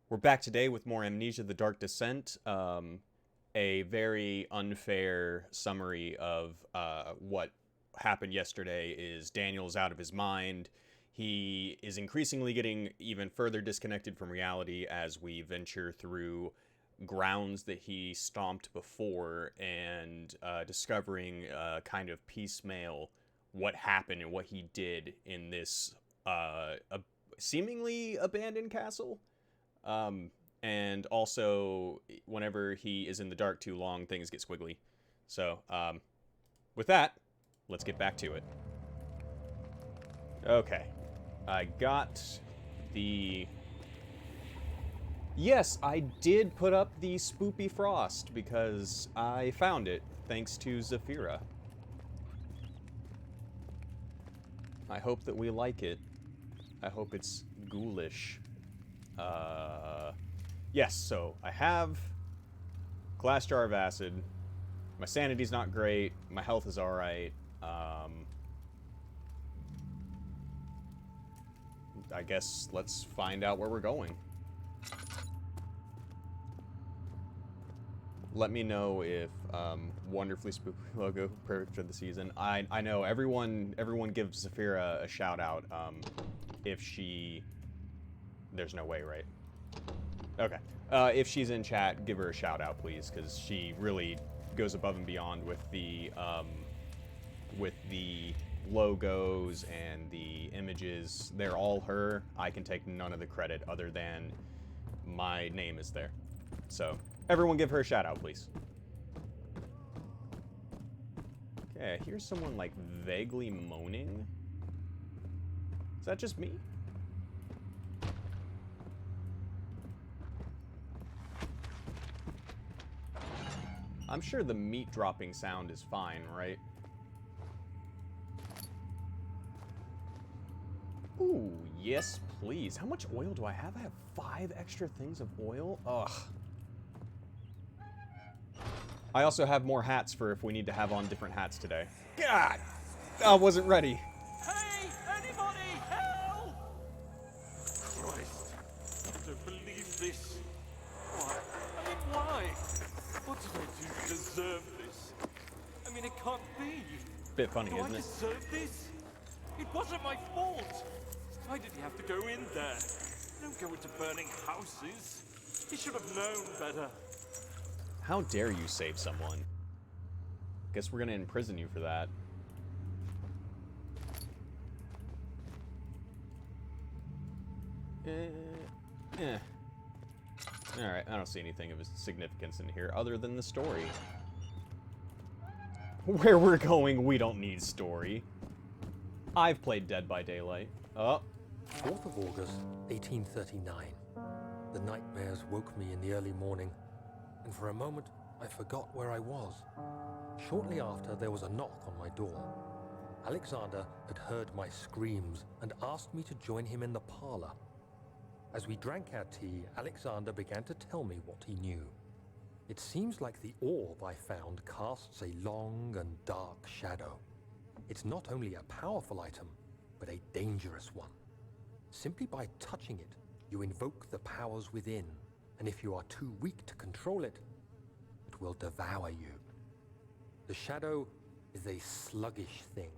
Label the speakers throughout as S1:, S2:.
S1: We're back today with more Amnesia: The Dark Descent. A very unfair summary of what happened yesterday is Daniel's out of his mind. He is increasingly getting even further disconnected from reality as we venture through grounds that he stomped before and discovering kind of piecemeal what happened and what he did in this seemingly abandoned castle. And also, whenever he is in the dark too long, things get squiggly. So, with that, let's get back to it. Okay. I got the... Yes, I did put up the Spoopy Frost because I found it thanks to Zafira. I hope that we like it. I hope it's ghoulish. Yes, so I have glass jar of acid. My sanity's not great. My health is alright. I guess let's find out where we're going. Let me know if Wonderfully Spooky logo perfect for the season. I know everyone gives Zafira a shout out if she... There's no way, right? Okay. If she's in chat, give her a shout out, please, because she really goes above and beyond with the logos and the images. They're all her. I can take none of the credit other than my name is there. So everyone give her a shout out, please. Okay, here's someone like vaguely moaning. Is that just me? I'm sure the meat dropping sound is fine, right? Ooh, yes, please. How much oil do I have? I have 5 extra things of oil? Ugh. I also have more hats for if we need to have on different hats today. God! I wasn't ready.
S2: Hey! Anybody! Help! Christ. I don't believe this. Why? I mean, why? What did I do to deserve this? I mean, it can't be.
S1: Bit funny,
S2: Do
S1: isn't
S2: I
S1: it?
S2: deserve this? It wasn't my fault. Why did he have to go in there? Don't go into burning houses. He should have known better.
S1: How dare you save someone? Guess we're gonna imprison you for that. Alright, I don't see anything of significance in here other than the story. Where we're going, we don't need story. I've played Dead by Daylight. Oh.
S3: 4th of August, 1839. The nightmares woke me in the early morning, and for a moment I forgot where I was. Shortly after, there was a knock on my door. Alexander had heard my screams and asked me to join him in the parlor. As we drank our tea, Alexander began to tell me what he knew. It seems like the orb I found casts a long and dark shadow. It's not only a powerful item, but a dangerous one. Simply by touching it, you invoke the powers within, and if you are too weak to control it, it will devour you. The shadow is a sluggish thing,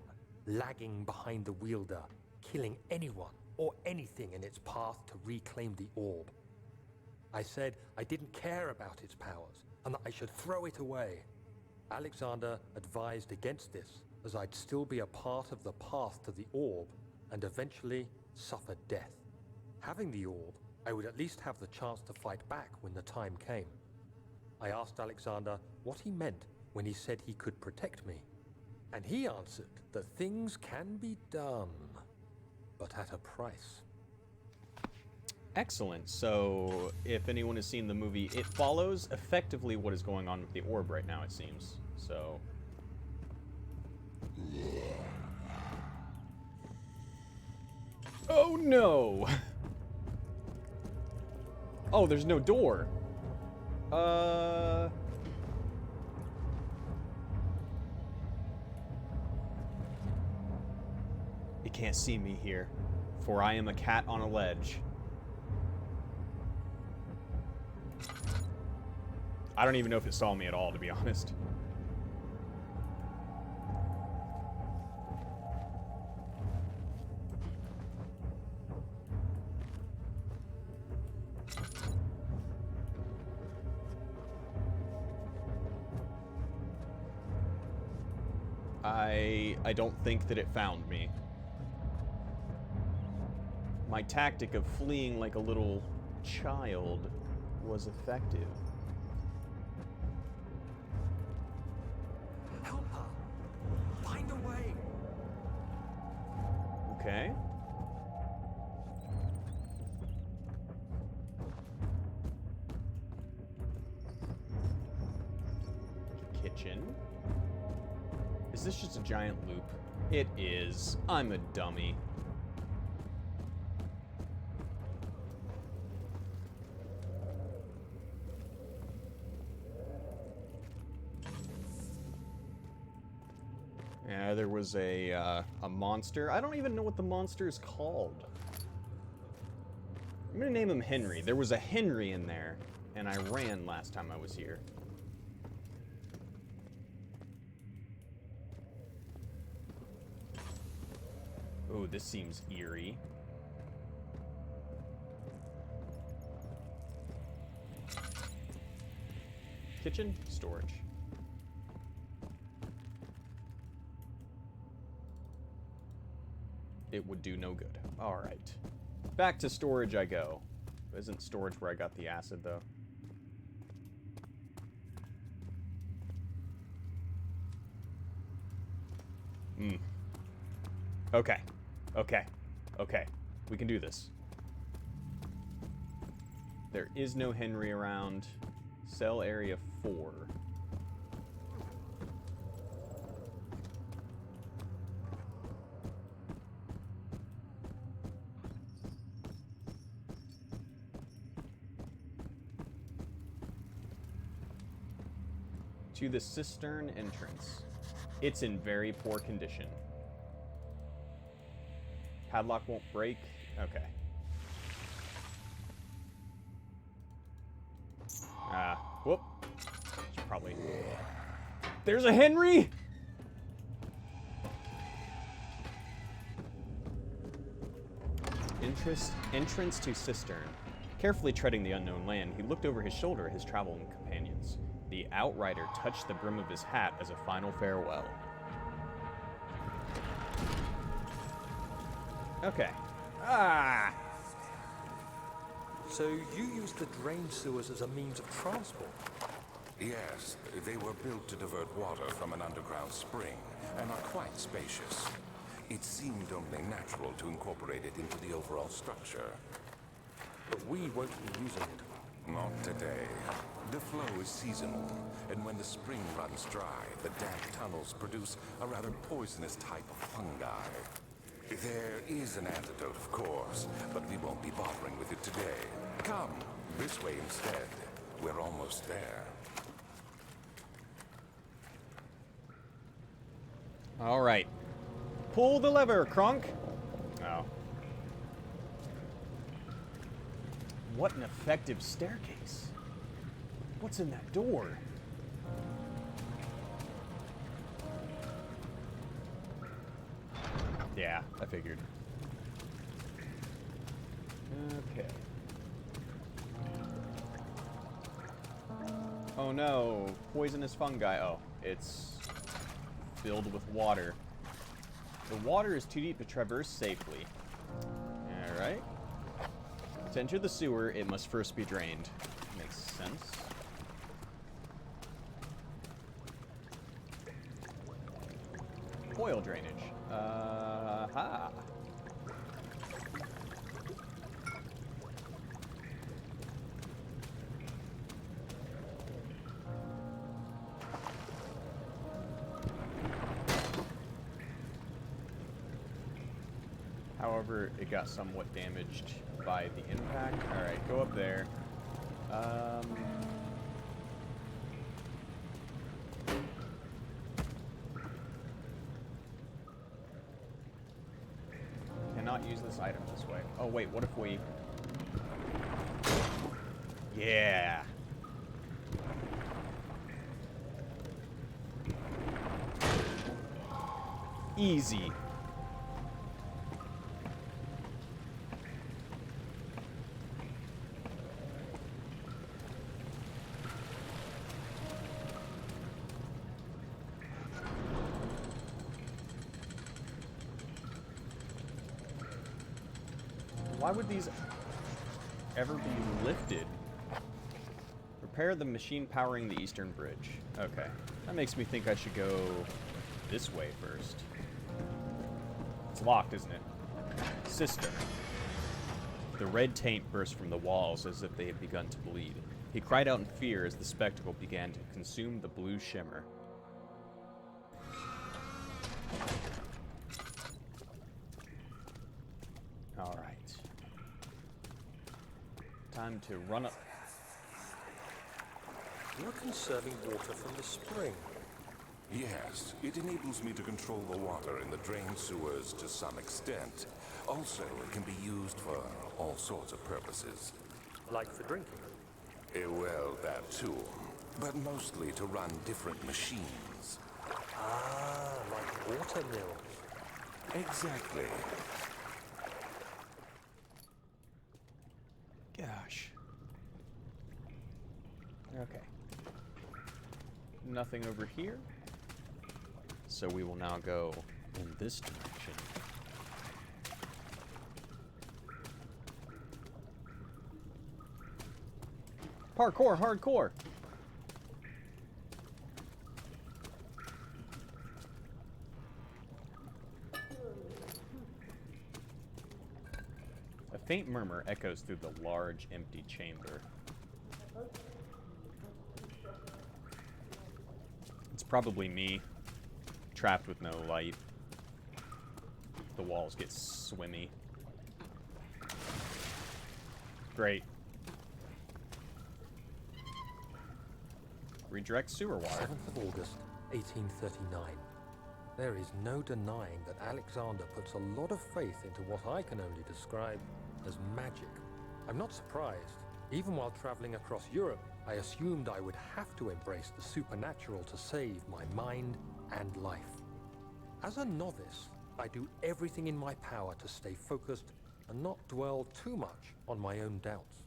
S3: lagging behind the wielder, killing anyone or anything in its path to reclaim the orb. I said I didn't care about its powers, and that I should throw it away. Alexander advised against this, as I'd still be a part of the path to the orb, and eventually suffer death. Having the orb, I would at least have the chance to fight back when the time came. I asked Alexander what he meant when he said he could protect me, and he answered that things can be done, but at a price.
S1: Excellent. So, if anyone has seen the movie, it follows effectively what is going on with the orb right now, it seems. So... Oh no! Oh, there's no door. It can't see me here, for I am a cat on a ledge. I don't even know if it saw me at all, to be honest. I don't think that it found me. My tactic of fleeing like a little child was effective.
S3: Help her! Find a way!
S1: Okay. Kitchen. Is this just a giant loop? It is. I'm a dummy. Yeah, there was a monster. I don't even know what the monster is called. I'm gonna name him Henry. There was a Henry in there, and I ran last time I was here. Oh, this seems eerie. Kitchen, storage. It would do no good. All right. Back to storage I go. Isn't storage where I got the acid, though? Okay. Okay. Okay. We can do this. There is no Henry around. Cell area 4. To the cistern entrance. It's in very poor condition. Padlock won't break. Okay. Whoop. Should probably. There's a Henry! Entrance to cistern. Carefully treading the unknown land, he looked over his shoulder at his traveling companions. The outrider touched the brim of his hat as a final farewell. Okay. Ah!
S3: So you used the drain sewers as a means of transport?
S4: Yes, they were built to divert water from an underground spring and are quite spacious. It seemed only natural to incorporate it into the overall structure.
S3: But we won't be using it.
S4: Not today. The flow is seasonal, and when the spring runs dry, the damp tunnels produce a rather poisonous type of fungi. There is an antidote, of course, but we won't be bothering with it today. Come, this way instead. We're almost there.
S1: All right. Pull the lever, Kronk. Oh. What an effective staircase. What's in that door? Yeah, I figured. Okay. Oh no, poisonous fungi. Oh, it's filled with water. The water is too deep to traverse safely. Alright. To enter the sewer, it must first be drained. Makes sense. Oil drainage. Ha. However, it got somewhat damaged by the impact. Alright, go up there. Cannot use this item this way. Oh wait, what if we... Yeah! Easy. Why would these ever be lifted? Repair the machine powering the eastern bridge. Okay. That makes me think I should go this way first. It's locked, isn't it? Sister. The red taint burst from the walls as if they had begun to bleed. He cried out in fear as the spectacle began to consume the blue shimmer. Alright. Time to run up.
S3: You're conserving water from the spring.
S4: Yes, it enables me to control the water in the drain sewers to some extent. Also, it can be used for all sorts of purposes.
S3: Like for drinking.
S4: Well, that too. But mostly to run different machines.
S3: Ah, like water mills.
S4: Exactly.
S1: Gosh. Okay. Nothing over here. So we will now go in this direction. Parkour, hardcore! A faint murmur echoes through the large, empty chamber. It's probably me, trapped with no light. The walls get swimmy. Great. Redirect sewer water.
S3: 7th of August, 1839. There is no denying that Alexander puts a lot of faith into what I can only describe as magic. I'm not surprised. Even while traveling across Europe, I assumed I would have to embrace the supernatural to save my mind and life. As a novice, I do everything in my power to stay focused and not dwell too much on my own doubts.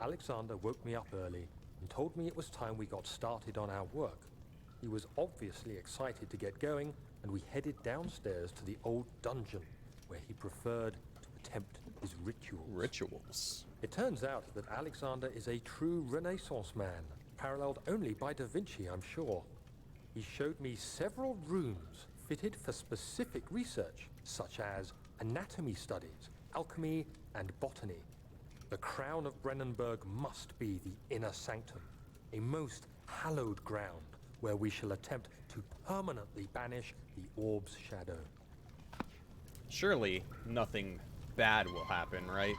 S3: Alexander woke me up early and told me it was time we got started on our work. He was obviously excited to get going, and we headed downstairs to the old dungeon, where he preferred to attempt his rituals.
S1: Rituals.
S3: It turns out that Alexander is a true Renaissance man, paralleled only by Da Vinci, I'm sure. He showed me several rooms fitted for specific research, such as anatomy studies, alchemy, and botany. The crown of Brennenburg must be the inner sanctum, a most hallowed ground where we shall attempt to permanently banish the orb's shadow.
S1: Surely nothing bad will happen, right?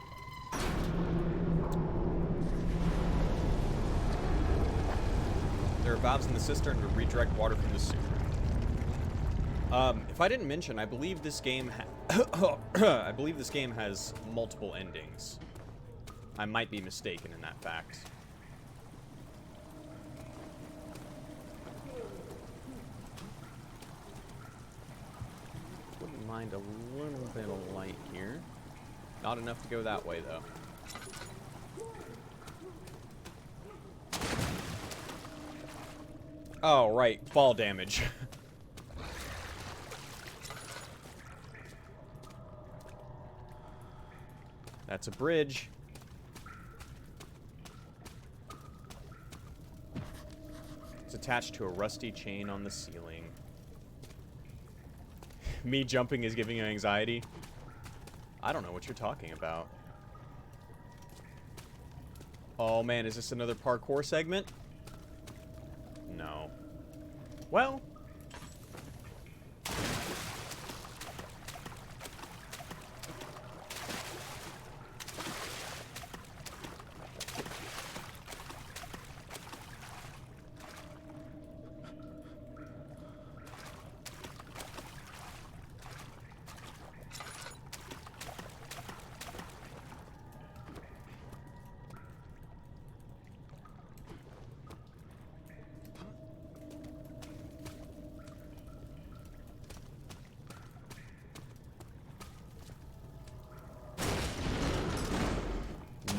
S1: There are valves in the cistern to redirect water from the sewer. If I didn't mention, I believe this game I believe this game has multiple endings. I might be mistaken in that fact. Wouldn't mind a little bit of light here. Not enough to go that way, though. Oh, right. Fall damage. That's a bridge. It's attached to a rusty chain on the ceiling. Me jumping is giving you anxiety? I don't know what you're talking about. Oh man, is this another parkour segment? No. Well.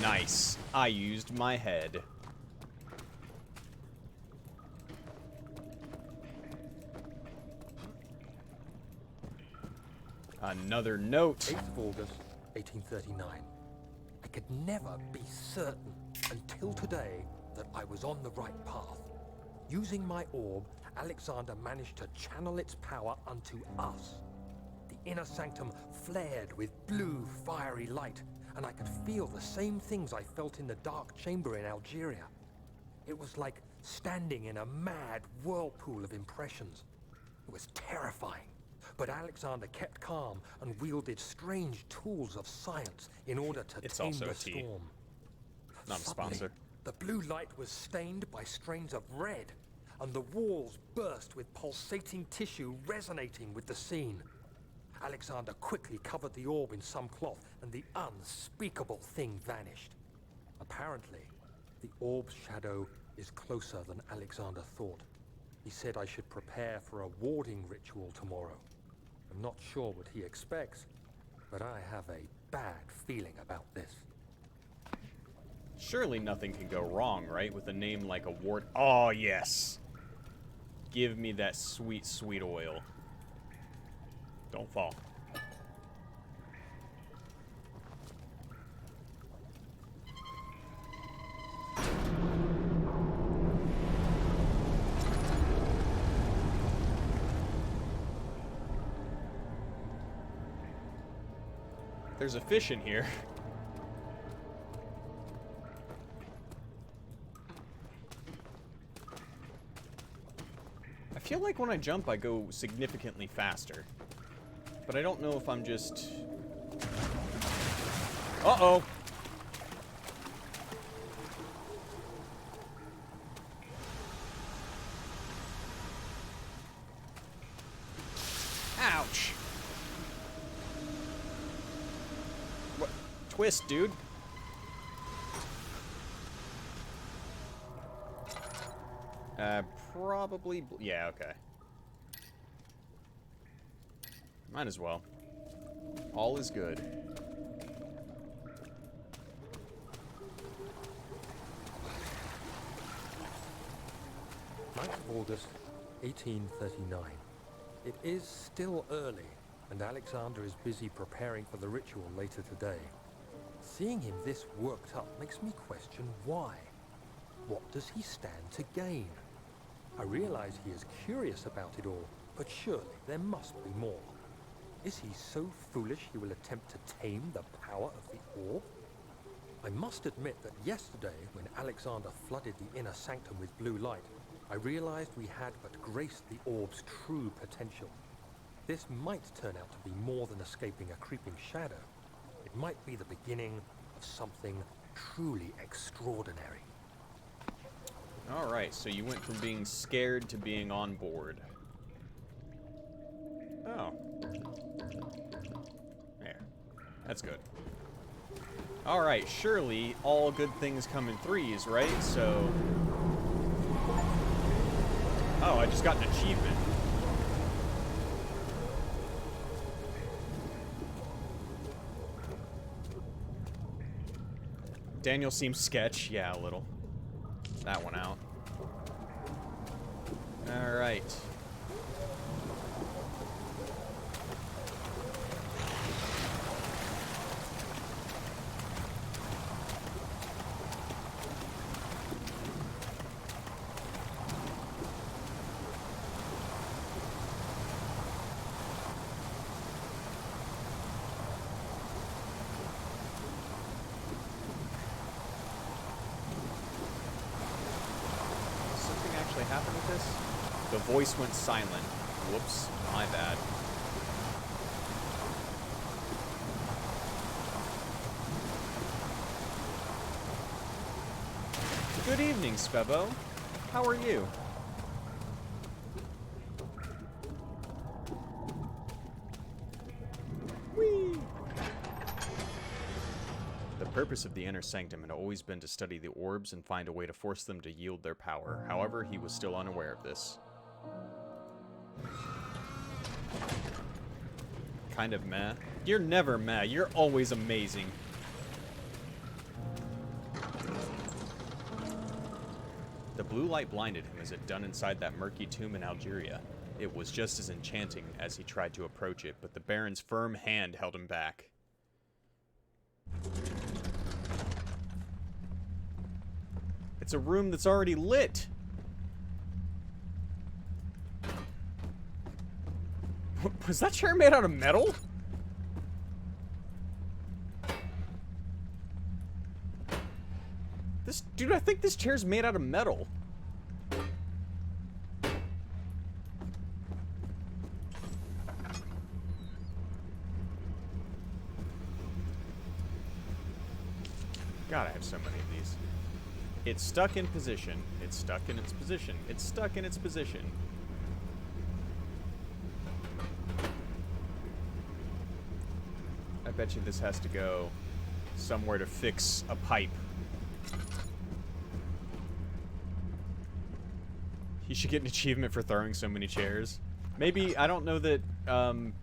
S1: Nice. I used my head. Another note.
S3: 8th of August, 1839. I could never be certain until today that I was on the right path. Using my orb, Alexander managed to channel its power unto us. The inner sanctum flared with blue, fiery light, and I could feel the same things I felt in the dark chamber in Algeria. It was like standing in a mad whirlpool of impressions. It was terrifying. But Alexander kept calm and wielded strange tools of science in order to tame
S1: also
S3: the
S1: a tea.
S3: storm.
S1: Not a
S3: Suddenly,
S1: sponsor.
S3: the blue light was stained by strains of red, and the walls burst with pulsating tissue resonating with the scene. Alexander quickly covered the orb in some cloth, and the unspeakable thing vanished. Apparently, the orb's shadow is closer than Alexander thought. He said I should prepare for a warding ritual tomorrow. I'm not sure what he expects, but I have a bad feeling about this.
S1: Surely nothing can go wrong, right? With a name like a ward. Oh, yes. Give me that sweet, sweet oil. Don't fall. There's a fish in here. I feel like when I jump, I go significantly faster. But I don't know if I'm just... Uh-oh! Ouch! What? Twist, dude. Probably... Yeah, okay. Might as well. All is good.
S3: August 1839. It is still early, and Alexander is busy preparing for the ritual later today. Seeing him this worked up makes me question why. What does he stand to gain? I realize he is curious about it all, but surely there must be more. Is he so foolish he will attempt to tame the power of the orb? I must admit that yesterday, when Alexander flooded the inner sanctum with blue light, I realized we had but graced the orb's true potential. This might turn out to be more than escaping a creeping shadow. It might be the beginning of something truly extraordinary.
S1: Alright, so you went from being scared to being on board. Oh. There. That's good. Alright, surely all good things come in threes, right? So... Oh, I just got an achievement. Daniel seems sketch. Yeah, a little. That one out. Alright. Happen with this? The voice went silent. Whoops, my bad. Good evening, Spebo. How are you? Whee! The purpose of the inner sanctum had always been to study the orbs and find a way to force them to yield their power. However, he was still unaware of this. Kind of meh. You're never meh. You're always amazing. The blue light blinded him as it done inside that murky tomb in Algeria. It was just as enchanting as he tried to approach it, but the Baron's firm hand held him back. It's a room that's already lit! Was that chair made out of metal? Dude, I think this chair's made out of metal. God, I have so many of these. It's stuck in position. It's stuck in its position. It's stuck in its position. I bet you this has to go somewhere to fix a pipe. He should get an achievement for throwing so many chairs. Maybe, I don't know that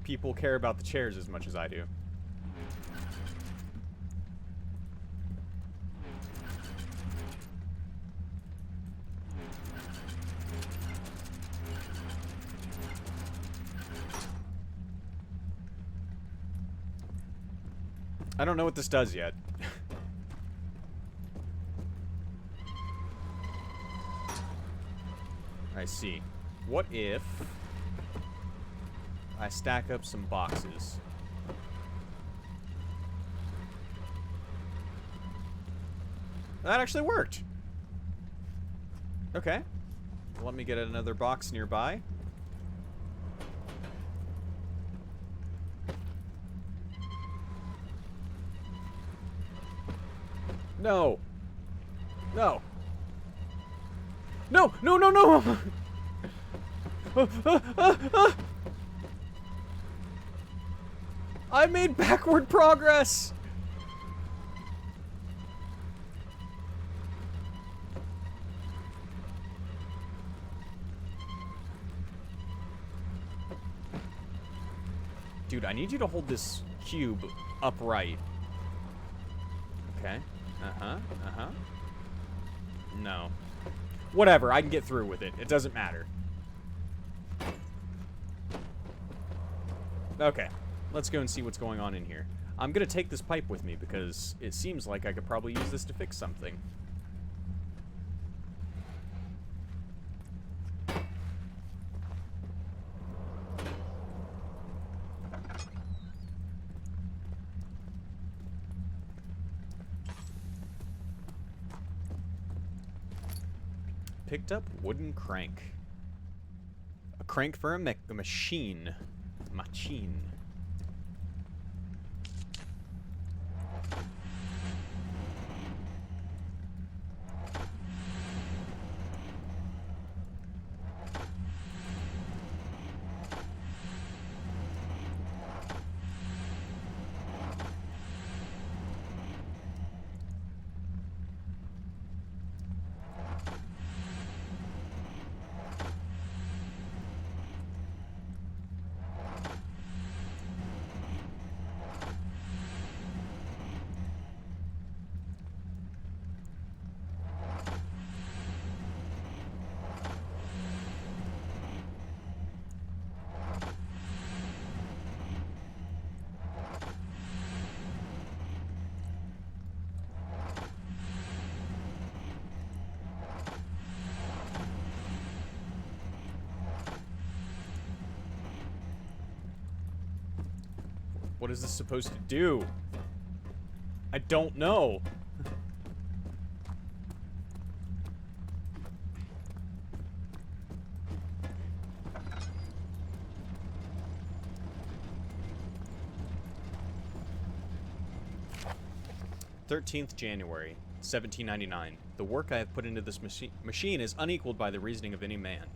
S1: people care about the chairs as much as I do. I don't know what this does yet. I see. What if I stack up some boxes? That actually worked. Okay. Let me get another box nearby. No. No. No, no, no, no! I made backward progress! Dude, I need you to hold this cube upright. Okay. Uh-huh. Uh-huh. No. Whatever, I can get through with it. It doesn't matter. Okay, let's go and see what's going on in here. I'm gonna take this pipe with me because it seems like I could probably use this to fix something. Picked up wooden crank. A crank for a machine. Machine. What is this supposed to do? I don't know. 13th January, 1799. The work I have put into this machine is unequaled by the reasoning of any man.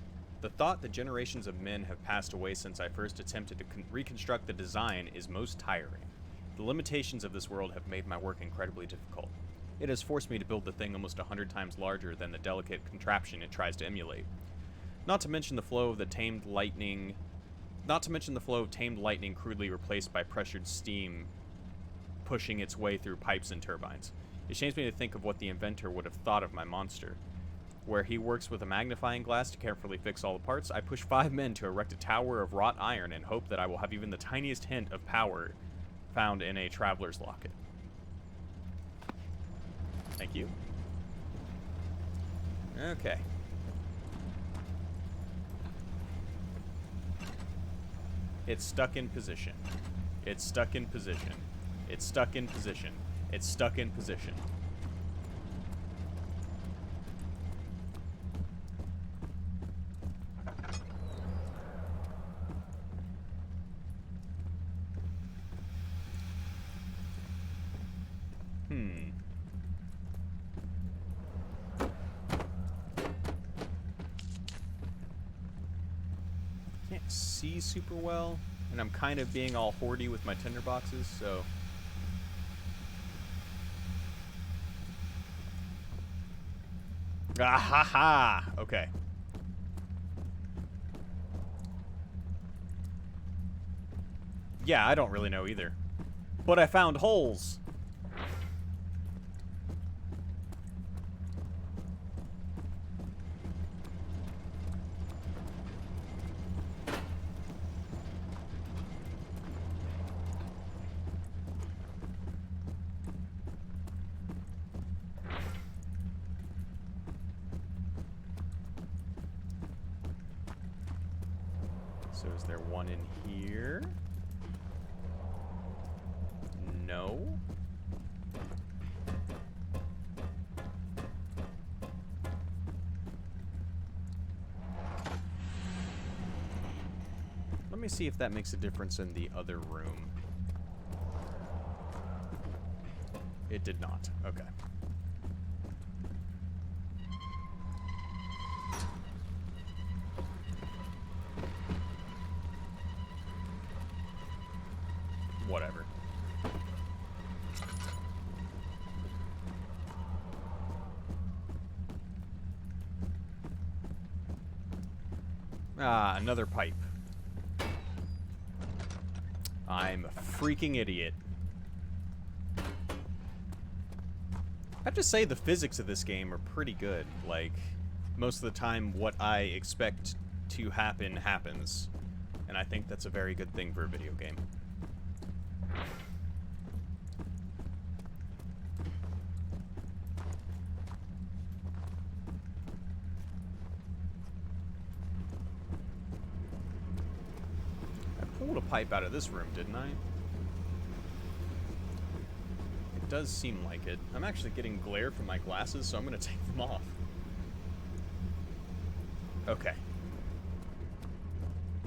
S1: The thought that generations of men have passed away since I first attempted to reconstruct the design is most tiring. The limitations of this world have made my work incredibly difficult. It has forced me to build the thing almost 100 times larger than the delicate contraption it tries to emulate. Not to mention the flow of tamed lightning crudely replaced by pressured steam pushing its way through pipes and turbines. It shames me to think of what the inventor would have thought of my monster. where he works with a magnifying glass to carefully fix all the parts. I push 5 men to erect a tower of wrought iron and hope that I will have even the tiniest hint of power found in a traveler's locket. Thank you. Okay. It's stuck in position. It's stuck in position. It's stuck in position. It's stuck in position. Can't see super well, and I'm kind of being all hoardy with my tinder boxes, so... Ah ha ha! Okay. Yeah, I don't really know either. But I found holes! So is there one in here? No. Let me see if that makes a difference in the other room. It did not. Okay. Whatever. Ah, another pipe. I'm a freaking idiot. I have to say the physics of this game are pretty good. Like, most of the time what I expect to happen happens. And I think that's a very good thing for a video game. I pulled a pipe out of this room, didn't I? It does seem like it. I'm actually getting glare from my glasses, so I'm going to take them off. Okay.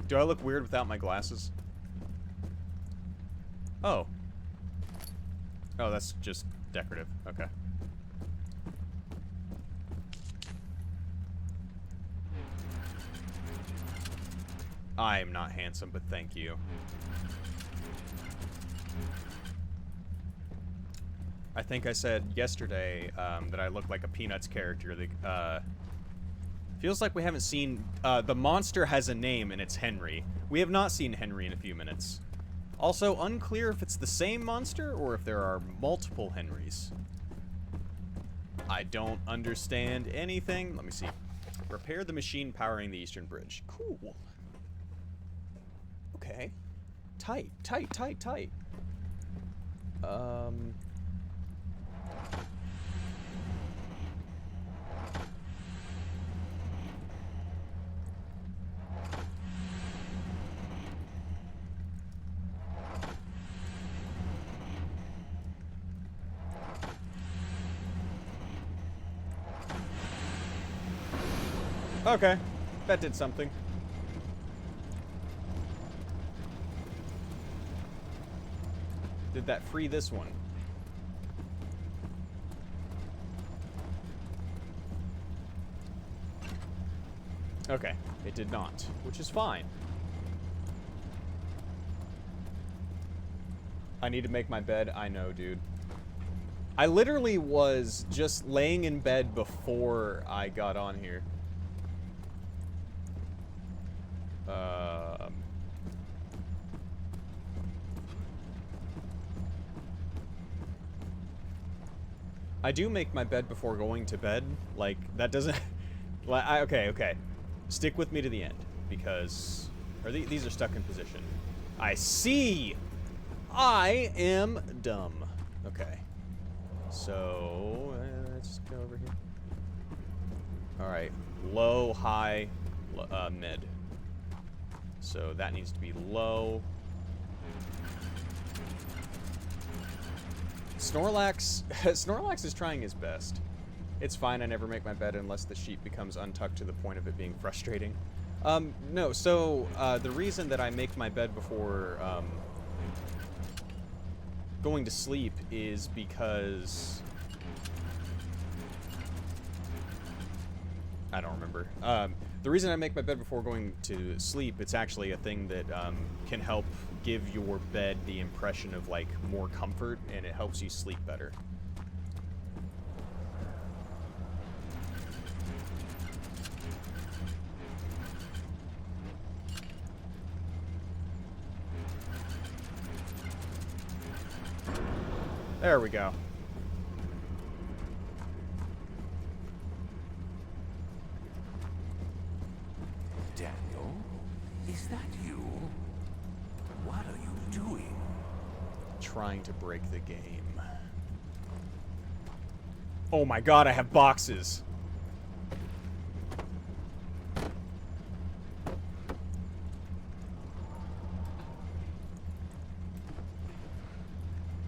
S1: Do I look weird without my glasses? Oh. Oh, that's just decorative. Okay. I'm not handsome, but thank you. I think I said yesterday that I look like a Peanuts character. Feels like we haven't seen... the monster has a name, and it's Henry. We have not seen Henry in a few minutes. Also, unclear if it's the same monster or if there are multiple Henrys. I don't understand anything. Let me see. Repair the machine powering the Eastern Bridge. Cool. Okay. Tight, tight, tight, tight. Okay, that did something. Did that free this one? Okay, it did not, which is fine. I need to make my bed. I know, dude. I literally was just laying in bed before I got on here. I do make my bed before going to bed. Like, that doesn't Okay. Stick with me to the end, because... these are stuck in position. I see! I am dumb. Okay. So, let's go over here. Alright. Low, high, mid. So that needs to be low. Snorlax... Snorlax is trying his best. It's fine, I never make my bed unless the sheet becomes untucked to the point of it being frustrating. No, so, the reason that I make my bed before, going to sleep is because... I don't remember. The reason I make my bed before going to sleep, it's actually a thing that, can help give your bed the impression of, like, more comfort, and it helps you sleep better. There we go.
S4: Daniel, is that you? What are you doing?
S1: Trying to break the game. Oh my god, I have boxes!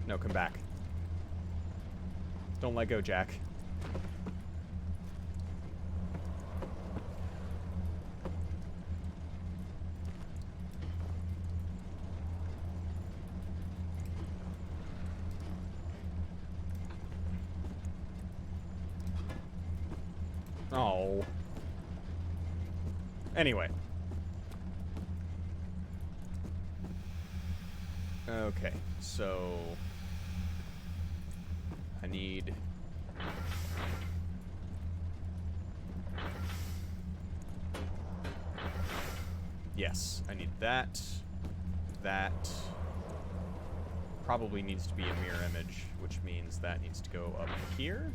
S1: No, come back. Don't let go, Jack. Oh. Anyway. Okay, so... I need... Yes, I need that. That probably needs to be a mirror image, which means that needs to go up here.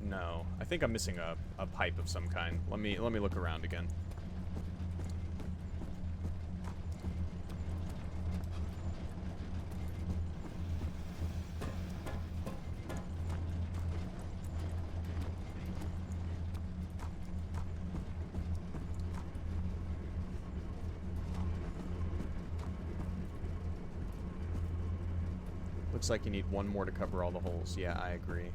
S1: No, I think I'm missing a pipe of some kind. Let me look around again. Looks like you need one more to cover all the holes. Yeah, I agree.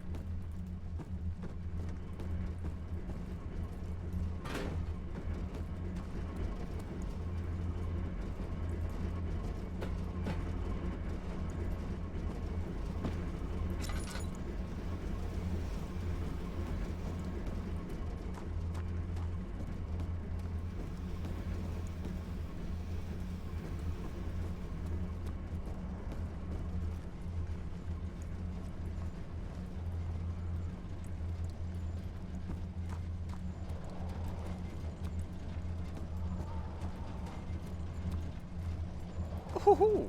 S1: Woohoo!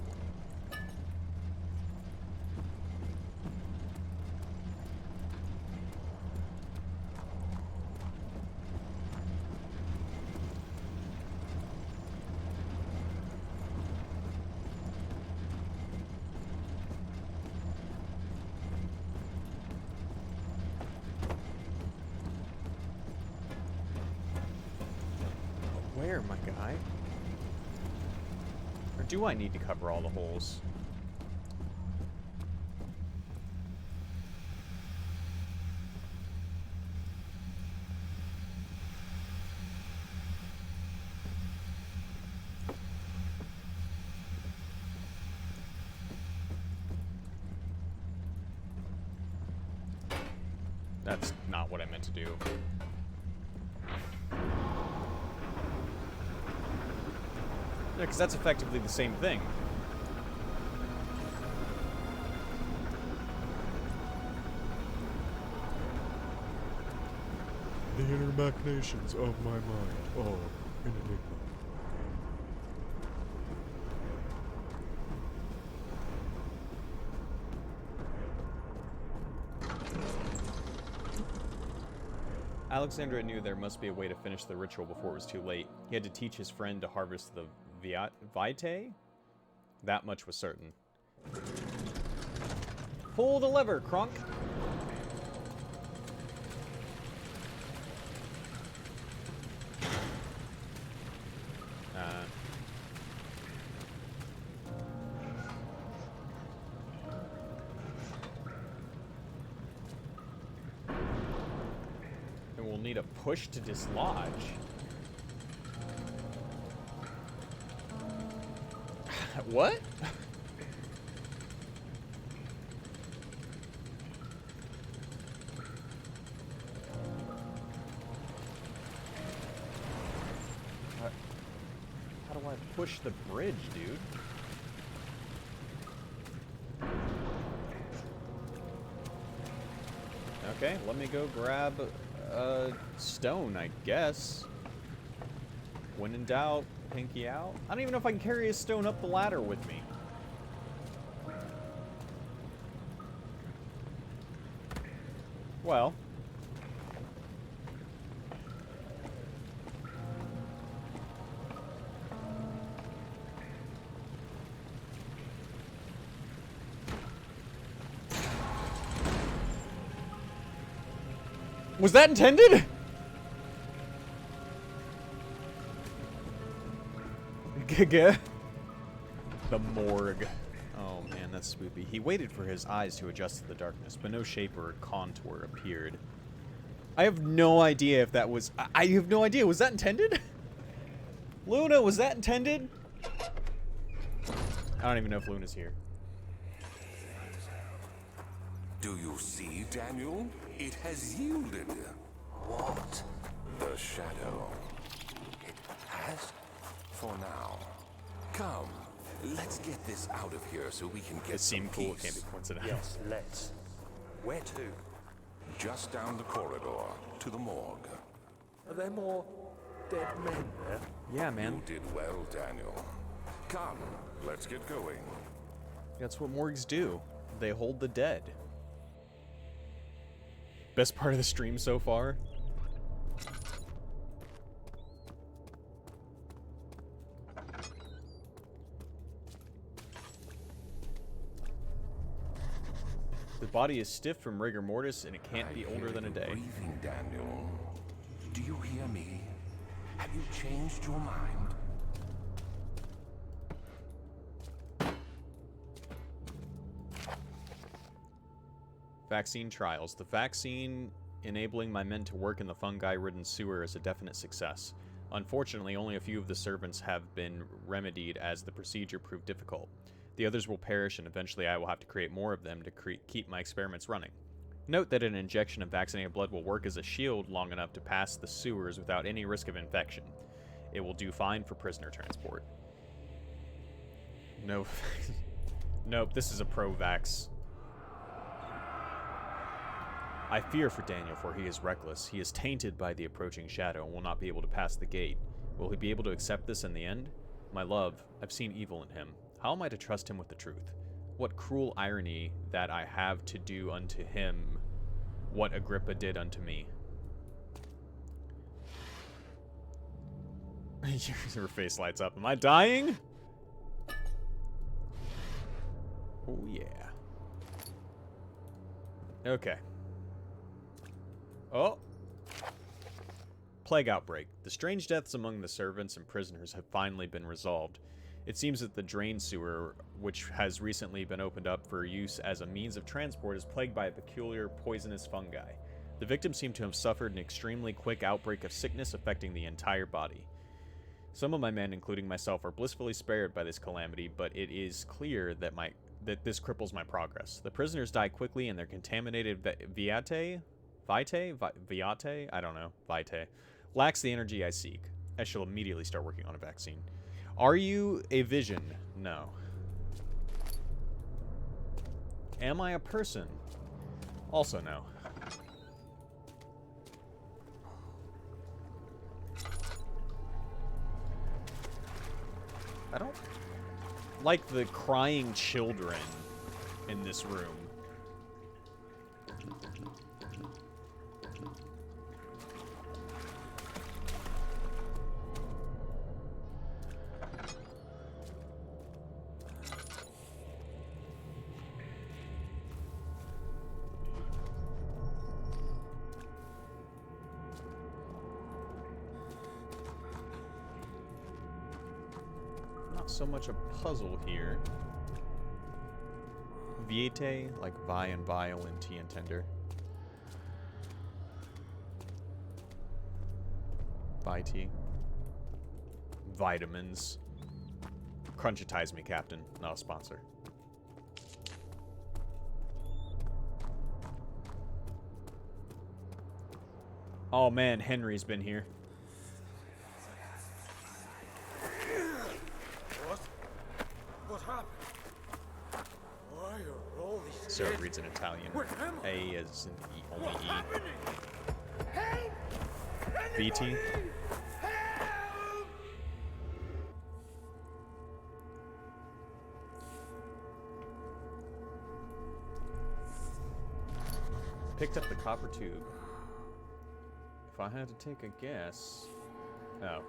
S1: Where, my guy? Or do I need to cover all the holes? That's not what I meant to do. Yeah, because that's effectively the same thing. The inner machinations of my mind. Oh, an enigma. Alexandra knew there must be a way to finish the ritual before it was too late. He had to teach his friend to harvest the vitae? That much was certain. Pull the lever, Kronk! And we'll need a push to dislodge. What? How do I push the bridge, dude? Okay, let me go grab a stone, I guess. When in doubt, pinky out. I don't even know if I can carry a stone up the ladder with me. Well. Was that intended? Giga. The morgue. Oh man, that's spoopy. He waited for his eyes to adjust to the darkness, but no shape or contour appeared. I have no idea if that was... I have no idea. Was that intended? Luna, was that intended? I don't even know if Luna's here.
S4: Do you see, Daniel? It has yielded.
S3: What?
S4: The shadow.
S3: It has?
S4: For now. Come, let's get this out of here so we can get
S1: It seemed cool. It
S4: peace.
S1: can't be coincidental.
S3: Yes, let's. Where to?
S4: Just down the corridor to the morgue.
S3: Are there more dead men there?
S1: Yeah, man.
S4: You did well, Daniel. Come, let's get going.
S1: That's what morgues do. They hold the dead. Best part of the stream so far? The body is stiff from rigor mortis, and it can't be older than a day.
S4: Breathing, Daniel. Do you hear me? Have you changed your mind?
S1: Vaccine trials. The vaccine enabling my men to work in the fungi-ridden sewer is a definite success. Unfortunately, only a few of the servants have been remedied as the procedure proved difficult. The others will perish, and eventually I will have to create more of them to keep my experiments running. Note that an injection of vaccinated blood will work as a shield long enough to pass the sewers without any risk of infection. It will do fine for prisoner transport. No. Nope, this is a pro-vax. I fear for Daniel, for he is reckless. He is tainted by the approaching shadow and will not be able to pass the gate. Will he be able to accept this in the end? My love, I've seen evil in him. How am I to trust him with the truth? What cruel irony that I have to do unto him what Agrippa did unto me. Her face lights up. Am I dying? Oh, yeah. Okay. Oh. Plague outbreak. The strange deaths among the servants and prisoners have finally been resolved. It seems that the drain sewer, which has recently been opened up for use as a means of transport, is plagued by a peculiar poisonous fungi. The victims seem to have suffered an extremely quick outbreak of sickness affecting the entire body. Some of my men, including myself, are blissfully spared by this calamity, but it is clear that this cripples my progress. The prisoners die quickly, and their contaminated vitae, I don't know, vitae, lacks the energy I seek. I shall immediately start working on a vaccine. Are you a vision? No. Am I a person? Also no. I don't like the crying children in this room. so much a puzzle here. Viete, like vi and violin, tea and tender. Vitae. Vitamins. Crunchitize me, Captain. Not a sponsor. Oh man, Henry's been here.
S3: What happened? Why are all these
S1: So it reads in Italian. A is an E, only E.
S3: Help!
S1: VT.
S3: Help!
S1: Picked up the copper tube. If I had to take a guess... Oh.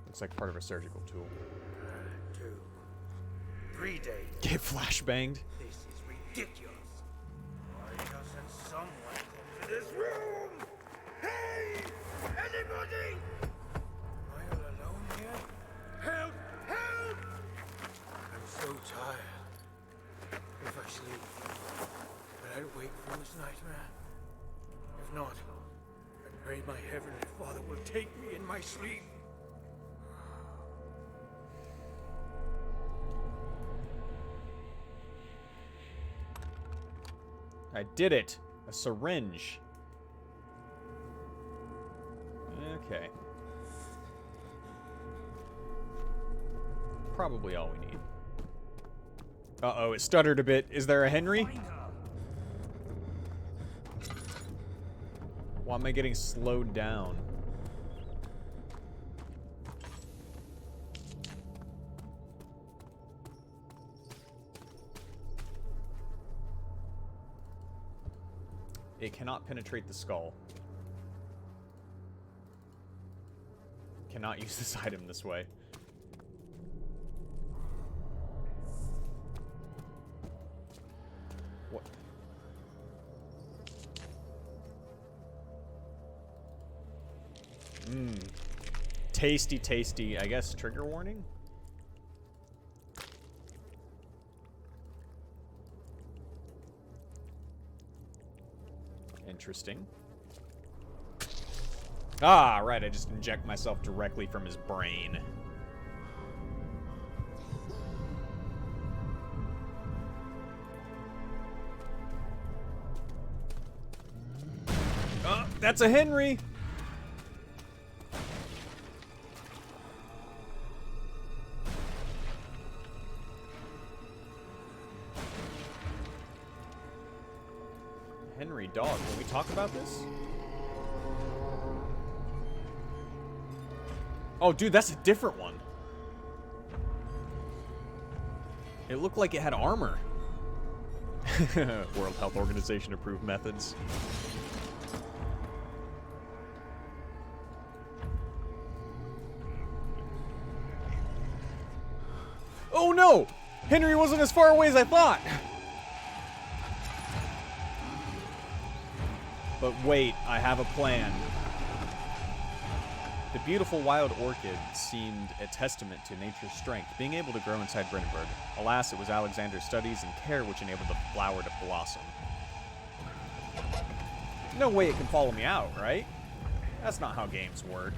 S1: Looks like part of a surgical tool.
S3: 2, 3 days.
S1: Get flashbanged.
S3: This is ridiculous. Why doesn't someone come to this room? Hey! Anybody? Am I all alone here? Help! Help! I'm so tired. If I sleep, will I wake from this nightmare? If not, I pray my Heavenly Father will take me in my sleep.
S1: I did it! A syringe. Okay. Probably all we need. Uh-oh, it stuttered a bit. Is there a Henry? Why am I getting slowed down? It cannot penetrate the skull. Cannot use this item this way. What? Mmm. Tasty, tasty. I guess trigger warning? Interesting. Ah, right, I just inject myself directly from his brain. That's a Henry! Henry, dog, can we talk about this? Oh, dude, that's a different one. It looked like it had armor. World Health Organization approved methods. Oh no! Henry wasn't as far away as I thought! But wait, I have a plan. The beautiful wild orchid seemed a testament to nature's strength, being able to grow inside Brennenburg. Alas, it was Alexander's studies and care which enabled the flower to blossom. No way it can follow me out, right? That's not how games work.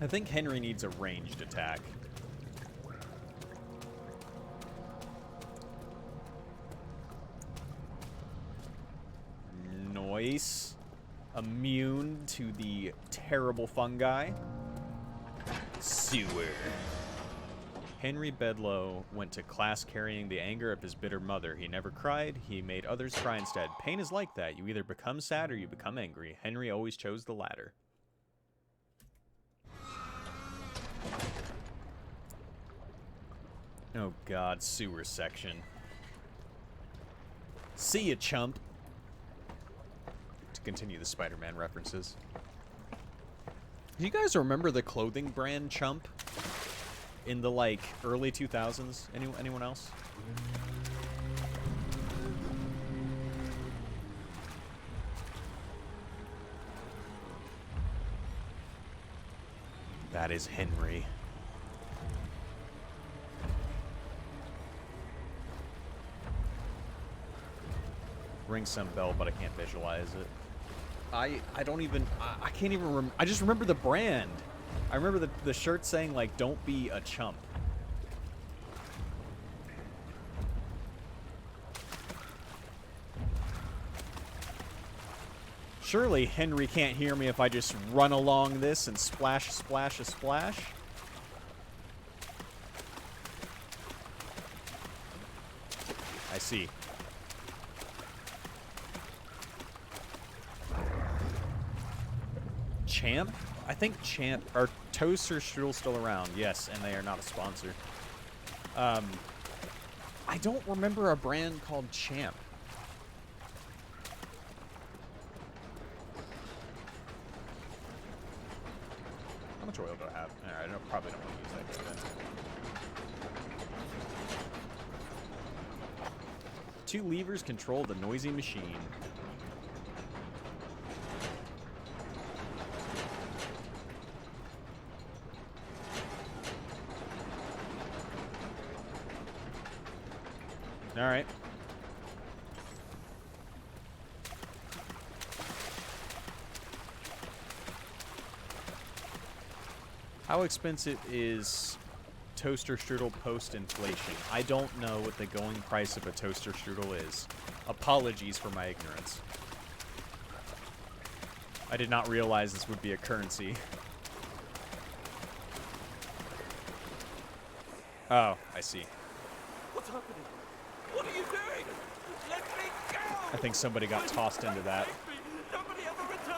S1: I think Henry needs a ranged attack. Noise. Immune to the terrible fungi. Sewer. Henry Bedloe went to class carrying the anger of his bitter mother. He never cried. He made others cry instead. Pain is like that. You either become sad or you become angry. Henry always chose the latter. Oh god, sewer section. See ya, chump. To continue the Spider-Man references. Do you guys remember the clothing brand Chump? In the, like, early 2000s? Anyone else? That is Henry. Ring some bell, but I can't visualize it. I don't even... I can't even remember. I just remember the brand. I remember the shirt saying, like, don't be a chump. Surely Henry can't hear me if I just run along this and splash, splash, a splash. I see. Champ? I think Champ... Are Toast or Strudel still around? Yes, and they are not a sponsor. I don't remember a brand called Champ. How much oil do I have? Alright, I probably don't want to use that yet then. 2 levers control the noisy machine. Alright. How expensive is toaster strudel post-inflation? I don't know what the going price of a toaster strudel is. Apologies for my ignorance. I did not realize this would be a currency. Oh, I see.
S2: What's happening? What are you doing? Let me go!
S1: I think somebody got tossed into that.
S2: Nobody ever returned!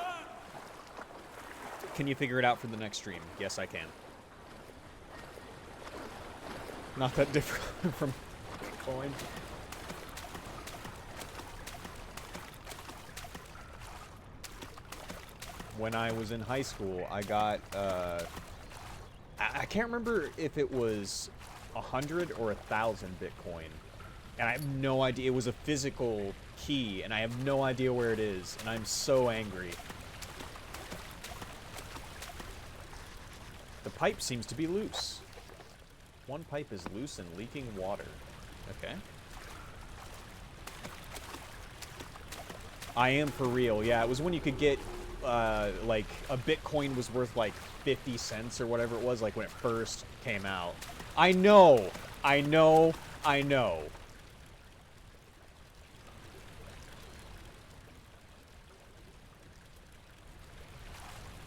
S1: Can you figure it out for the next stream? Yes, I can. Not that different from Bitcoin. When I was in high school, I got, I can't remember if it was 100 or 1,000 Bitcoin. And I have no idea. It was a physical key, and I have no idea where it is, and I'm so angry. The pipe seems to be loose. One pipe is loose and leaking water. Okay. I am for real. Yeah, it was when you could get, like, a Bitcoin was worth, like, 50 cents or whatever it was, like, when it first came out. I know. I know. I know.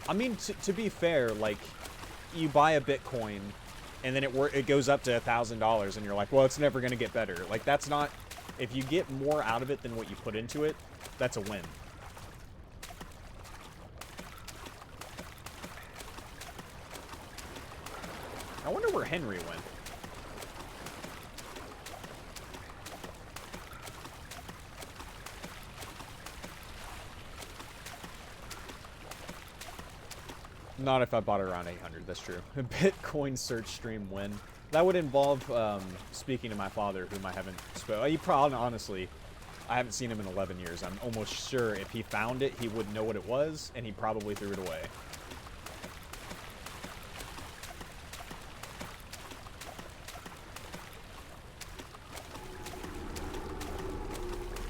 S1: I mean, to be fair, like, you buy a Bitcoin, and then it goes up to $1,000, and you're like, well, it's never going to get better. Like, that's not... If you get more out of it than what you put into it, that's a win. I wonder where Henry went. Not if I bought it around 800, that's true. Bitcoin search stream win. That would involve speaking to my father, whom I haven't spoken. He probably, honestly, I haven't seen him in 11 years. I'm almost sure if he found it, he would know what it was, and he probably threw it away.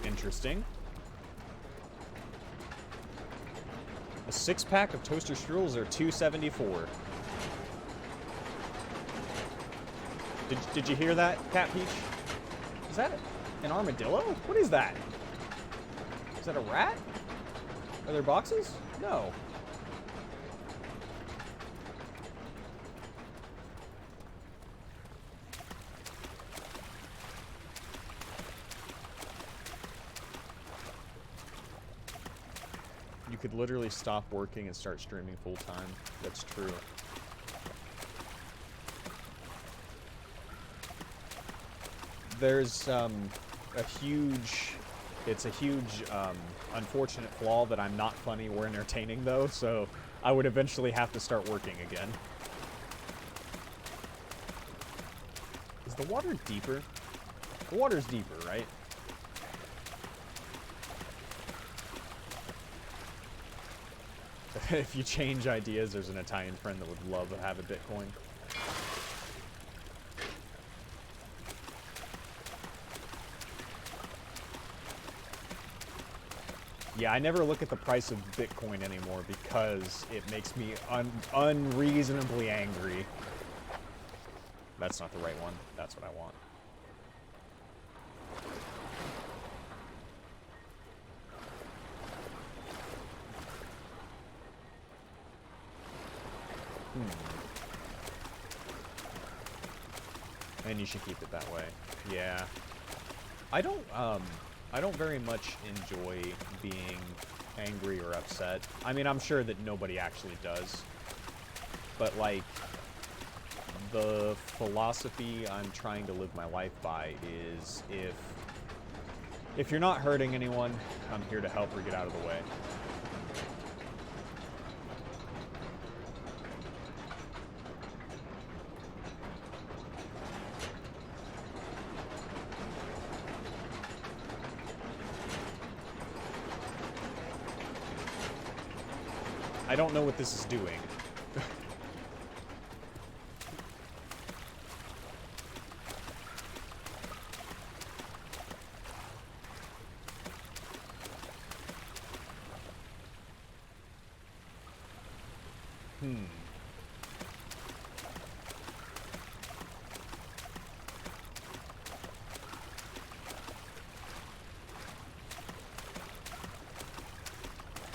S1: Interesting. A 6-pack of toaster strudels are $2.74. Did you hear that, Cat Peach? Is that an armadillo? What is that? Is that a rat? Are there boxes? No. You could literally stop working and start streaming full time. That's true. There's a huge unfortunate flaw that I'm not funny or entertaining though, so I would eventually have to start working again. Is the water deeper? The water's deeper, right? If you change ideas, there's an Italian friend that would love to have a Bitcoin. Yeah, I never look at the price of Bitcoin anymore because it makes me unreasonably angry. That's not the right one. That's what I want. And you should keep it that way. Yeah. I don't very much enjoy being angry or upset. I mean, I'm sure that nobody actually does. But, like, the philosophy I'm trying to live my life by is if you're not hurting anyone, I'm here to help or get out of the way. I don't know what this is doing.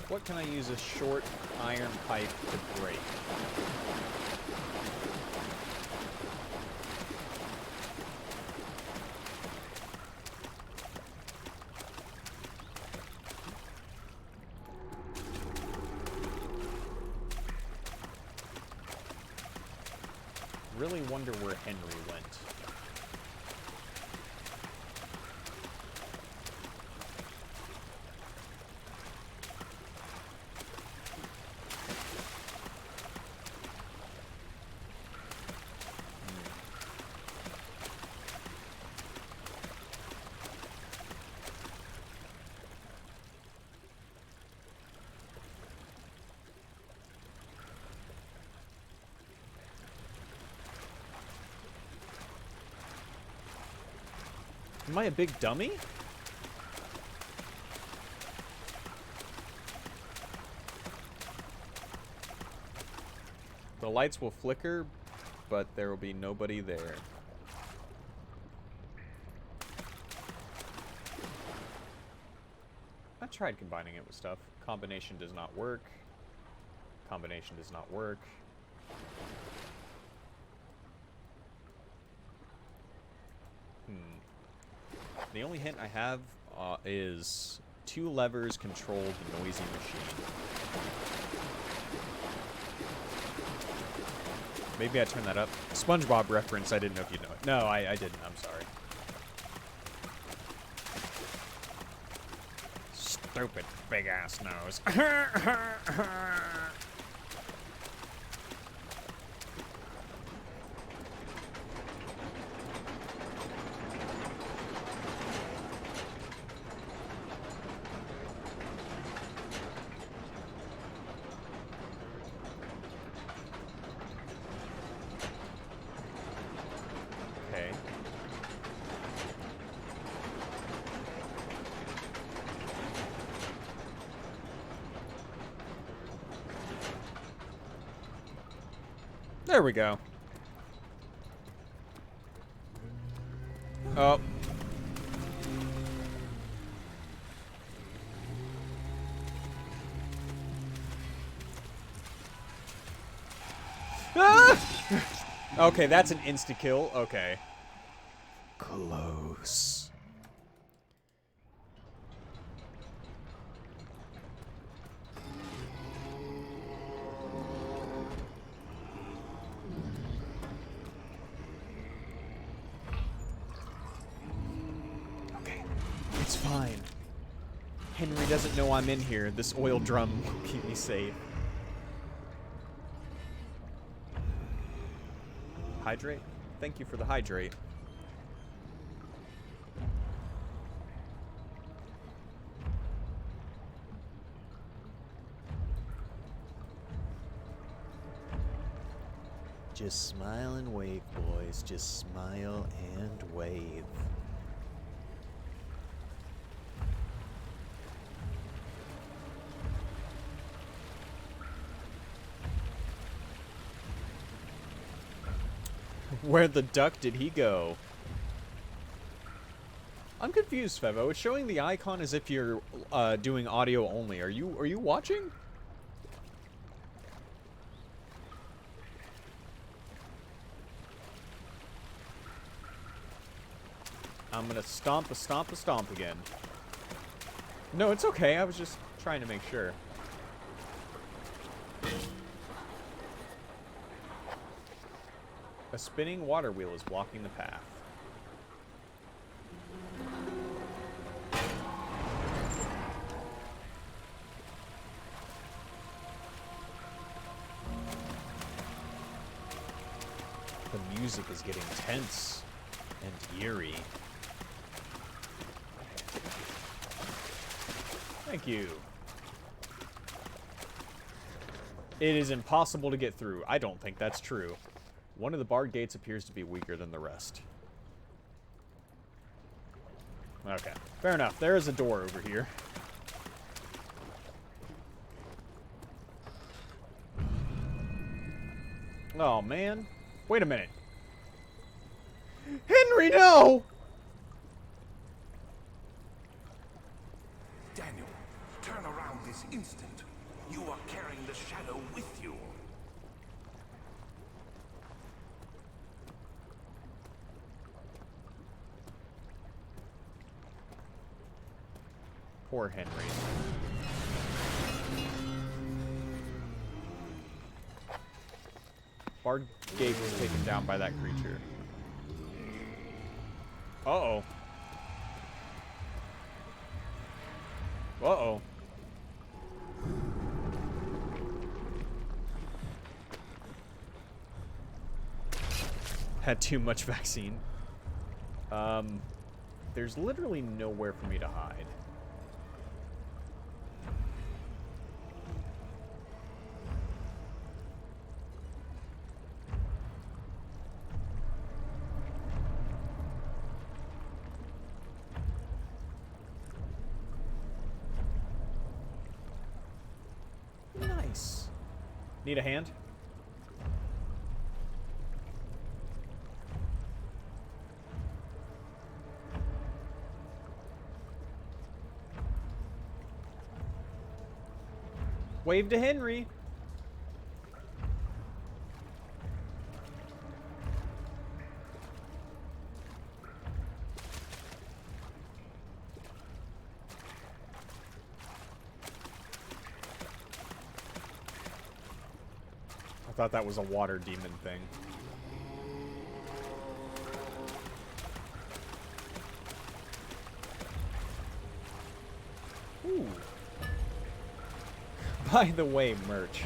S1: What can I use a short iron pipe to break? Really wonder where Henry went. Am I a big dummy? The lights will flicker, but there will be nobody there. I tried combining it with stuff. Combination does not work. Combination does not work. The only hint I have is 2 levers control the noisy machine. Maybe I turn that up. SpongeBob reference, I didn't know if you'd know it. No, I didn't. I'm sorry. Stupid big-ass nose. There we go. Oh. Ah! Okay, that's an insta-kill. Okay. Close. It's fine. Henry doesn't know I'm in here. This oil drum will keep me safe. Hydrate? Thank you for the hydrate. Just smile and wave, boys. Just smile and wave. Where the duck did he go? I'm confused, Fevo. It's showing the icon as if you're doing audio only. Are you watching? I'm gonna stomp again. No, it's okay. I was just trying to make sure. A spinning water wheel is blocking the path. The music is getting tense and eerie. Thank you. It is impossible to get through. I don't think that's true. One of the barred gates appears to be weaker than the rest. Okay, fair enough. There is a door over here. Oh, man. Wait a minute. Henry, no!
S4: Daniel, turn around this instant. You are carrying the shadow with you.
S1: Poor Henry. Bard Gate was taken down by that creature. Uh-oh. Uh-oh. Had too much vaccine. There's literally nowhere for me to hide. Nice. Need a hand? Wave to Henry. I thought that was a water demon thing. Ooh. By the way, merch.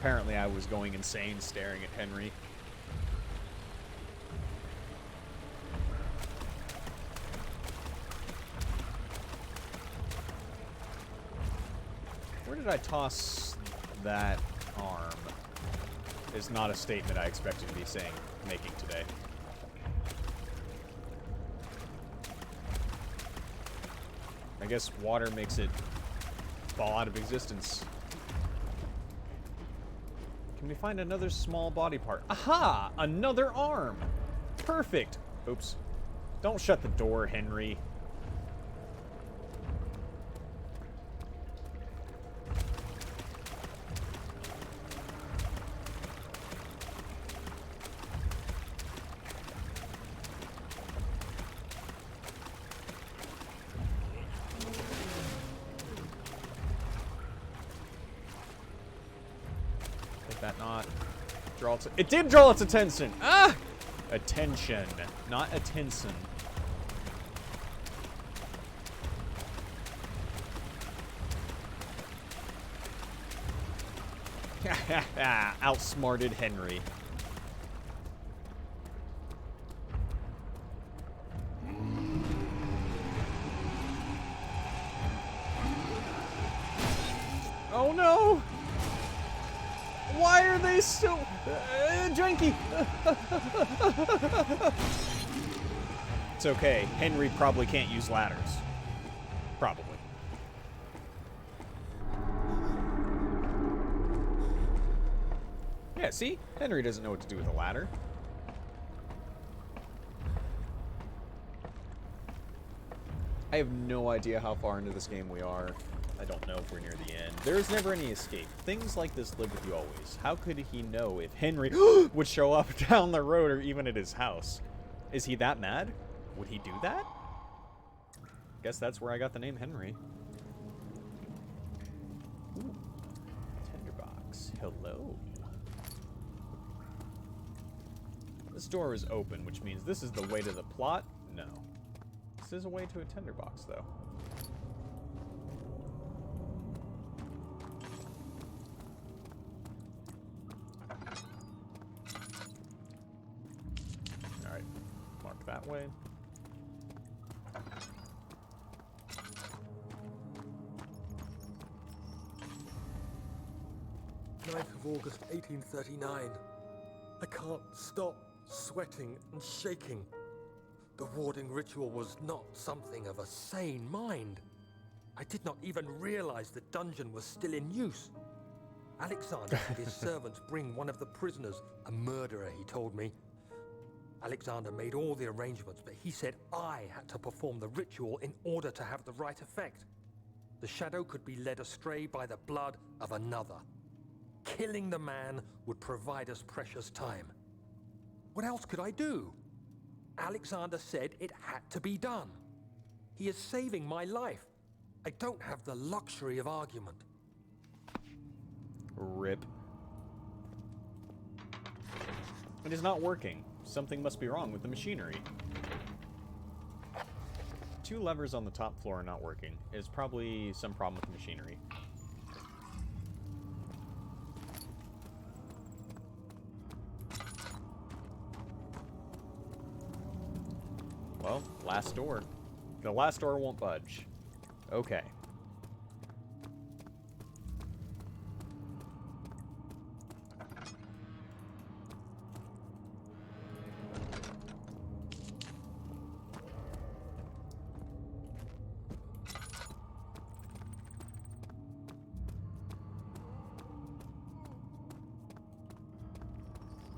S1: Apparently I was going insane staring at Henry. Where did I toss that arm? Is not a statement I expected to be making today. I guess water makes it fall out of existence. Can we find another small body part? Aha! Another arm! Perfect! Oops. Don't shut the door, Henry. That not draw its... It did draw its attention! Ah! Attention, not attention. Outsmarted Henry. Oh no! Why are they so janky? It's okay. Henry probably can't use ladders. Probably. Yeah, see? Henry doesn't know what to do with a ladder. I have no idea how far into this game we are. I don't know if we're near the end. There's never any escape. Things like this live with you always. How could he know if Henry would show up down the road or even at his house? Is he that mad? Would he do that? Guess that's where I got the name Henry. Ooh. Tinderbox. Hello. This door is open, which means this is the way to the plot? No. This is a way to a tinderbox, though. Alright. Mark that way.
S3: 9th of August, 1839. I can't stop sweating and shaking. The warding ritual was not something of a sane mind. I did not even realize the dungeon was still in use. Alexander had his servants bring one of the prisoners, a murderer, he told me. Alexander made all the arrangements, but he said I had to perform the ritual in order to have the right effect. The shadow could be led astray by the blood of another. Killing the man would provide us precious time. What else could I do? Alexander said it had to be done. He is saving my life. I don't have the luxury of argument.
S1: Rip. It is not working. Something must be wrong with the machinery. 2 levers on the top floor are not working. It's probably some problem with the machinery. Well, last door. The last door won't budge. Okay.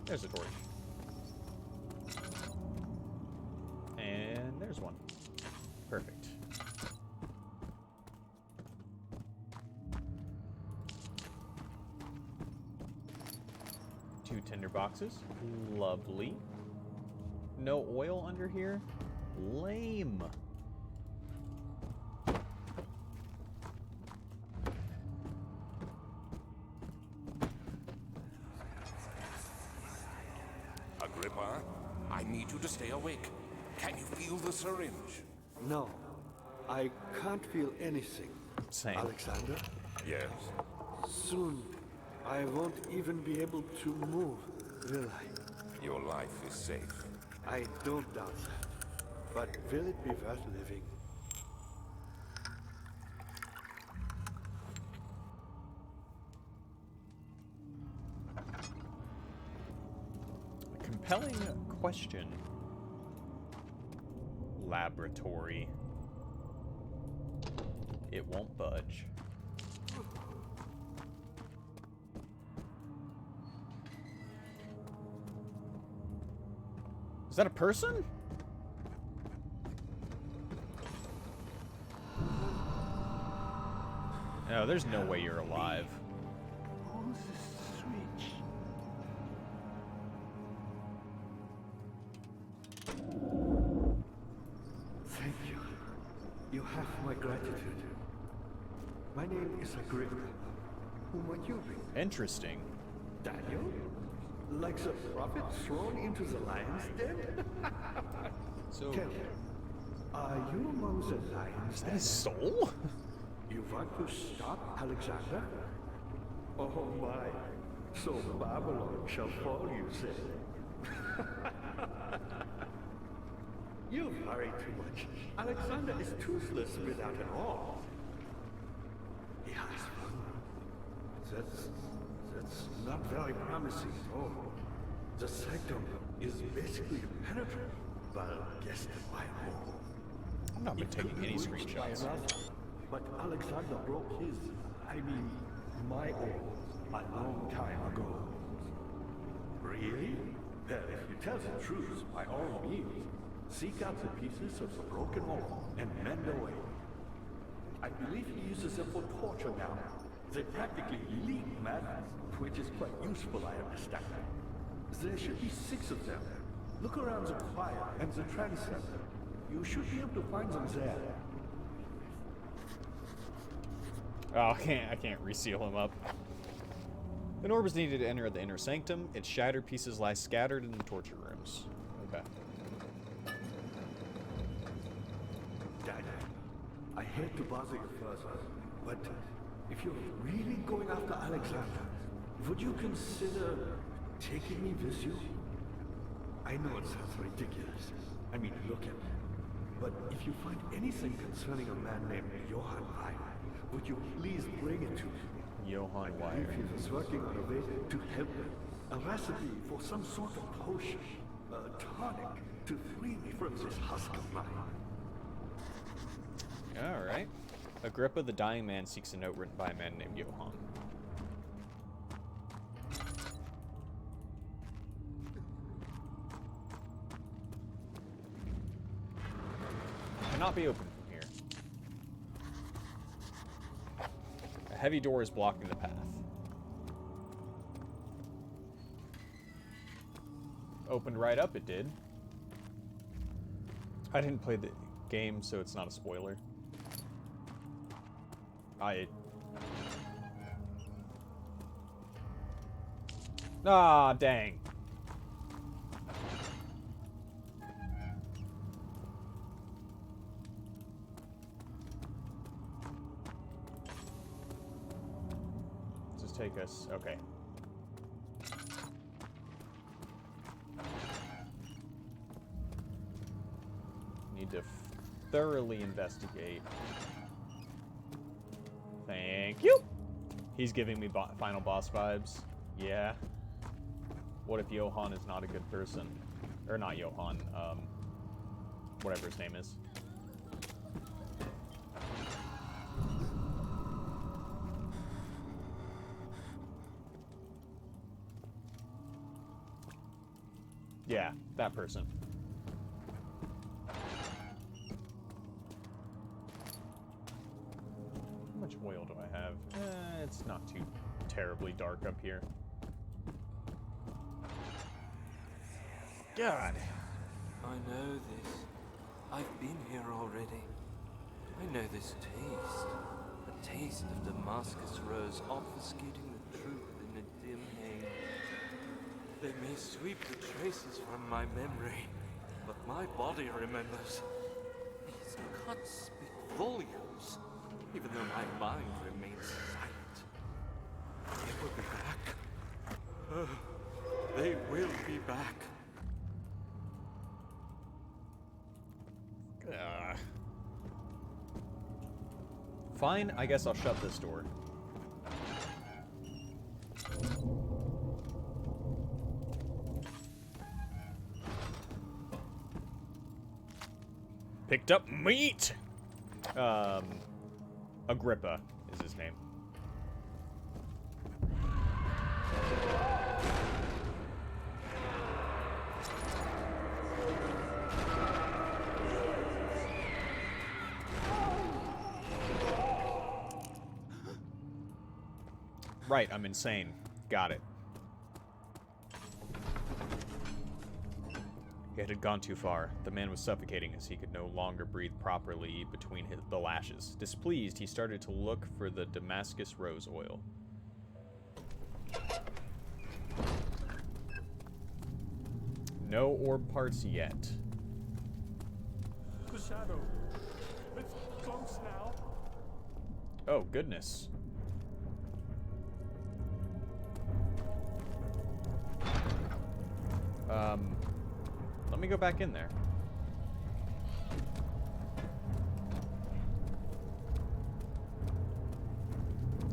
S1: There's a torch. And there's one. Perfect. Two tinder boxes. Lovely. No oil under here? Lame.
S4: Agrippa, I need you to stay awake. Can you feel the syringe?
S5: No, I can't feel anything.
S1: Same.
S5: Alexander,
S4: Yes.
S5: soon I won't even be able to move, will I?
S4: Your life is safe.
S5: I don't doubt that. But will it be worth living?
S1: Compelling question. Laboratory. It won't budge. Is that a person? No, there's no way you're alive.
S5: Hold the switch. Thank you. You have my gratitude. My name is Agrippa. Who might you be?
S1: Interesting.
S5: Daniel? Like the prophet thrown into the lion's den?
S1: So,
S5: Tell me, are you among the lions?
S1: is that his soul?
S5: You want to stop Alexander? Oh my, So Babylon shall fall, you say? You worry too much. Alexander is toothless without an all. He has fun. That's not very promising at all. The sanctum is basically impenetrable, but guessed by all.
S1: I've not been taking any screenshots.
S5: But Alexander broke his, my own, a long time ago. Really? Well, if you tell the truth, by all means, seek out the pieces of the broken oil and mend away. I believe he uses them for torture now. They practically leak madness, which is quite useful, I understand. There should be 6 of them. Look around the choir and the transept. You should be able to find them there.
S1: Oh, I can't reseal him up. An orb is needed to enter the inner sanctum. Its shattered pieces lie scattered in the torture rooms. Okay.
S5: Dad, I hate to bother you further, but if you're really going after Alexander, would you consider taking me with you? I know it sounds ridiculous. Look at me. But if you find anything concerning a man named Johann Weyer, would you please bring it to me?
S1: Johann
S5: I
S1: Weyer.
S5: believe he was working on a way to help me. A recipe for some sort of potion, a tonic, to free me from this husk of mine.
S1: Alright. Agrippa the dying man seeks a note written by a man named Johann. Cannot be opened from here. A heavy door is blocking the path. Opened right up, it did. I didn't play the game, so it's not a spoiler. Ah, dang. Just take us. Okay. Need to thoroughly investigate. Thank you. He's giving me final boss vibes. Yeah. What if Johann is not a good person? Or not Johann, whatever his name is. Yeah, that person. How much oil do I have? It's not too terribly dark up here. God.
S2: I know this. I've been here already. I know this taste. The taste of Damascus rose obfuscating the truth in a dim haze. They may sweep the traces from my memory, but my body remembers. These cuts speak volumes, even though my mind remains silent. They will be back. Oh, they will be back.
S1: Fine, I guess I'll shut this door. Picked up meat! Agrippa is his name. Right, I'm insane. Got it. It had gone too far. The man was suffocating as he could no longer breathe properly between the lashes. Displeased, he started to look for the Damascus rose oil. No orb parts yet.
S2: The shadow. It's close now.
S1: Oh, goodness. Let me go back in there.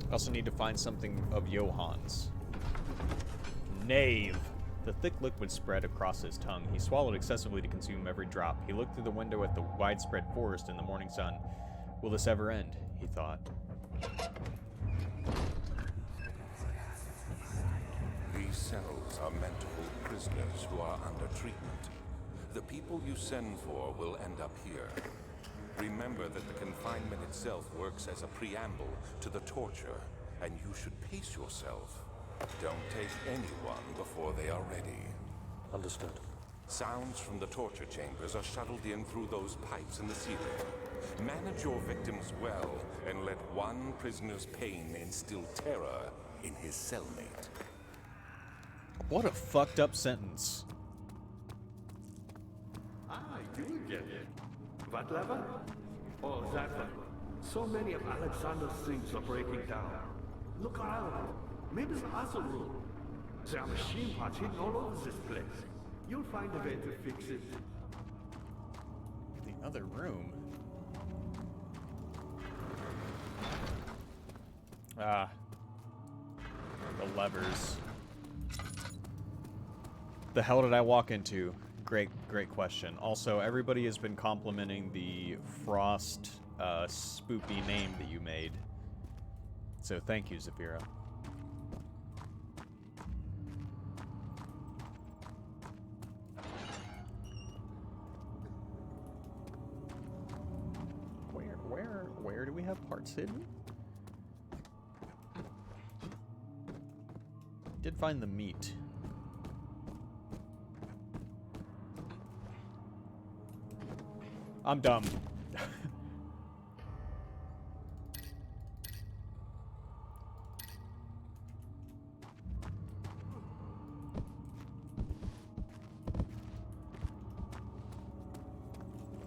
S1: I also need to find something of Johann's. Knave! The thick liquid spread across his tongue. He swallowed excessively to consume every drop. He looked through the window at the widespread forest in the morning sun. Will this ever end? He thought.
S4: These cells are meant to hold prisoners who are under treatment. The people you send for will end up here. Remember that the confinement itself works as a preamble to the torture, and you should pace yourself. Don't take anyone before they are ready.
S3: Understood.
S4: Sounds from the torture chambers are shuttled in through those pipes in the ceiling. Manage your victims well, and let one prisoner's pain instill terror in his cellmate.
S1: What a fucked up sentence.
S5: I do get it. What level? Oh, that one. So many of Alexander's things are breaking down. Look around. Maybe the other room. There are machine parts hidden all over this place. You'll find a way to fix it.
S1: The other room? Ah. The levers. The hell did I walk into? Great question. Also, everybody has been complimenting the Frost spoopy name that you made. So thank you, Zafira. Where do we have parts hidden? Did find the meat. I'm dumb.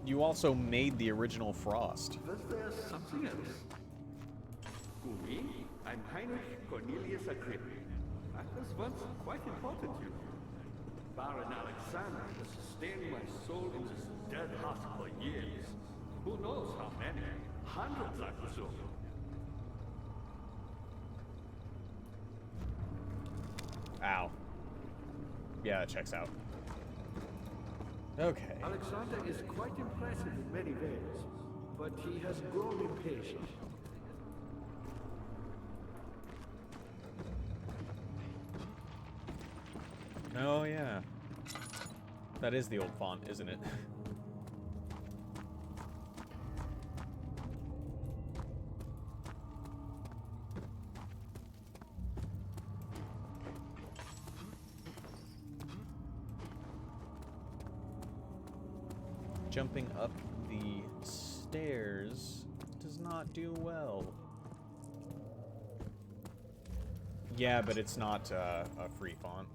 S1: You also made the original Frost.
S5: Was there something else? Who, me? I'm Heinrich Cornelius Agrippa. I was once quite important, you know. Baron Alexander has sustained my soul in this dead heart for years. Who knows how many? Hundreds, I presume.
S1: Ow. Yeah, that checks out. Okay.
S5: Alexander is quite impressive in many ways, but he has grown impatient.
S1: Oh, yeah. That is the old font, isn't it? Jumping up the stairs does not do well. Yeah, but it's not a free font.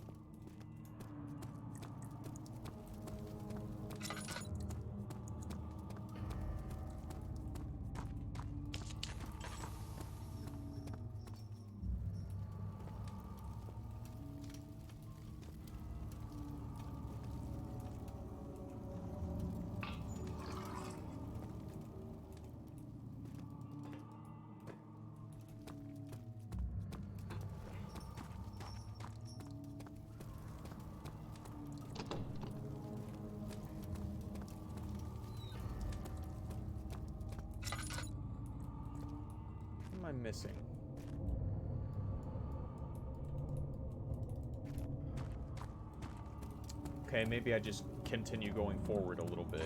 S1: What am I missing? Okay, maybe I just continue going forward a little bit.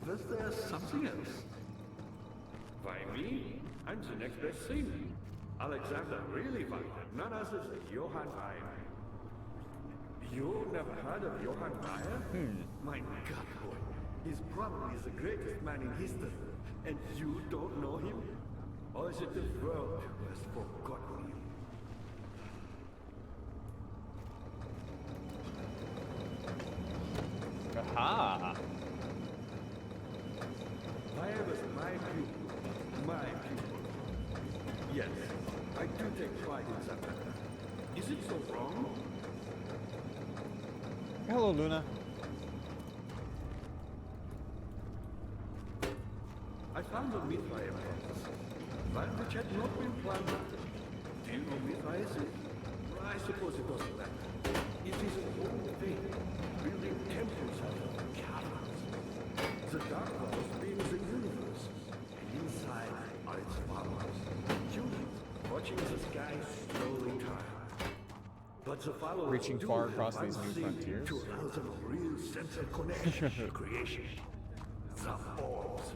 S5: Was there something else? Why me? I'm the next best thing. Alexander really wanted none other than Johann Wein. You never heard of Johann Meyer? My God, boy. He's probably the greatest man in history. And you don't know him? Or is it the world who has forgotten him?
S1: Aha!
S5: Meyer was my pupil. My pupil. Yes, I do take pride in that. Is it so wrong?
S1: Hello, Luna.
S5: I found a Mithraeum process, but which had not been planted. Do you know Mithraeum? I suppose it doesn't matter. It is an old thing, building temples out of caverns. The dark walls being the universe, and inside are its followers, humans, watching the sky slowly turn. But the followers
S1: Reaching far across these new frontiers.
S5: to allow them a real sense of connection to creation. The orbs.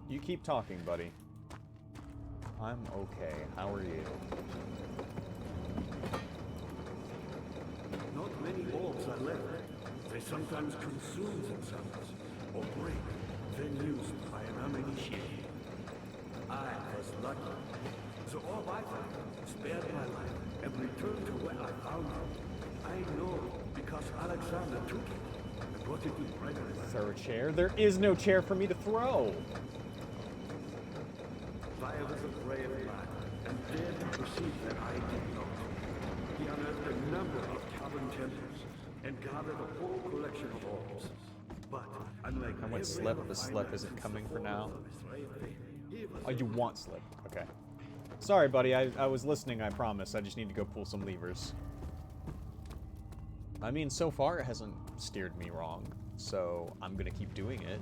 S1: You keep talking, buddy. I'm okay. How are you?
S5: Not many orbs are left. They sometimes consume themselves, or break, then used by an Amnesia. I was lucky. The orb I found spared my life and returned to where I found it. I know because Alexander took it and brought it with Brennan.
S1: Throw a chair? There is no chair for me to throw!
S5: Fire was a brave man and dared to proceed that I did not. He unearthed a number of cavern temples and gathered a whole collection of orbs. But unlike
S1: I want Slip. The Slip isn't coming for now. Oh, you want Slip. Okay. Sorry, buddy. I was listening, I promise. I just need to go pull some levers. I mean, so far it hasn't steered me wrong, so I'm gonna keep doing it.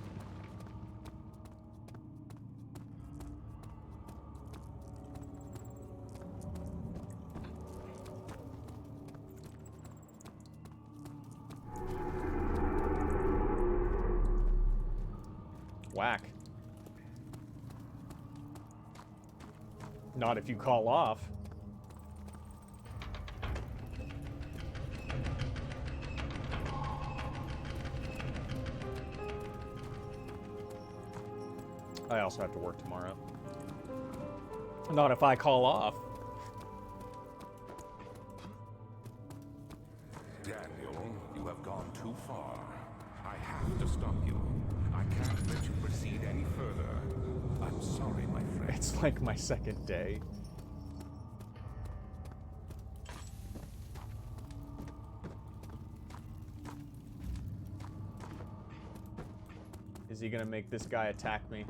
S1: Whack. Not if you call off. I also have to work tomorrow. Not if I call off.
S4: Daniel, you have gone too far. I have to stop you. I can't let you proceed any further. I'm sorry, my friend.
S1: It's like my second day. Is he gonna make this guy attack me?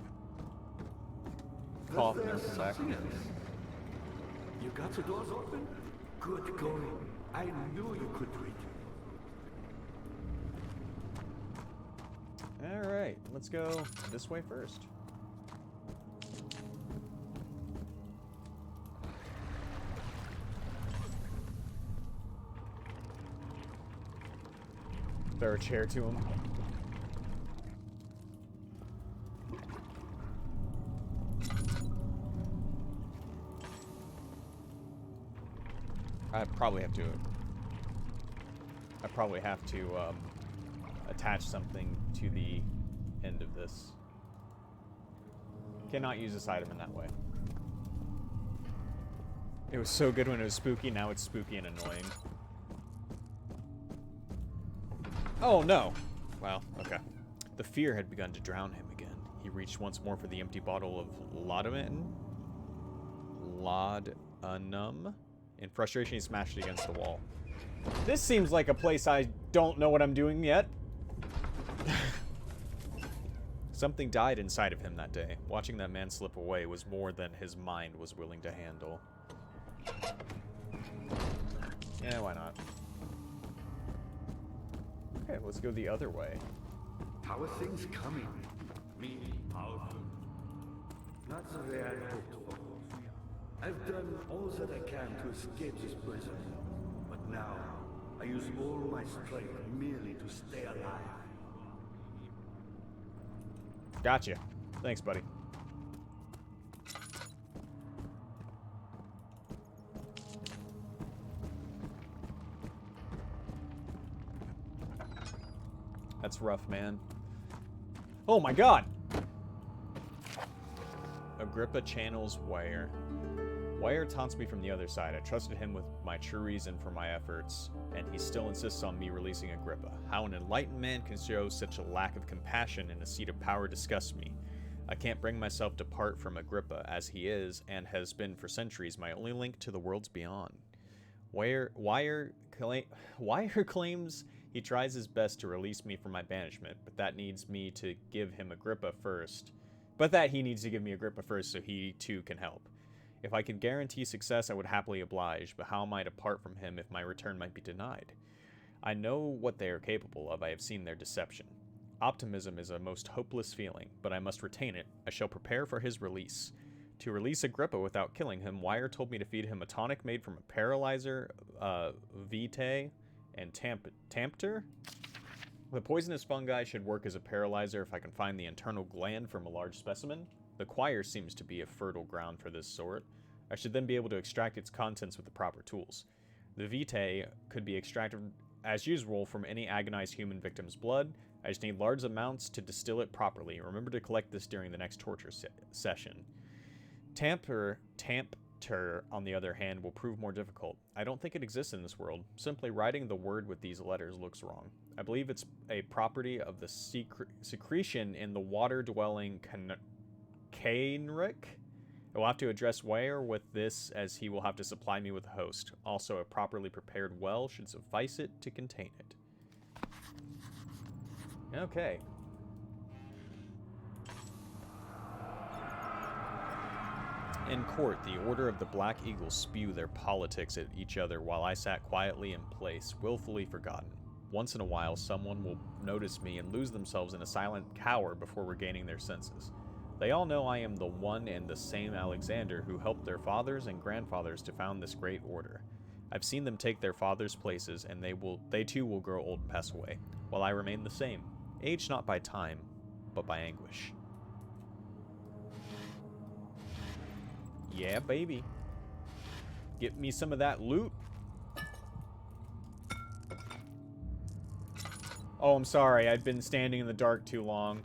S1: Cough and then come back.
S5: You got the doors open? Good going. I knew you could do it.
S1: Alright, let's go this way first. Throw a chair to him. I probably have to attach something to the end of this. Cannot use this item in that way. It was so good when it was spooky, now it's spooky and annoying. Oh no! Wow, okay. The fear had begun to drown him again. He reached once more for the empty bottle of laudanum. In frustration, he smashed it against the wall. This seems like a place I don't know what I'm doing yet. Something died inside of him that day. Watching that man slip away was more than his mind was willing to handle. Yeah, why not? Okay, let's go the other way.
S5: How are things coming? Me, powerful. Not the way I hoped for. I've done all that I can to escape this prison. But now, I use all my strength merely to stay alive.
S1: Gotcha. Thanks, buddy. That's rough, man. Oh my god! Agrippa channels Wire. Wire taunts me from the other side. I trusted him with my true reason for my efforts, and he still insists on me releasing Agrippa. How an enlightened man can show such a lack of compassion in a seat of power disgusts me. I can't bring myself to part from Agrippa, as he is, and has been for centuries, my only link to the worlds beyond. Wire claims he tries his best to release me from my banishment, but that needs me to give him Agrippa first. But that he needs to give me Agrippa first so he too can help. If I could guarantee success, I would happily oblige, but how am I to part from him if my return might be denied? I know what they are capable of. I have seen their deception. Optimism is a most hopeless feeling, but I must retain it. I shall prepare for his release. To release Agrippa without killing him, Wire told me to feed him a tonic made from a paralyzer, vitae, and tampter. The poisonous fungi should work as a paralyzer if I can find the internal gland from a large specimen. The choir seems to be a fertile ground for this sort. I should then be able to extract its contents with the proper tools. The vitae could be extracted as usual from any agonized human victim's blood. I just need large amounts to distill it properly. Remember to collect this during the next torture session. Tampter, on the other hand, will prove more difficult. I don't think it exists in this world. Simply writing the word with these letters looks wrong. I believe it's a property of the secretion in the water-dwelling Kainrik. I will have to address Wire with this, as he will have to supply me with a host. Also, a properly prepared well should suffice it to contain it. Okay. In court, the Order of the Black Eagles spew their politics at each other while I sat quietly in place, willfully forgotten. Once in a while, someone will notice me and lose themselves in a silent cower before regaining their senses. They all know I am the one and the same Alexander who helped their fathers and grandfathers to found this great order. I've seen them take their fathers' places, and they too will grow old and pass away, while I remain the same, aged not by time, but by anguish. Yeah, baby. Get me some of that loot. Oh, I'm sorry. I've been standing in the dark too long.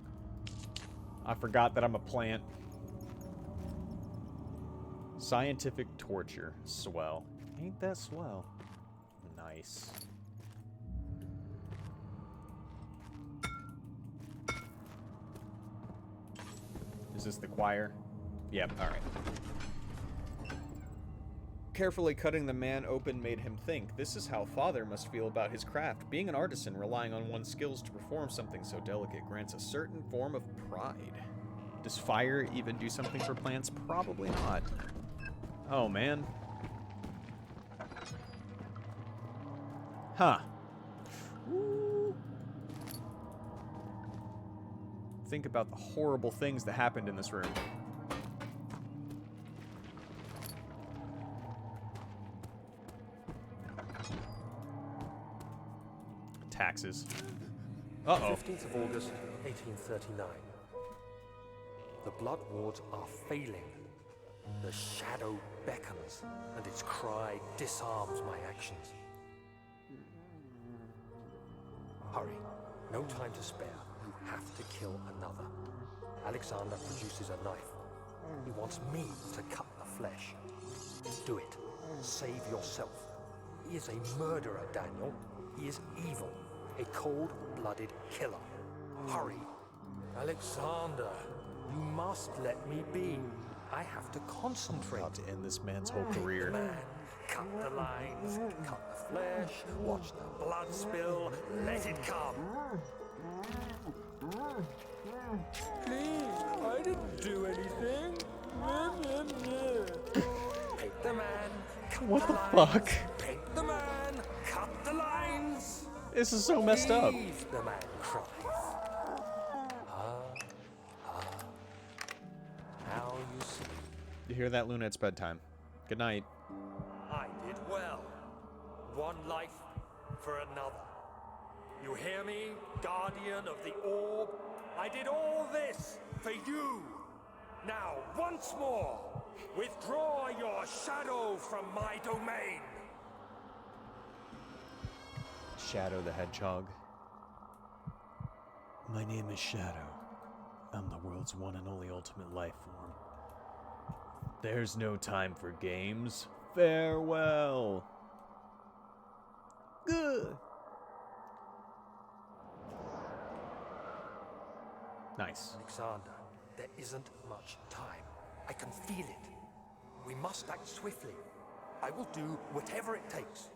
S1: I forgot that I'm a plant. Scientific torture. Swell. Ain't that swell? Nice. Is this the choir? Yep, alright. Carefully cutting the man open made him think. This is how Father must feel about his craft. Being an artisan, relying on one's skills to perform something so delicate grants a certain form of pride. Does fire even do something for plants? Probably not. Oh, man. Huh. Ooh. Think about the horrible things that happened in this room. Taxes. Uh-oh.
S3: 15th of August, 1839. The blood wards are failing. The shadow beckons, and its cry disarms my actions. Hurry. No time to spare. You have to kill another. Alexander produces a knife. He wants me to cut the flesh. Do it. Save yourself. He is a murderer, Daniel. He is evil. A cold-blooded killer. Hurry. Alexander, you must let me be. I have to concentrate.
S1: About to end this man's whole career.
S3: Man, cut the lines, cut the flesh, watch the blood spill, let it come. Please, I didn't do anything. Paint the man, cut
S1: What the
S3: lines.
S1: fuck?
S3: Paint the man, cut the lines.
S1: This is so messed up.
S3: Leave, the man cries. Now you see.
S1: You hear that, Luna? It's bedtime. Good night.
S3: I did well. One life for another. You hear me, guardian of the orb? I did all this for you. Now, once more, withdraw your shadow from my domain.
S1: Shadow the Hedgehog. My name is Shadow. I'm the world's one and only ultimate life form. There's no time for games. Farewell. Good. Nice.
S3: Alexander, there isn't much time. I can feel it. We must act swiftly. I will do whatever it takes.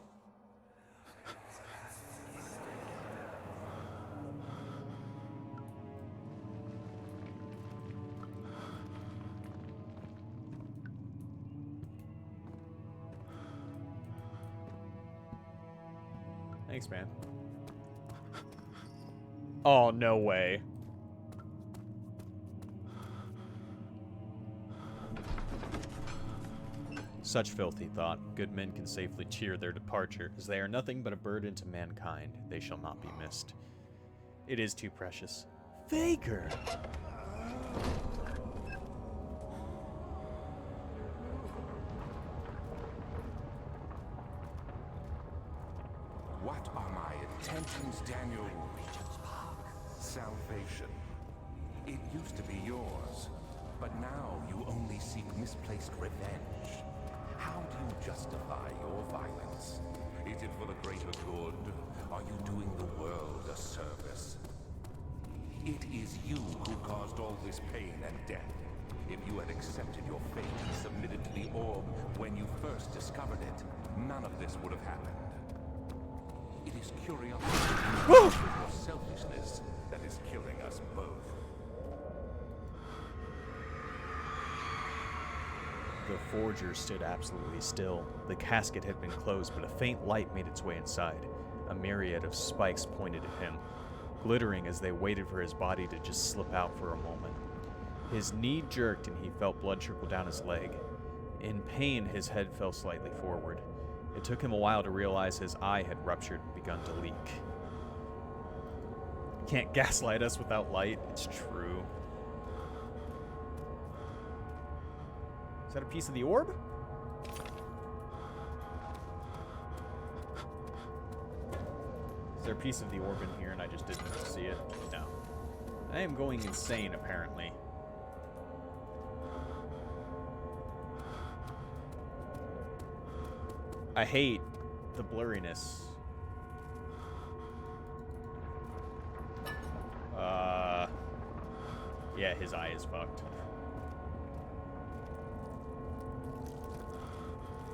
S1: Thanks, man. Oh, no way. Such filthy thought. Good men can safely cheer their departure, as they are nothing but a burden to mankind. They shall not be missed. It is too precious. Faker!
S4: What are my intentions, Daniel? Salvation. It used to be yours, but now you only seek misplaced revenge. How do you justify your violence? Is it for the greater good? Are you doing the world a service? It is you who caused all this pain and death. If you had accepted your fate and submitted to the orb when you first discovered it, none of this would have happened. It is curiosity with your selfishness that is killing us both.
S1: The forger stood absolutely still. The casket had been closed, but a faint light made its way inside. A myriad of spikes pointed at him, glittering as they waited for his body to just slip out for a moment. His knee jerked and he felt blood trickle down his leg. In pain, his head fell slightly forward. It took him a while to realize his eye had ruptured and begun to leak. You can't gaslight us without light. It's true. Is that a piece of the orb? Is there a piece of the orb in here and I just didn't see it? No. I am going insane, apparently. I hate the blurriness. Yeah, his eye is fucked.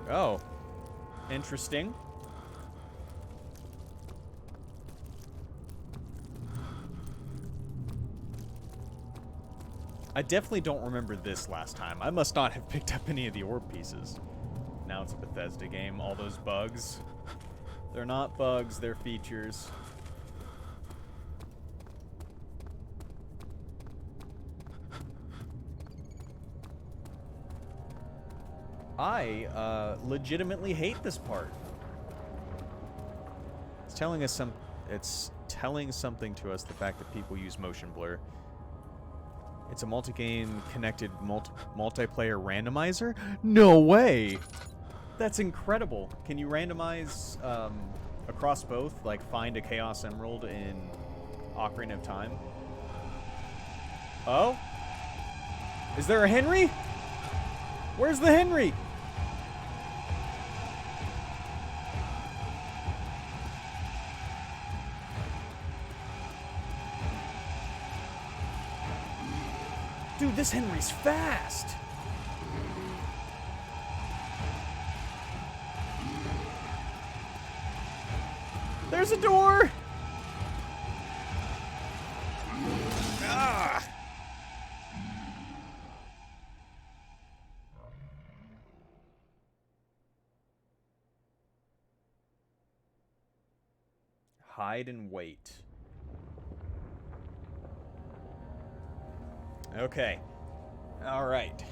S1: Oh. Interesting. I definitely don't remember this last time. I must not have picked up any of the orb pieces. Now it's a Bethesda game. All those bugs. They're not bugs, they're features. I legitimately hate this part. It's telling us something to us, the fact that people use motion blur. It's a multi-game connected multiplayer randomizer? No way! That's incredible. Can you randomize across both? Like find a Chaos Emerald in Ocarina of Time? Oh? Is there a Henry? Where's the Henry? Dude, this Henry's fast! There's a door! Ah! Hide and wait. Okay. Alright.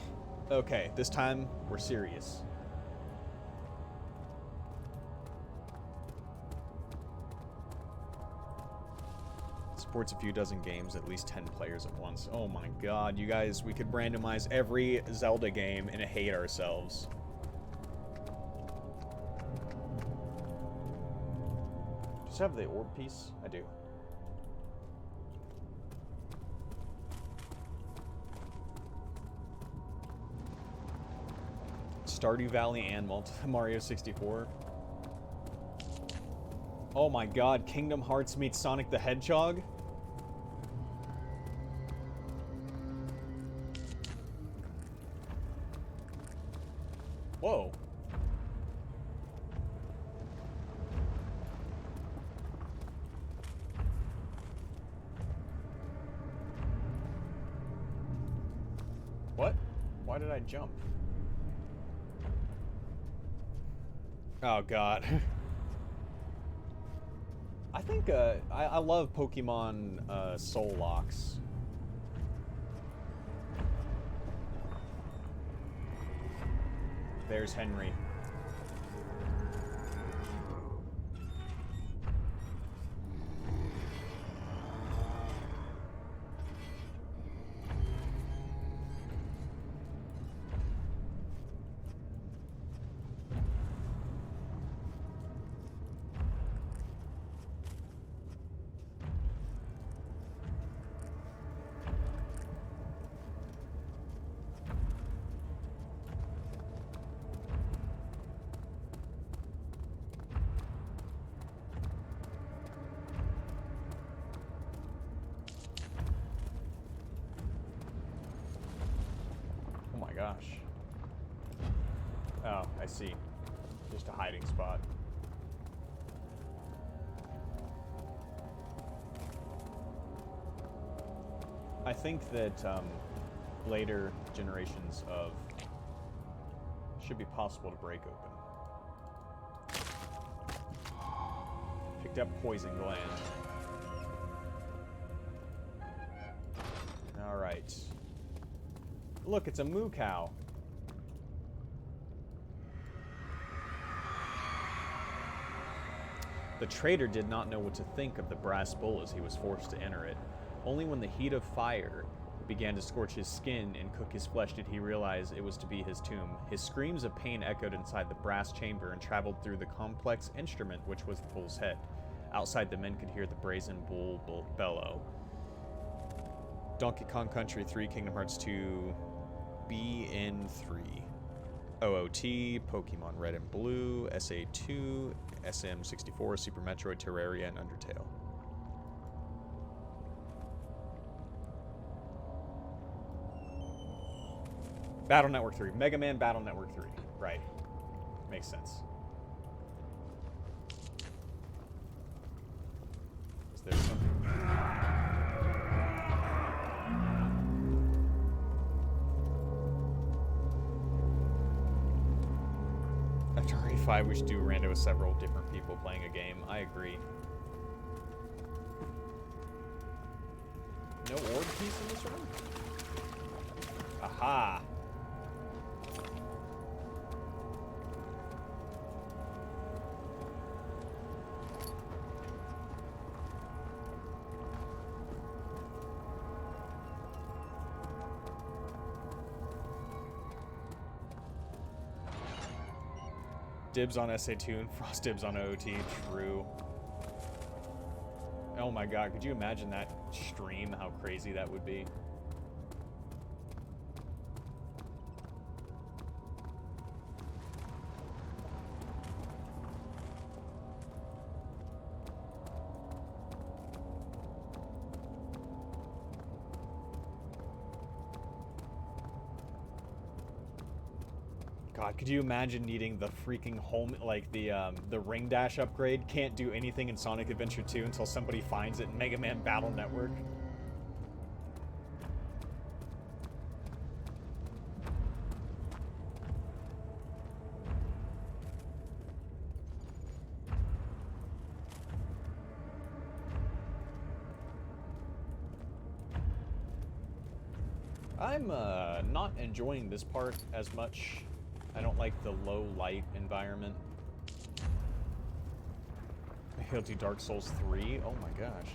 S1: Okay, this time we're serious. Supports a few dozen games, at least 10 players at once. Oh my god, you guys, we could randomize every Zelda game and hate ourselves. Just have the orb piece? I do. Stardew Valley and Mario 64. Oh my god, Kingdom Hearts meets Sonic the Hedgehog? Whoa. What? Why did I jump? Oh god. I think I love Pokemon Soul Locks. There's Henry. Gosh. Oh, I see. Just a hiding spot. I think that later generations of should be possible to break open. Picked up poison gland. All right. Look, it's a moo cow. The trader did not know what to think of the brass bowl as he was forced to enter it. Only when the heat of fire began to scorch his skin and cook his flesh did he realize it was to be his tomb. His screams of pain echoed inside the brass chamber and traveled through the complex instrument which was the bull's head. Outside, the men could hear the brazen bull bellow. Donkey Kong Country 3, Kingdom Hearts 2, BN3, OOT, Pokemon Red and Blue, SA2, SM64, Super Metroid, Terraria, and Undertale. Battle Network 3. Mega Man Battle Network 3. Right. Makes sense. Is there something? After RE5, we should do rando with several different people playing a game. I agree. No orb keys in this room? Aha! Dibs on SA2 and Frost dibs on OOT. True. Oh my god, could you imagine that stream? How crazy that would be. God, could you imagine needing the freaking home, like the ring dash upgrade? Can't do anything in Sonic Adventure 2 until somebody finds it in Mega Man Battle Network. I'm not enjoying this part as much. I don't like the low light environment. He'll do Dark Souls 3? Oh my gosh.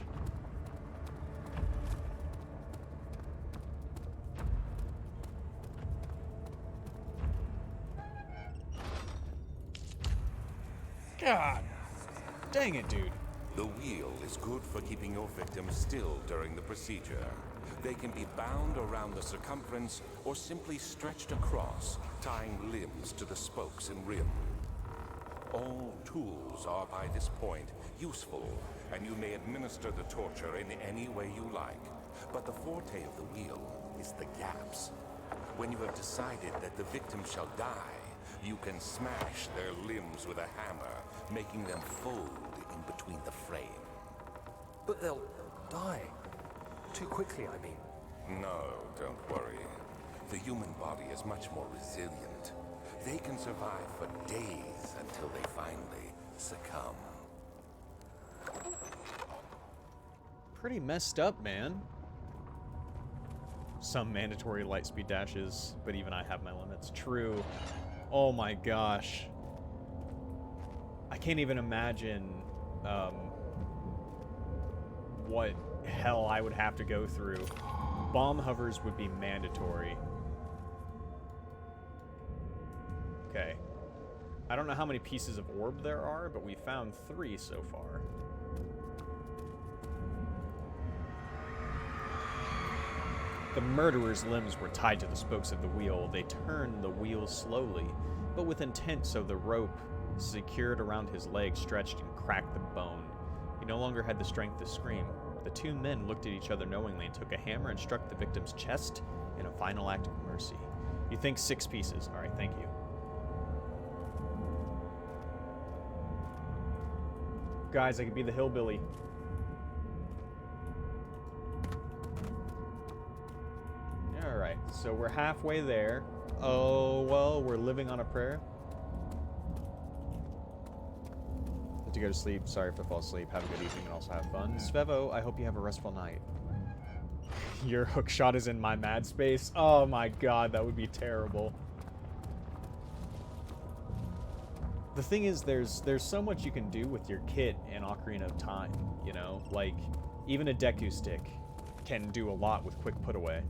S1: God! Dang it, dude.
S4: The wheel is good for keeping your victim still during the procedure. They can be bound around the circumference or simply stretched across, tying limbs to the spokes and rim. All tools are by this point useful, and you may administer the torture in any way you like. But the forte of the wheel is the gaps. When you have decided that the victim shall die, you can smash their limbs with a hammer, making them fold in between the frame.
S3: But they'll die. Too quickly, I mean.
S4: No, don't worry. The human body is much more resilient. They can survive for days until they finally succumb.
S1: Pretty messed up, man. Some mandatory light speed dashes, but even I have my limits. True. Oh my gosh. I can't even imagine what hell I would have to go through. Bomb hovers would be mandatory. Okay. I don't know how many pieces of orb there are, but we found 3 so far. The murderer's limbs were tied to the spokes of the wheel. They turned the wheel slowly, but with intent, so the rope secured around his leg stretched and cracked the bone. He no longer had the strength to scream. The 2 men looked at each other knowingly and took a hammer and struck the victim's chest in a final act of mercy. You think 6 pieces. All right, thank you. Guys, I could be the hillbilly. Alright, so we're halfway there. Oh, well, we're living on a prayer. Have to go to sleep. Sorry if I fall asleep. Have a good evening and also have fun. Svevo, I hope you have a restful night. Your hook shot is in my mad space. Oh my god, that would be terrible. The thing is, there's so much you can do with your kit in Ocarina of Time, you know? Like, even a Deku stick can do a lot with quick put away.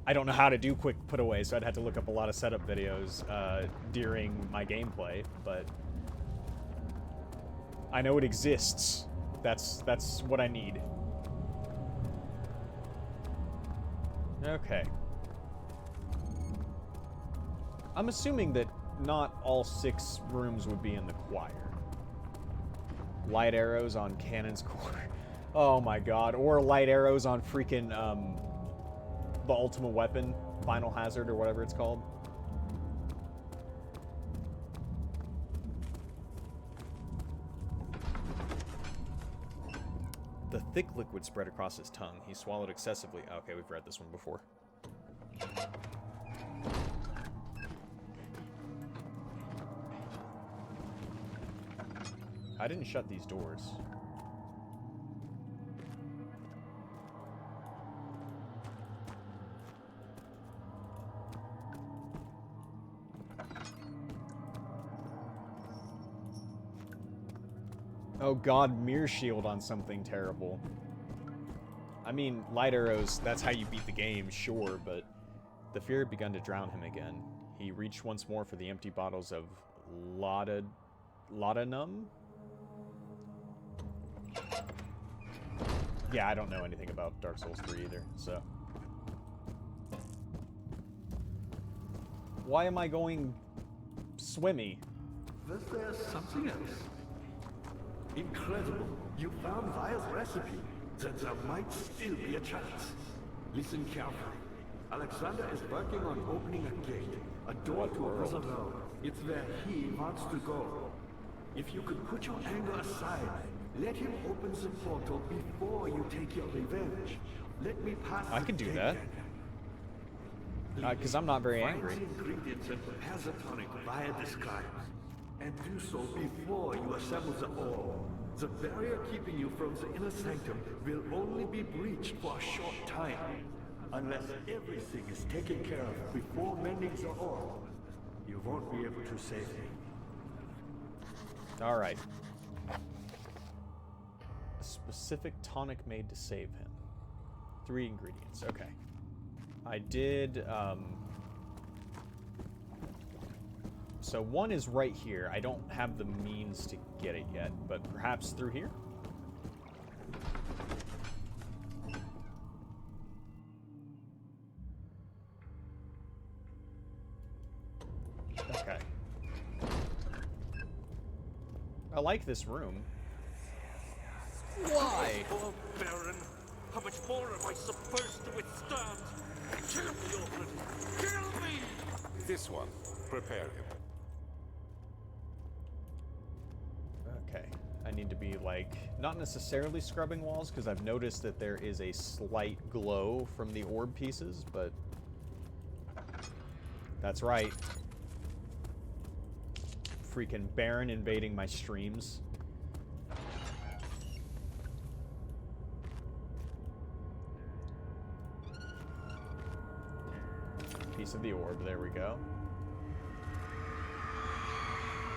S1: I don't know how to do quick put away, so I'd have to look up a lot of setup videos during my gameplay, but I know it exists. That's what I need. Okay. I'm assuming that not all 6 rooms would be in the choir. Light arrows on Cannon's core. Oh my god. Or light arrows on freaking, the ultimate weapon, Final Hazard, or whatever it's called. The thick liquid spread across his tongue. He swallowed excessively. Okay, we've read this one before. I didn't shut these doors. Oh god, mirror shield on something terrible. I mean, light arrows, that's how you beat the game, sure, but the fear had begun to drown him again. He reached once more for the empty bottles of laudanum? Yeah, I don't know anything about Dark Souls 3 either, so. Why am I going swimmy?
S5: But there's something else. Incredible. You found Vire's recipe. Then there might still be a chance. Listen carefully. Alexander is working on opening a gate. A door to a prison road. It's where he wants to go. If you could put your anger aside, let him open the portal before you take your revenge. Let me pass.
S1: I can do that. Because I'm not very angry.
S5: Find the ingredients and prepare the tonic Vire describes. And do so before you assemble the ore. The barrier keeping you from the inner sanctum will only be breached for a short time. Unless everything is taken care of before mending the ore, you won't be able to save me.
S1: Alright. A specific tonic made to save him. 3 ingredients, okay. I did, so 1 is right here. I don't have the means to get it yet, but perhaps through here? like this room. Why?
S2: Oh, Baron, how much more am I supposed to withstand? Kill me already! Kill me!
S4: This one. Prepare him.
S1: Okay. I need to be, like, not necessarily scrubbing walls, because I've noticed that there is a slight glow from the orb pieces, but... That's right. Freaking Baron invading my streams. Piece of the orb, there we go.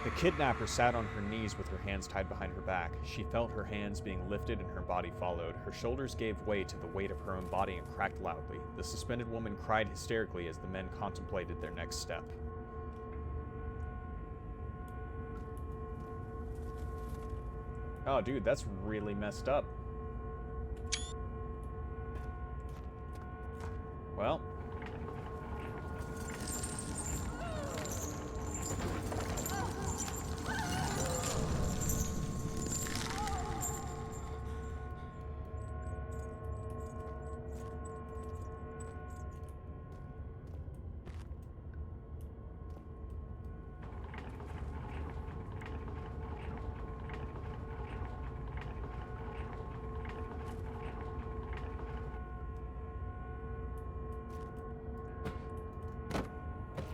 S1: The kidnapper sat on her knees with her hands tied behind her back. She felt her hands being lifted and her body followed. Her shoulders gave way to the weight of her own body and cracked loudly. The suspended woman cried hysterically as the men contemplated their next step. Oh, dude, that's really messed up. Well.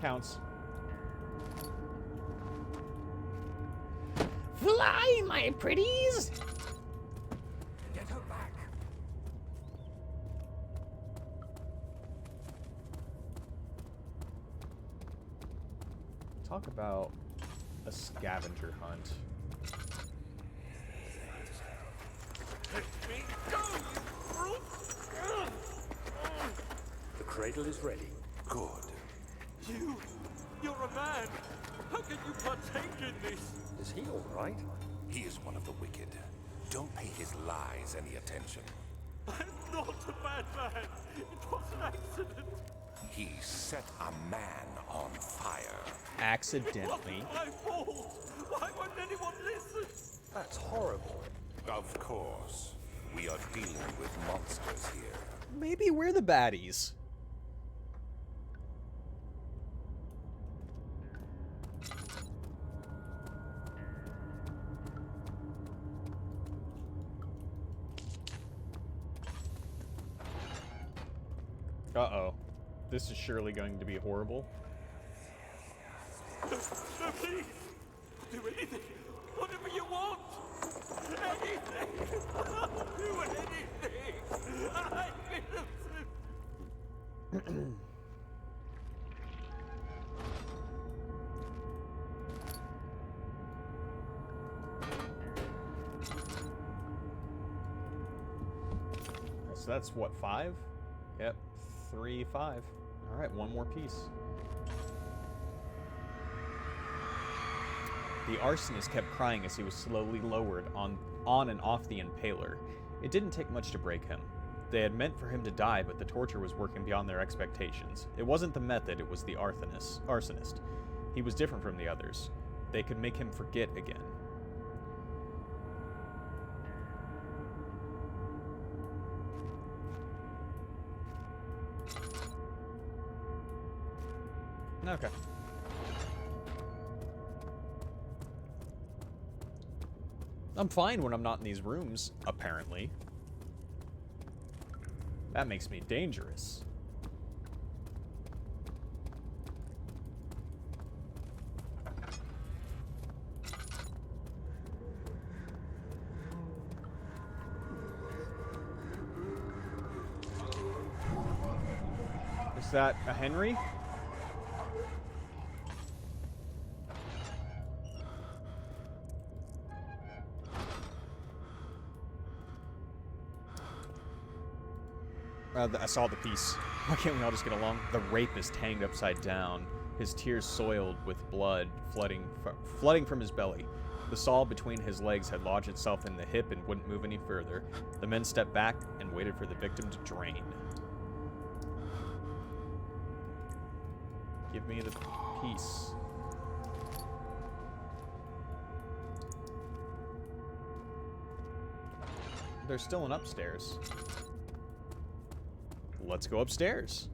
S1: Counts.
S6: Fly, my pretties!
S3: Get her back.
S1: Talk about a scavenger hunt.
S2: Let me go, you brute!
S3: The cradle is ready.
S4: Good.
S2: You're a man! How can you partake in this?
S3: Is he all right?
S4: He is one of the wicked. Don't pay his lies any attention.
S2: I'm not a bad man! It was an accident!
S4: He set a man on fire.
S1: Accidentally.
S2: My fault! Why won't anyone listen?
S3: That's horrible.
S4: Of course. We are dealing with monsters here.
S1: Maybe we're the baddies. Uh-oh. This is surely going to be horrible.
S2: No, please! Do anything! Whatever you want! Anything! I'll do anything! I'm innocent!
S1: So that's what, 5? Yep, 3, 5. All right, one more piece. The arsonist kept crying as he was slowly lowered on and off the impaler. It didn't take much to break him. They had meant for him to die, but the torture was working beyond their expectations. It wasn't the method, it was the arsonist. He was different from the others. They could make him forget again. Okay. I'm fine when I'm not in these rooms, apparently. That makes me dangerous. Is that a Henry? I saw the piece. Why can't we all just get along? The rapist hanged upside down, his tears soiled with blood flooding from his belly. The saw between his legs had lodged itself in the hip and wouldn't move any further. The men stepped back and waited for the victim to drain. Give me the piece. there's still an upstairs. Let's go upstairs.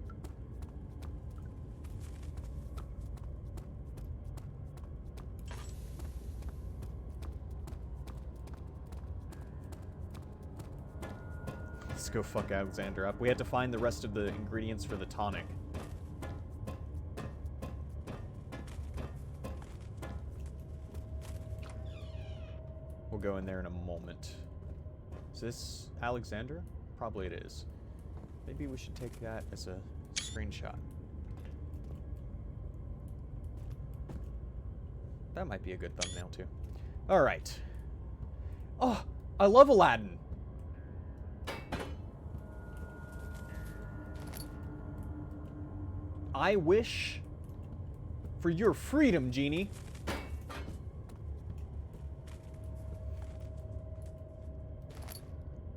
S1: Let's go fuck Alexander up. We had to find the rest of the ingredients for the tonic. We'll go in there in a moment. Is this Alexandra? Probably it is. Maybe we should take that as a screenshot. That might be a good thumbnail too. Alright. Oh, I love Aladdin. I wish for your freedom, genie.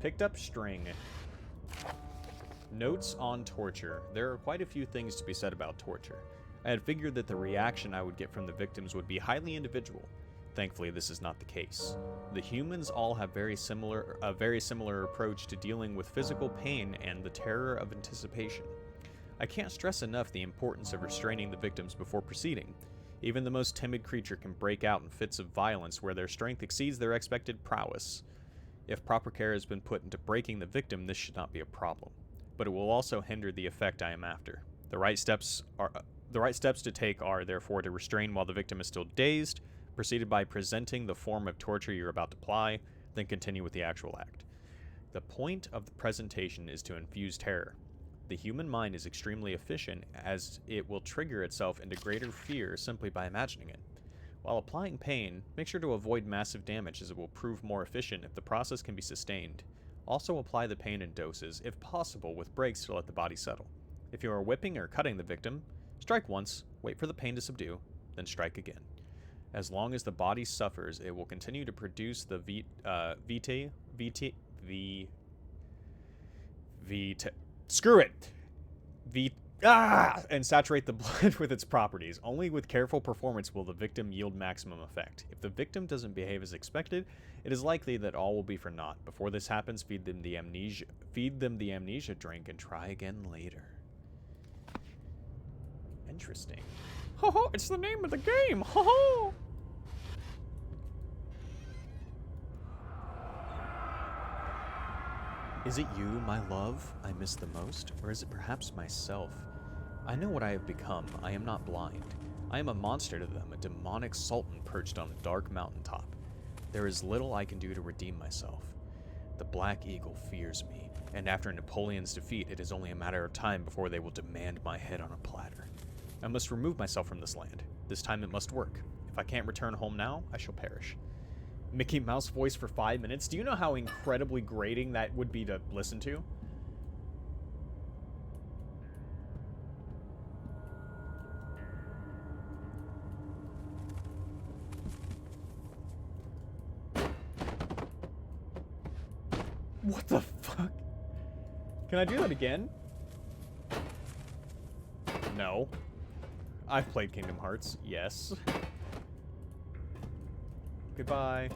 S1: Picked up string. Notes on torture. There are quite a few things to be said about torture. I had figured that the reaction I would get from the victims would be highly individual. Thankfully, this is not the case. The humans all have a very similar approach to dealing with physical pain and the terror of anticipation. I can't stress enough the importance of restraining the victims before proceeding. Even the most timid creature can break out in fits of violence where their strength exceeds their expected prowess. If proper care has been put into breaking the victim, this should not be a problem. But it will also hinder the effect I am after. The right steps to take are, therefore, to restrain while the victim is still dazed, proceeded by presenting the form of torture you're about to apply, then continue with the actual act. The point of the presentation is to infuse terror. The human mind is extremely efficient, as it will trigger itself into greater fear simply by imagining it. While applying pain, make sure to avoid massive damage, as it will prove more efficient if the process can be sustained. Also apply the pain in doses, if possible, with breaks to let the body settle. If you are whipping or cutting the victim, strike once, wait for the pain to subdue, then strike again. As long as the body suffers, it will continue to produce the and saturate the blood with its properties. Only with careful performance will the victim yield maximum effect. If the victim doesn't behave as expected, it is likely that all will be for naught. Before this happens, feed them the amnesia drink and try again later. Interesting. Ho ho! It's the name of the game. Ho ho! Is it you, my love, I miss the most, or is it perhaps myself? I know what I have become. I am not blind. I am a monster to them, a demonic sultan perched on a dark mountaintop. There is little I can do to redeem myself. The Black Eagle fears me, and after Napoleon's defeat, it is only a matter of time before they will demand my head on a platter. I must remove myself from this land. This time it must work. If I can't return home now, I shall perish. Mickey Mouse voice for 5 minutes? Do you know how incredibly grating that would be to listen to? What the fuck? Can I do that again? No. I've played Kingdom Hearts. Yes. Goodbye.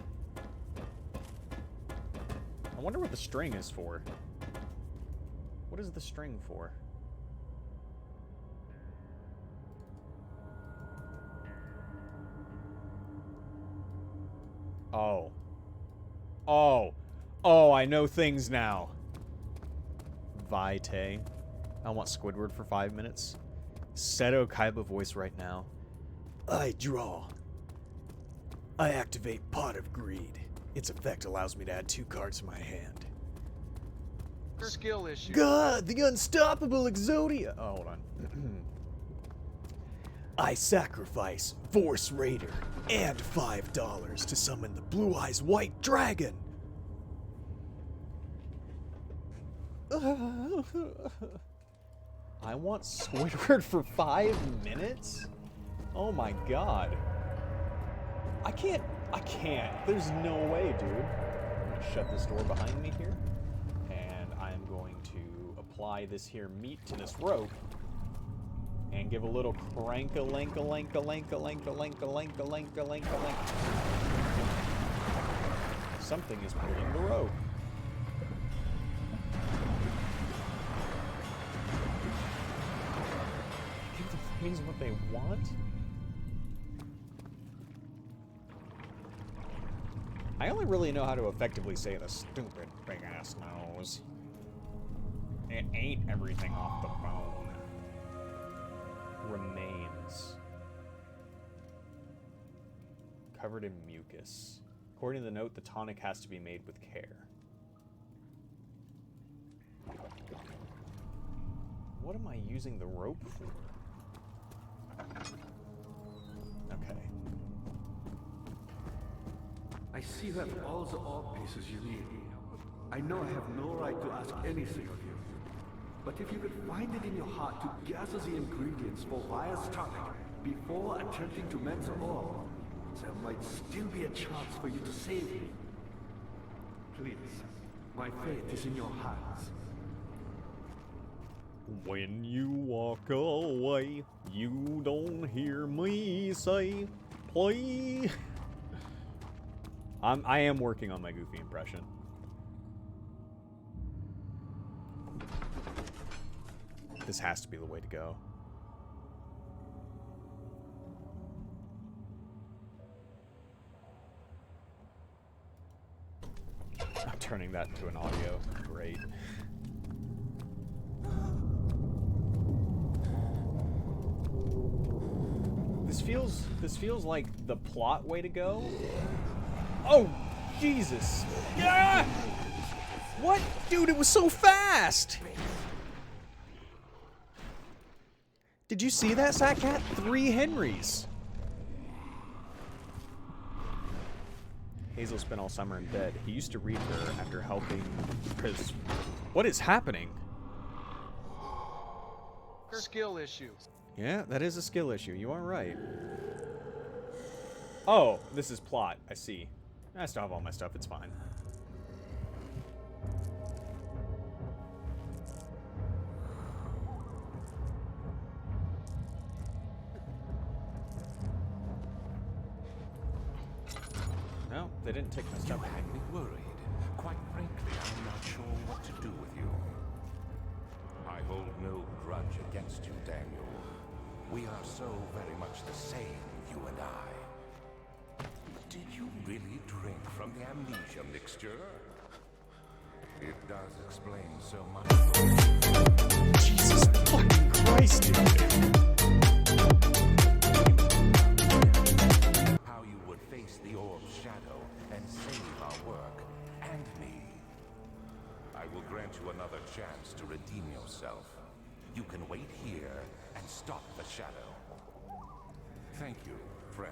S1: I wonder what the string is for. What is the string for? Oh. Oh. Oh, I know things now. Vitae. I want Squidward for 5 minutes. Seto Kaiba voice right now. I draw. I activate Pot of Greed. Its effect allows me to add 2 cards to my hand.
S7: Skill issue.
S1: God, the unstoppable Exodia! Oh, hold on. I sacrifice Force Raider and $5 to summon the Blue Eyes White Dragon. I want Squidward for 5 minutes? Oh my god. I can't. There's no way, dude. I'm gonna shut this door behind me here. And I'm going to apply this here meat to this rope. And give a little crank-a-lank-a-lank-a-lank-a-lank-a-lank-a-lank-a-lank. Something is pulling the rope. enemies what they want? I only really know how to effectively say the stupid big-ass nose. It ate everything off the bone. Remains. Covered in mucus. According to the note, the tonic has to be made with care. What am I using the rope for? Okay.
S5: I see you have all the orb pieces you need. I know I have no right to ask anything of you. But if you could find it in your heart to gather the ingredients for Vire's tonic before attempting to mend the orb, there might still be a chance for you to save me. Please, my fate is in your hands.
S1: When you walk away, you don't hear me say, play. I am working on my Goofy impression. This has to be the way to go. I'm turning that into an audio. Great. This feels like the plot way to go. Oh, Jesus. Yeah! What? Dude, it was so fast! Did you see that, Satcat? 3 Henrys. Hazel spent all summer in bed. He used to read her after helping his... What is happening?
S7: Skill issue.
S1: Yeah, that is a skill issue. You are right. Oh, this is plot. I see. I still have all my stuff. It's fine. No, they didn't take my stuff.
S4: You had me worried. Quite frankly, I'm not sure what to do with you. I hold no grudge against you, Daniel. We are so very much the same, you and I. Did you really drink from the Amnesia mixture? It does explain so much.
S1: Jesus fucking Christ, dude.
S4: How you would face the orb's shadow and save our work and me. I will grant you another chance to redeem yourself. You can wait here and stop the shadow. Thank you, friend.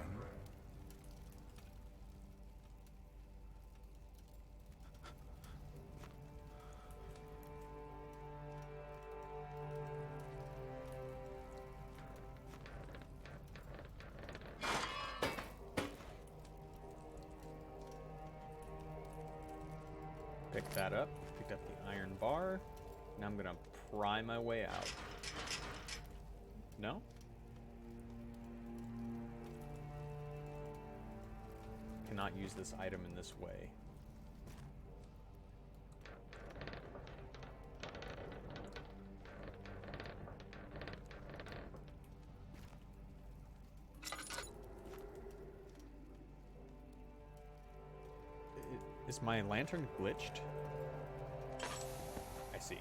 S1: Pick that up. Picked up the iron bar. Now I'm gonna pry my way out. No? Cannot use this item in this way. Is my lantern glitched? I see.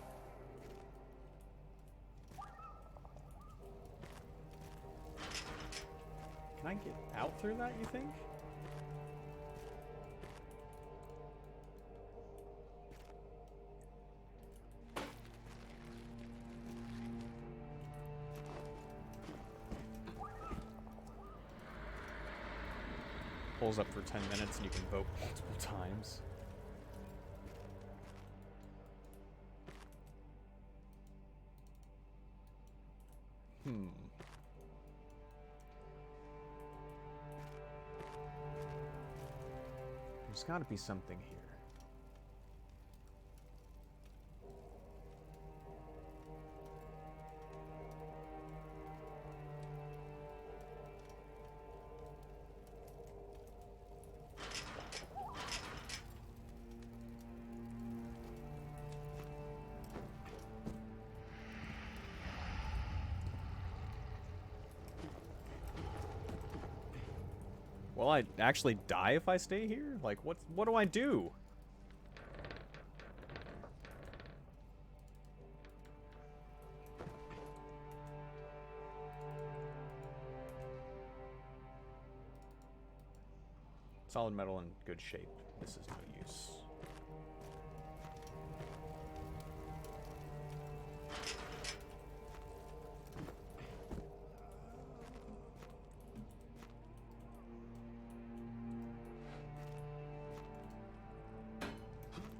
S1: Can I get out through that, you think? Pulls up for 10 minutes and you can vote multiple times. There's gotta be something here. Will I actually die if I stay here? Like, what do I do? Solid metal in good shape. This is no use.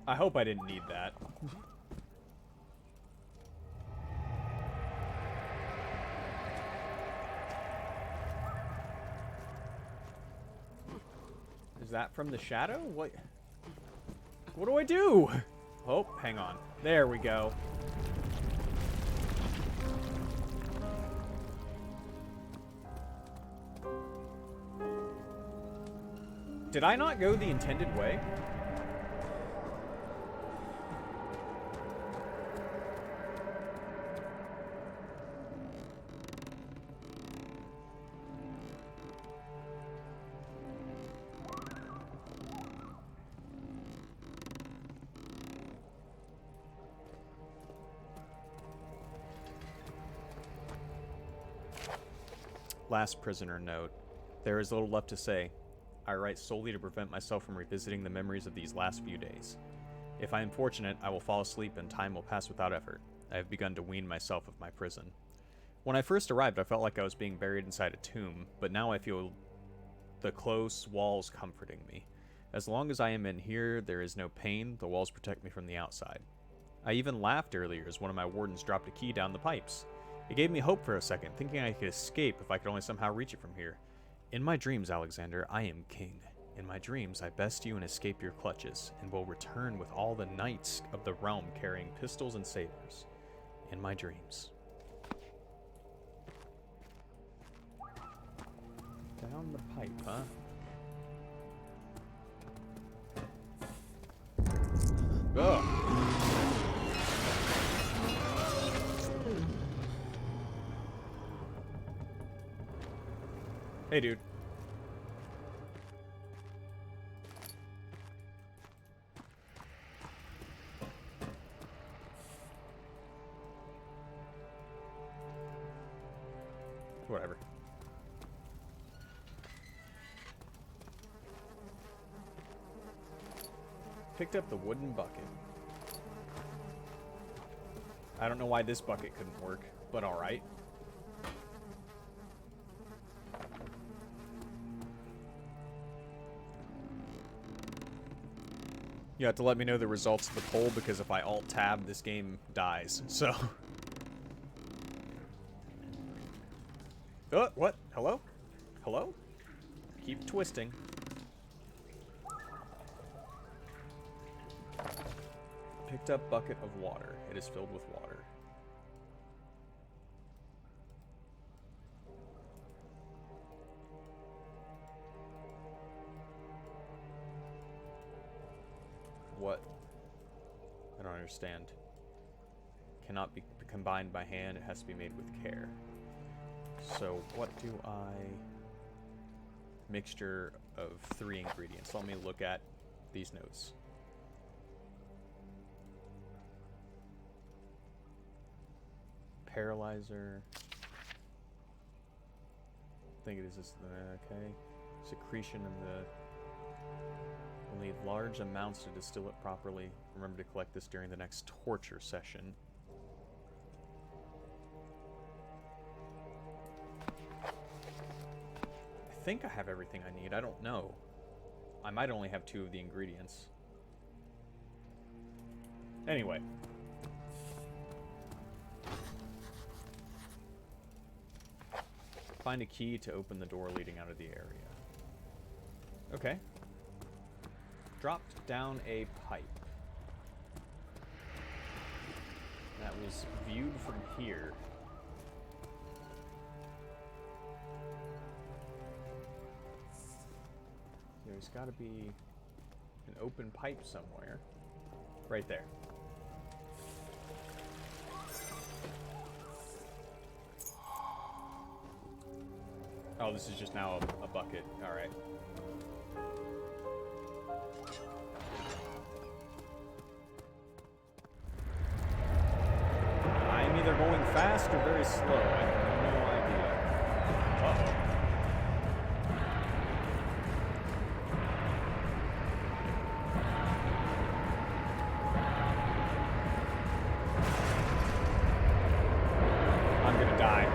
S1: I hope I didn't need that. Is that from the shadow? What do I do? Oh, hang on. There we go. Did I not go the intended way? Last prisoner note. There is little left to say. I write solely to prevent myself from revisiting the memories of these last few days. If I am fortunate, I will fall asleep and time will pass without effort. I have begun to wean myself of my prison. When I first arrived, I felt like I was being buried inside a tomb, but now I feel the close walls comforting me. As long as I am in here, there is no pain. The walls protect me from the outside. I even laughed earlier as one of my wardens dropped a key down the pipes. It gave me hope for a second, thinking I could escape if I could only somehow reach it from here. In my dreams, Alexander, I am king. In my dreams, I best you and escape your clutches, and will return with all the knights of the realm carrying pistols and sabers. In my dreams. Down the pipe, huh? Ugh. Hey, dude. Whatever. Picked up the wooden bucket. I don't know why this bucket couldn't work, but alright. You have to let me know the results of the poll, because if I alt-tab, this game dies, so... Oh, what? Hello? Hello? Keep twisting. Picked up bucket of water. It is filled with water. What? I don't understand. Cannot be combined by hand. It has to be made with care. So what do I... Mixture of 3 ingredients. Let me look at these notes. Paralyzer. I think it is this. Okay. Secretion in the... We'll need large amounts to distill it properly. Remember to collect this during the next torture session. I think I have everything I need. I don't know. I might only have 2 of the ingredients. Anyway. Find a key to open the door leading out of the area. Okay. Dropped down a pipe. That was viewed from here. There's got to be an open pipe somewhere. Right there. Oh, this is just now a bucket. All right. I'm either going fast or very slow. I have no idea. Uh-oh. I'm gonna die.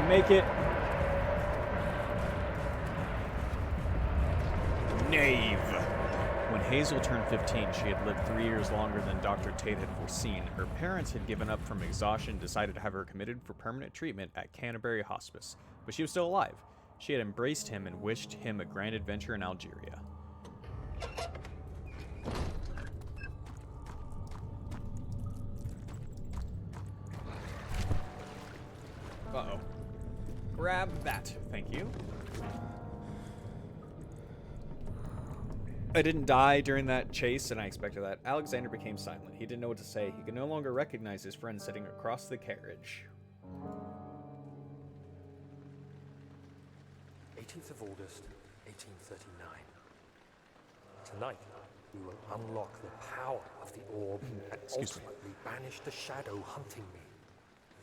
S1: Make it. Knave. When Hazel turned 15, she had lived 3 years longer than Dr. Tate had foreseen. Her parents had given up from exhaustion and decided to have her committed for permanent treatment at Canterbury Hospice. But she was still alive. She had embraced him and wished him a grand adventure in Algeria. Uh-oh. Grab that. Thank you. I didn't die during that chase, and I expected that. Alexander became silent. He didn't know what to say. He could no longer recognize his friend sitting across the carriage.
S3: 18th of August, 1839. Tonight, we will unlock the power of the orb and ultimately banish the shadow hunting me.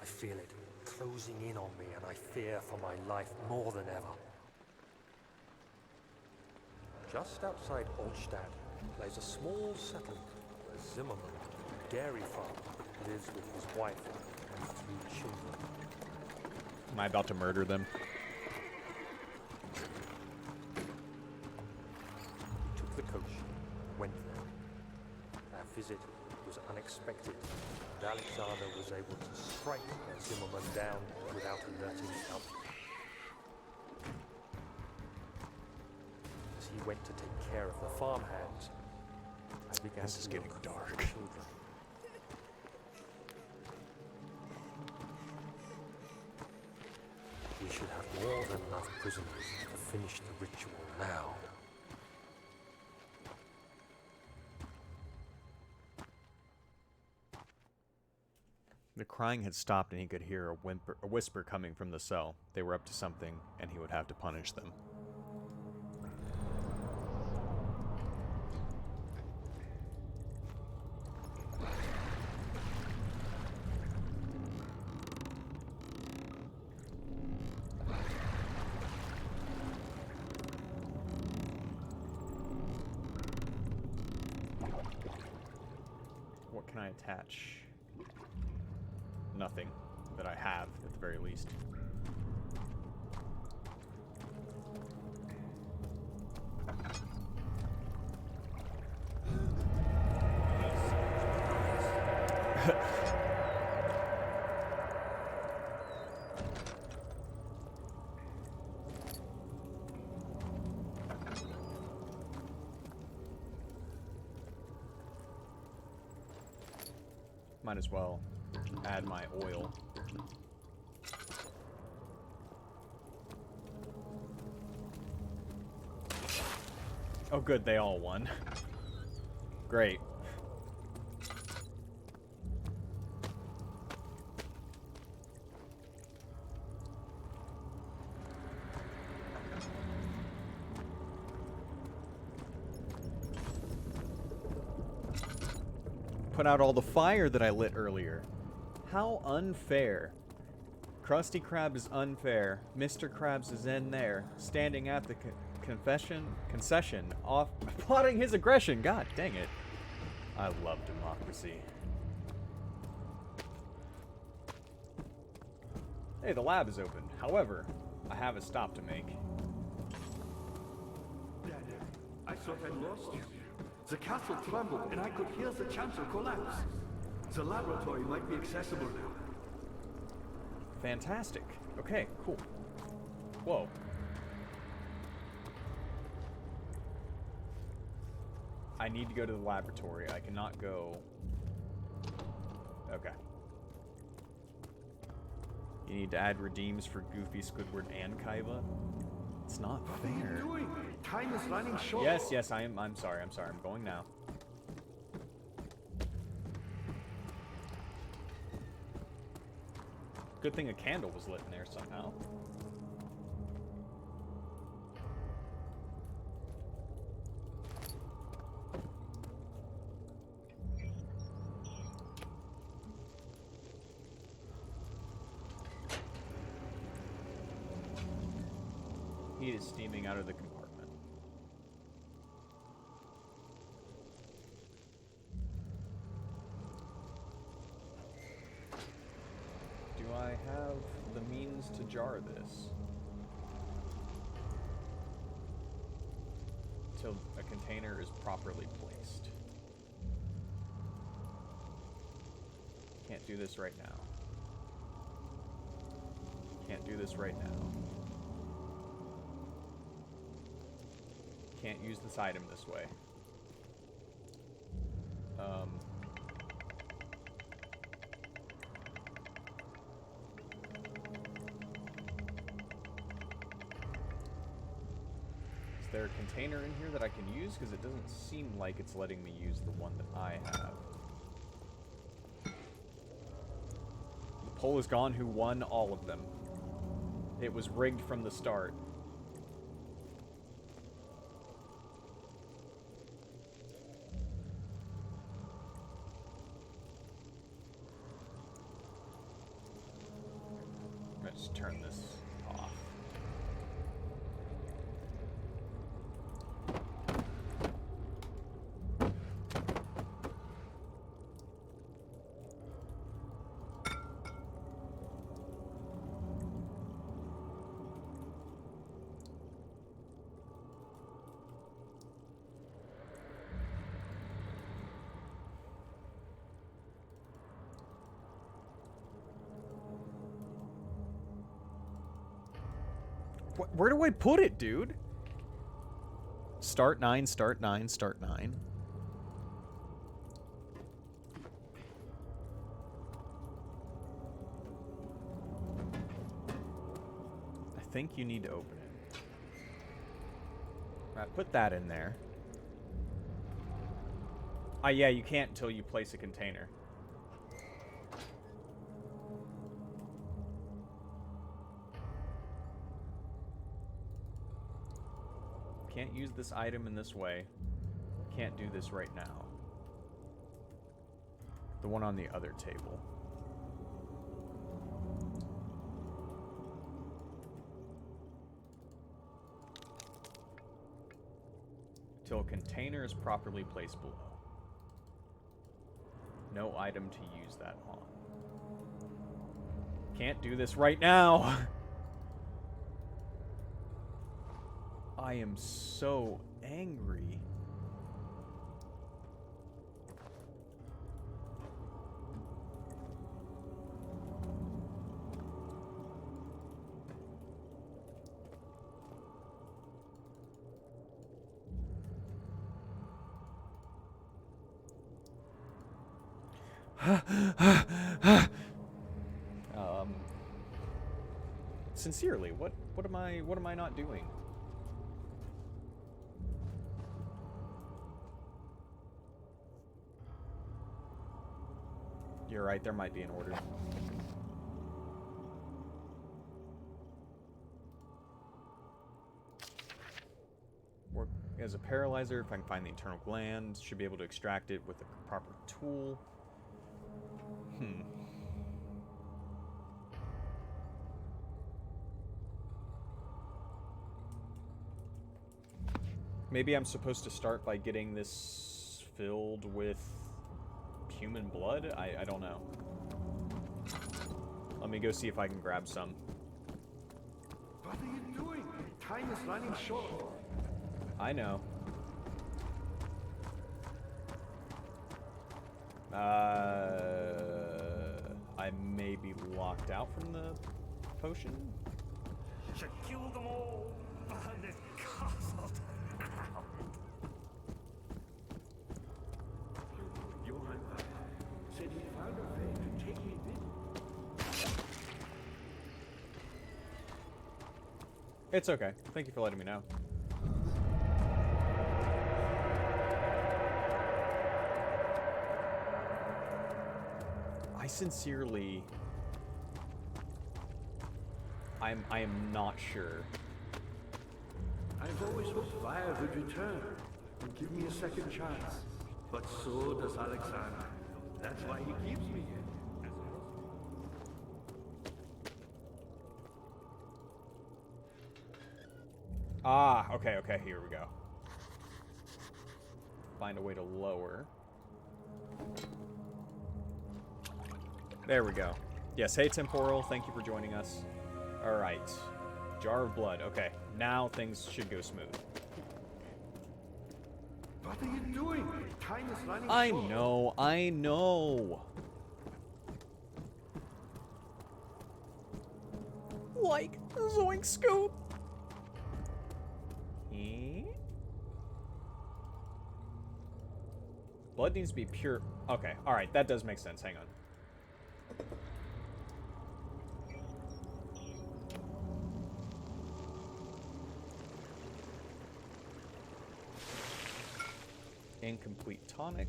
S3: I feel it closing in on me, and I fear for my life more than ever. Just outside Altstadt lays a small settlement where Zimmerman, a dairy farmer, lives with his wife and 3 children.
S1: Am I about to murder them?
S3: We took the coach, went there. Our visit was unexpected, and Alexander was able to strike Zimmerman down without alerting help. As he went to take care of the farmhands, I began
S1: This is
S3: to
S1: getting
S3: look
S1: dark.
S3: for the children. We should have more than enough prisoners to finish the ritual now.
S1: The crying had stopped, and he could hear a whisper coming from the cell. They were up to something, and he would have to punish them. What can I attach? Nothing that I have, at the very least. Might as well add my oil. Oh good, they all won. Great. Put out all the fire that I lit earlier. How unfair. Krusty Krab is unfair. Mr. Krabs is in there, standing at the concession, off plotting his aggression. God dang it. I love democracy. Hey, the lab is open. However, I have a stop to make.
S5: thought I lost you. The castle trembled, and I could hear the chancel collapse. The laboratory might be accessible now.
S1: Fantastic. Okay, cool. Whoa. I need to go to the laboratory. I cannot go... Okay. You need to add redeems for Goofy, Squidward, and Kaiba? It's not fair.
S5: What are you doing? Time is running short.
S1: Yes, I'm sorry. I'm going now. Good thing a candle was lit in there somehow. Heat is steaming out of the compartment. Do I have the means to jar this? Till a container is properly placed. Can't do this right now. Can't do this right now. Can't use this item this way. Is there a container in here that I can use? Because it doesn't seem like it's letting me use the one that I have. The poll is gone. Who won all of them? It was rigged from the start. Let's turn this off. Where do I put it, dude? Start 9, start 9, start 9. I think you need to open it. Right, put that in there. Ah, yeah, you can't until you place a container. Can't use this item in this way. Can't do this right now. The one on the other table. Till a container is properly placed below. No item to use that on. Can't do this right now! I am so angry. Sincerely, what am I not doing? You're right, there might be an order. Work as a paralyzer, if I can find the internal gland, should be able to extract it with a proper tool. Maybe I'm supposed to start by getting this filled with human blood? I don't know. Let me go see if I can grab some.
S5: What are you doing? Time is running short.
S1: I know. I may be locked out from the potion.
S5: Should kill them all. Burn this castle down. Johann said he found a way to take me with.
S1: It's okay. Thank you for letting me know. I sincerely... I am not sure.
S5: I've always hoped fire would return and give me a second chance. But so does Alexander. That's why he keeps me here.
S1: Ah, okay, here we go. Find a way to lower. There we go. Yes, hey Temporal, thank you for joining us. Alright. Jar of blood. Okay, now things should go smooth.
S5: What are you doing? Time is running
S1: I
S5: short.
S1: know. Like, Zoink Scoop. Blood needs to be pure. Okay, alright, that does make sense. Hang on. Incomplete tonic.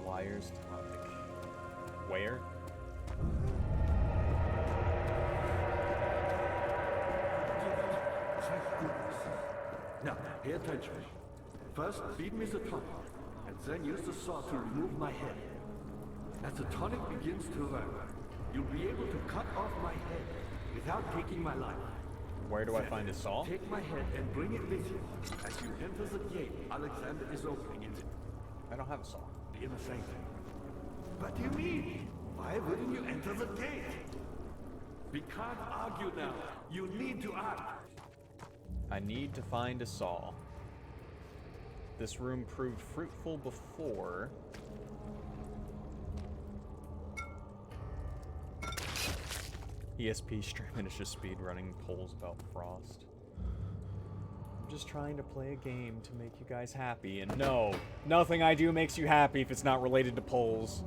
S1: Wires tonic. Where?
S5: Thank goodness. Now, pay attention. First, feed me the tonic, and then use the saw to remove my head. As the tonic begins to run, you'll be able to cut off my head without taking my life.
S1: Where do I find a saw?
S5: Take my head and bring it with you. As you enter the gate Alexander is opening in
S1: I don't have a saw.
S5: the inner sanctum. What do you mean? Why wouldn't you enter the gate? We can't argue now. You need to act.
S1: I need to find a saw. This room proved fruitful before. ESP stream and it's just speedrunning polls about Frost. I'm just trying to play a game to make you guys happy, and no, nothing I do makes you happy if it's not related to polls.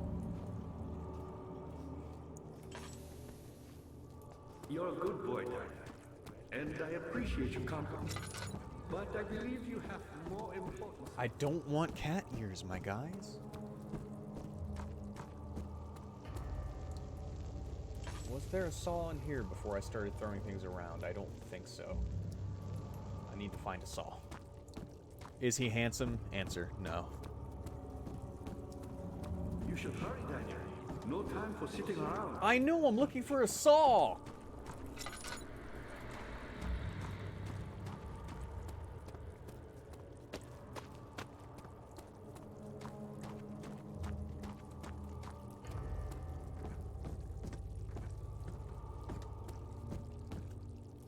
S5: You're a good boy, Dad. And I appreciate your compliment. But I believe you have more important.
S1: I don't want cat ears, my guys. Was there a saw in here before I started throwing things around? I don't think so. I need to find a saw. Is he handsome? Answer, no.
S5: You should hurry, Daniel. No time for sitting around.
S1: I know, I'm looking for a saw!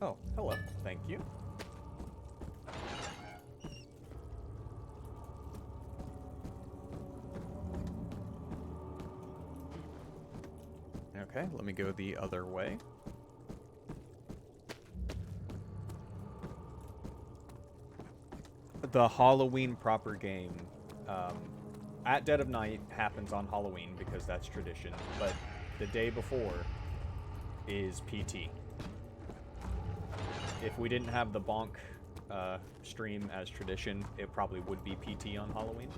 S1: Oh, hello. Thank you. Okay, let me go the other way. The Halloween proper game, at dead of night happens on Halloween because that's tradition, but the day before is PT. If we didn't have the Bonk stream as tradition, it probably would be PT on Halloween.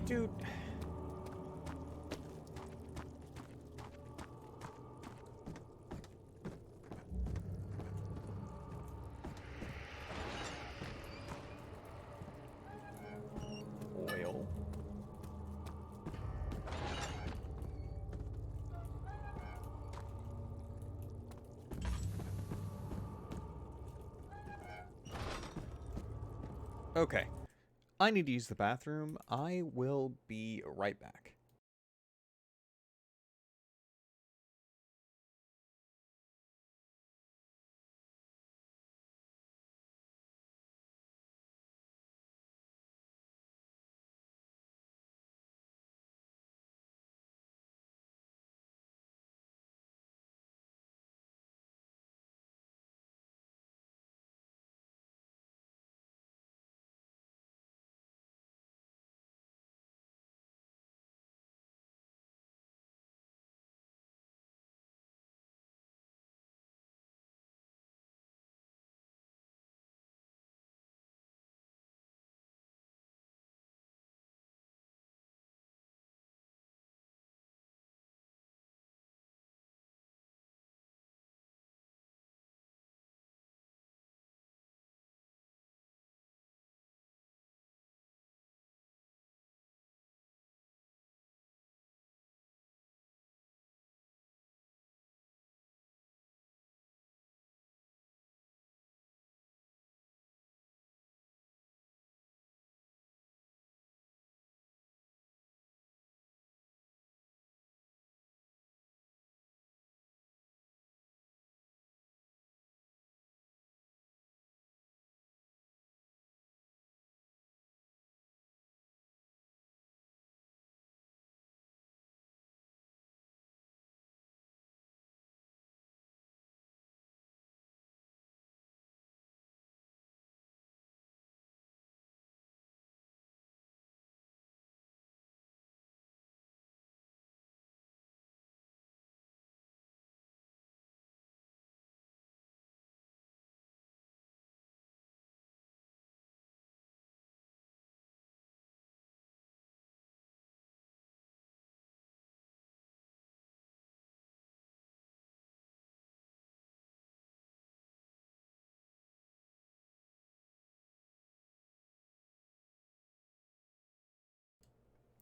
S1: Dude. Oil. Okay. I need to use the bathroom. I will be right back.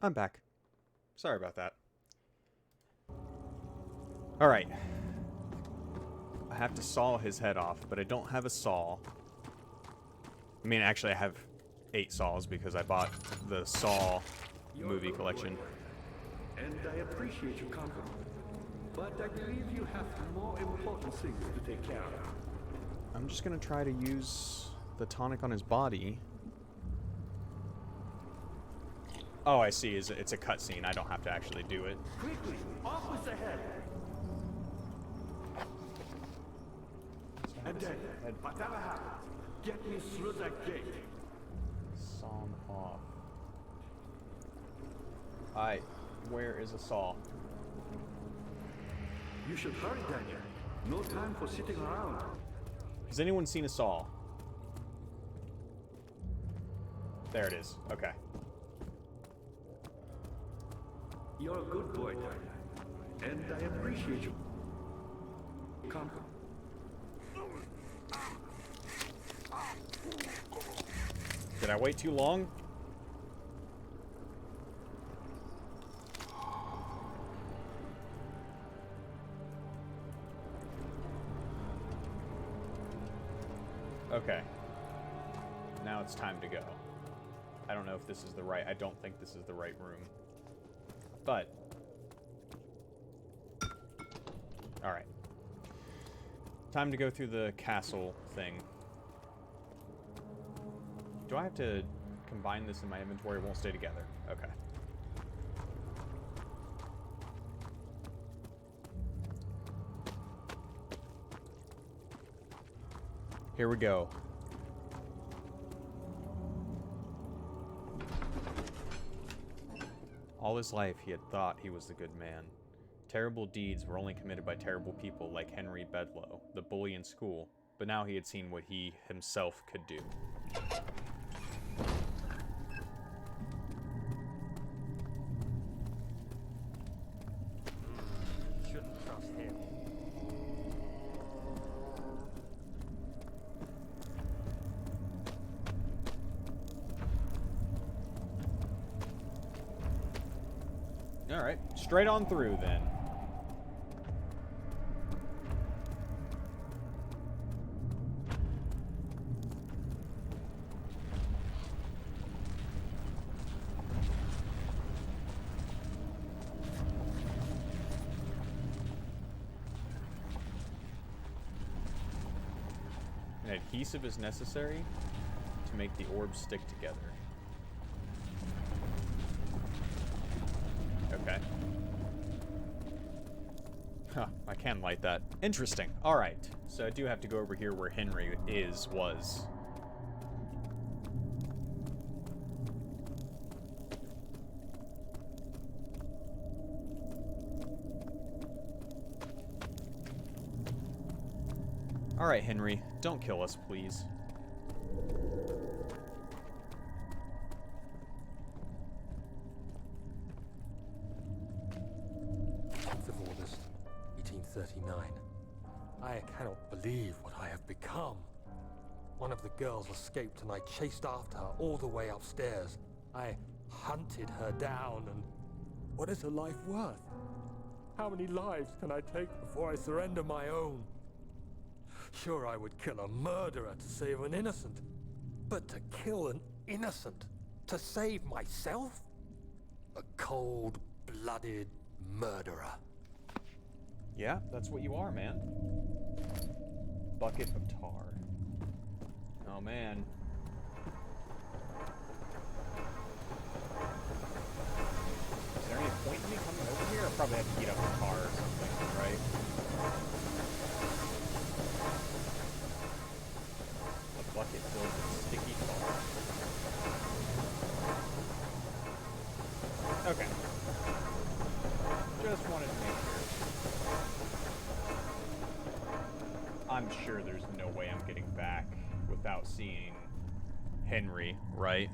S1: I'm back. Sorry about that. Alright. I have to saw his head off, but I don't have a saw. I mean, actually, I have 8 saws because I bought the Saw movie collection.
S5: And I appreciate your compliment. But I believe you have more important things to take care of.
S1: I'm just gonna try to use the tonic on his body. Oh, I see. It's a cutscene. I don't have to actually do it.
S5: Quickly, off with the head. And then, whatever happens, get me through that gate.
S1: Saw him off. Alright, where is a saw?
S5: You should hurry, Daniel. No time for sitting around.
S1: Has anyone seen a saw? There it is. Okay.
S5: You're a good boy, Daniel. And I appreciate you. Come.
S1: Did I wait too long? Okay. Now it's time to go. I don't know if this is the right... I don't think this is the right room. But... Alright. Time to go through the castle thing. Do I have to combine this in my inventory? It won't stay together. Okay. Here we go. All his life, he had thought he was the good man. Terrible deeds were only committed by terrible people like Henry Bedloe, the bully in school, but now he had seen what he himself could do.
S3: Shouldn't trust him.
S1: Alright, straight on through then. adhesive is necessary to make the orbs stick together. Okay. Huh, I can light that. Interesting. Alright, so I do have to go over here where Henry was. Alright, Henry, don't kill us, please.
S3: Of August, 1839. I cannot believe what I have become. One of the girls escaped and I chased after her all the way upstairs. I hunted her down and... What is a life worth? How many lives can I take before I surrender my own? Sure, I would kill a murderer to save an innocent. But to kill an innocent to save myself? A cold-blooded murderer.
S1: Yeah, that's what you are, man. Bucket of tar. Oh, man. Is there any point in me coming over here? I probably have to heat up the car or something, right? A bucket filled with sticky tar. Okay. Just wanted to make sure. I'm sure there's no way I'm getting back without seeing Henry, right?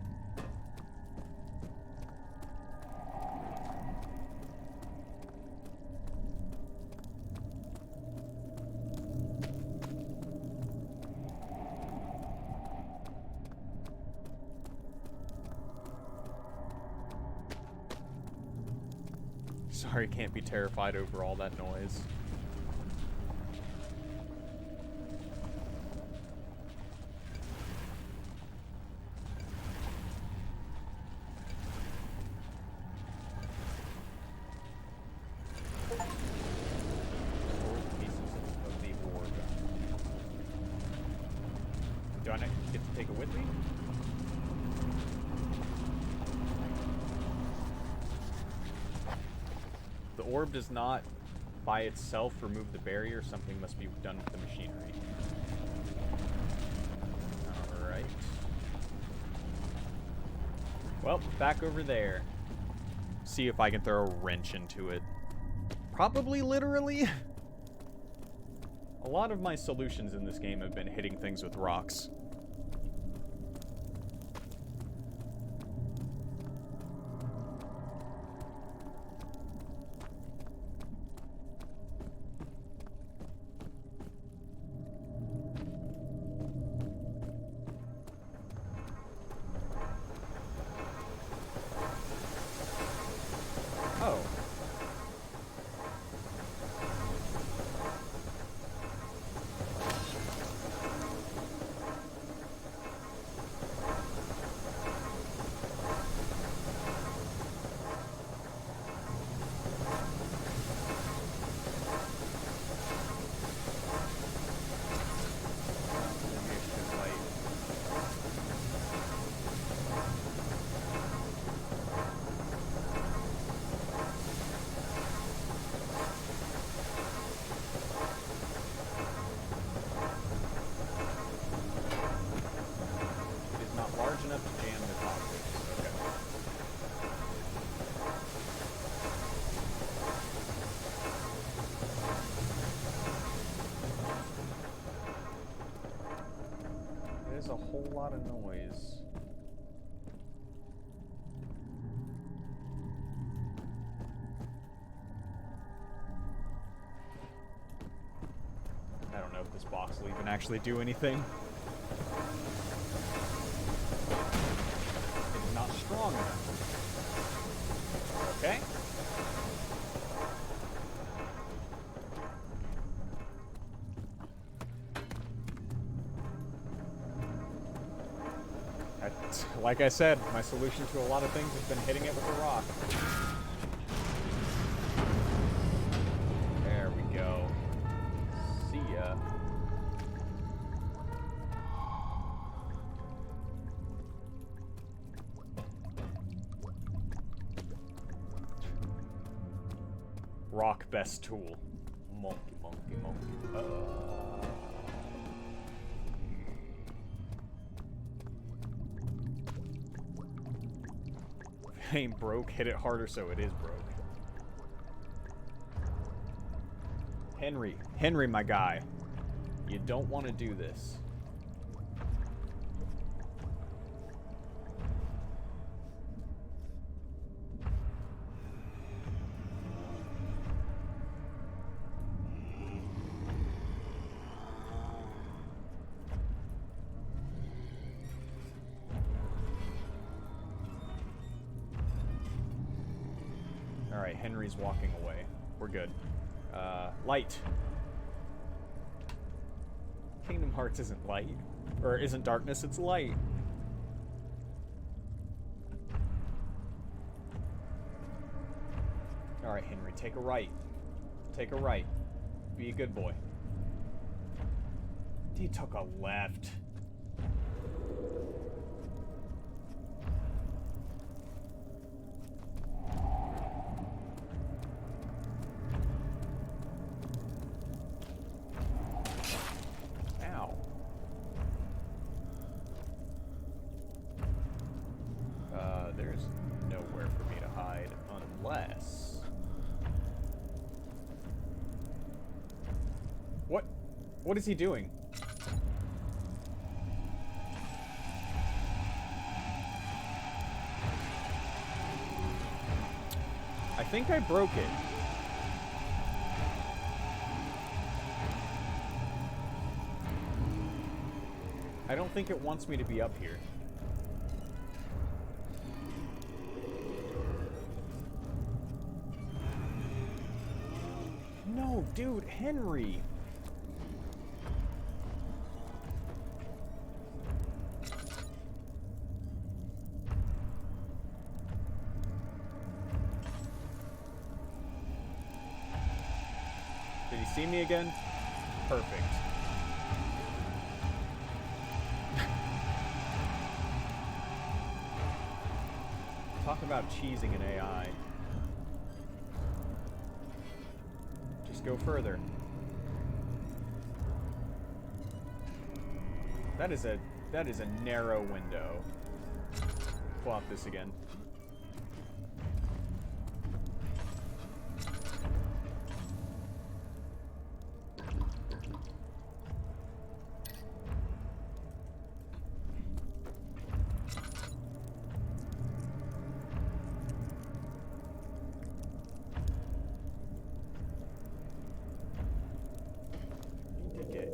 S1: Sorry, can't be terrified over all that noise. Do I not get to take it with me? The orb does not, by itself, remove the barrier. Something must be done with the machinery. Alright. Well, back over there. See if I can throw a wrench into it. Probably literally. A lot of my solutions in this game have been hitting things with rocks. Oh. Large enough to jam the cockpits. Okay. There's a whole lot of noise. I don't know if this box will even actually do anything. Not strong enough. Okay. Like I said, my solution to a lot of things has been hitting it with a rock. There we go. See ya. Rock best tool. Monkey, monkey, monkey. If it ain't broke, hit it harder so it is broke. Henry, my guy. You don't want to do this. Alright, Henry's walking away. We're good. Light. Kingdom Hearts isn't light. Or isn't darkness, it's light. Alright, Henry, take a right. Take a right. Be a good boy. He took a left. There's nowhere for me to hide unless... What is he doing? I think I broke it. I don't think it wants me to be up here. No, dude, Henry. Did he see me again? Perfect. Talk about cheesing an AI. Just go further. That is a narrow window. Plop this again.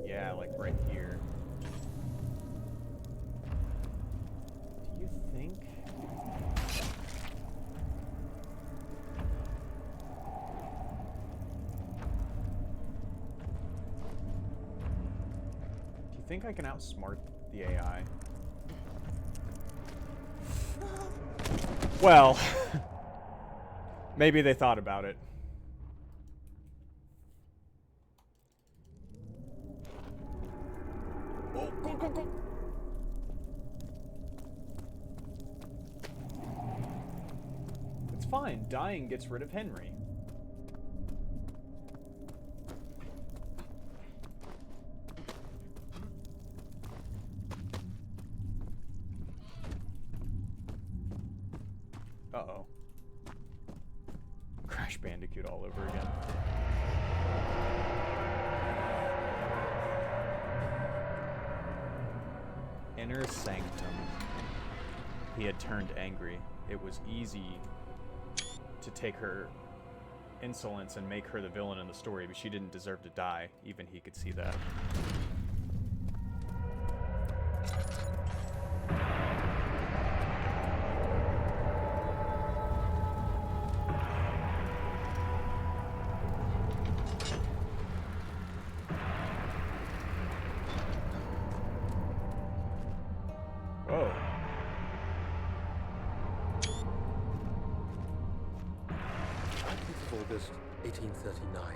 S1: Yeah, like right here. Do you think? Do you think I can outsmart the AI? Well, maybe they thought about it. Go. It's fine. Dying gets rid of Henry. Uh-oh. Crash Bandicoot all over again. Inner sanctum. He had turned angry. It was easy to take her insolence and make her the villain in the story, but she didn't deserve to die. Even he could see that. Whoa.
S3: 19th of August, 1839.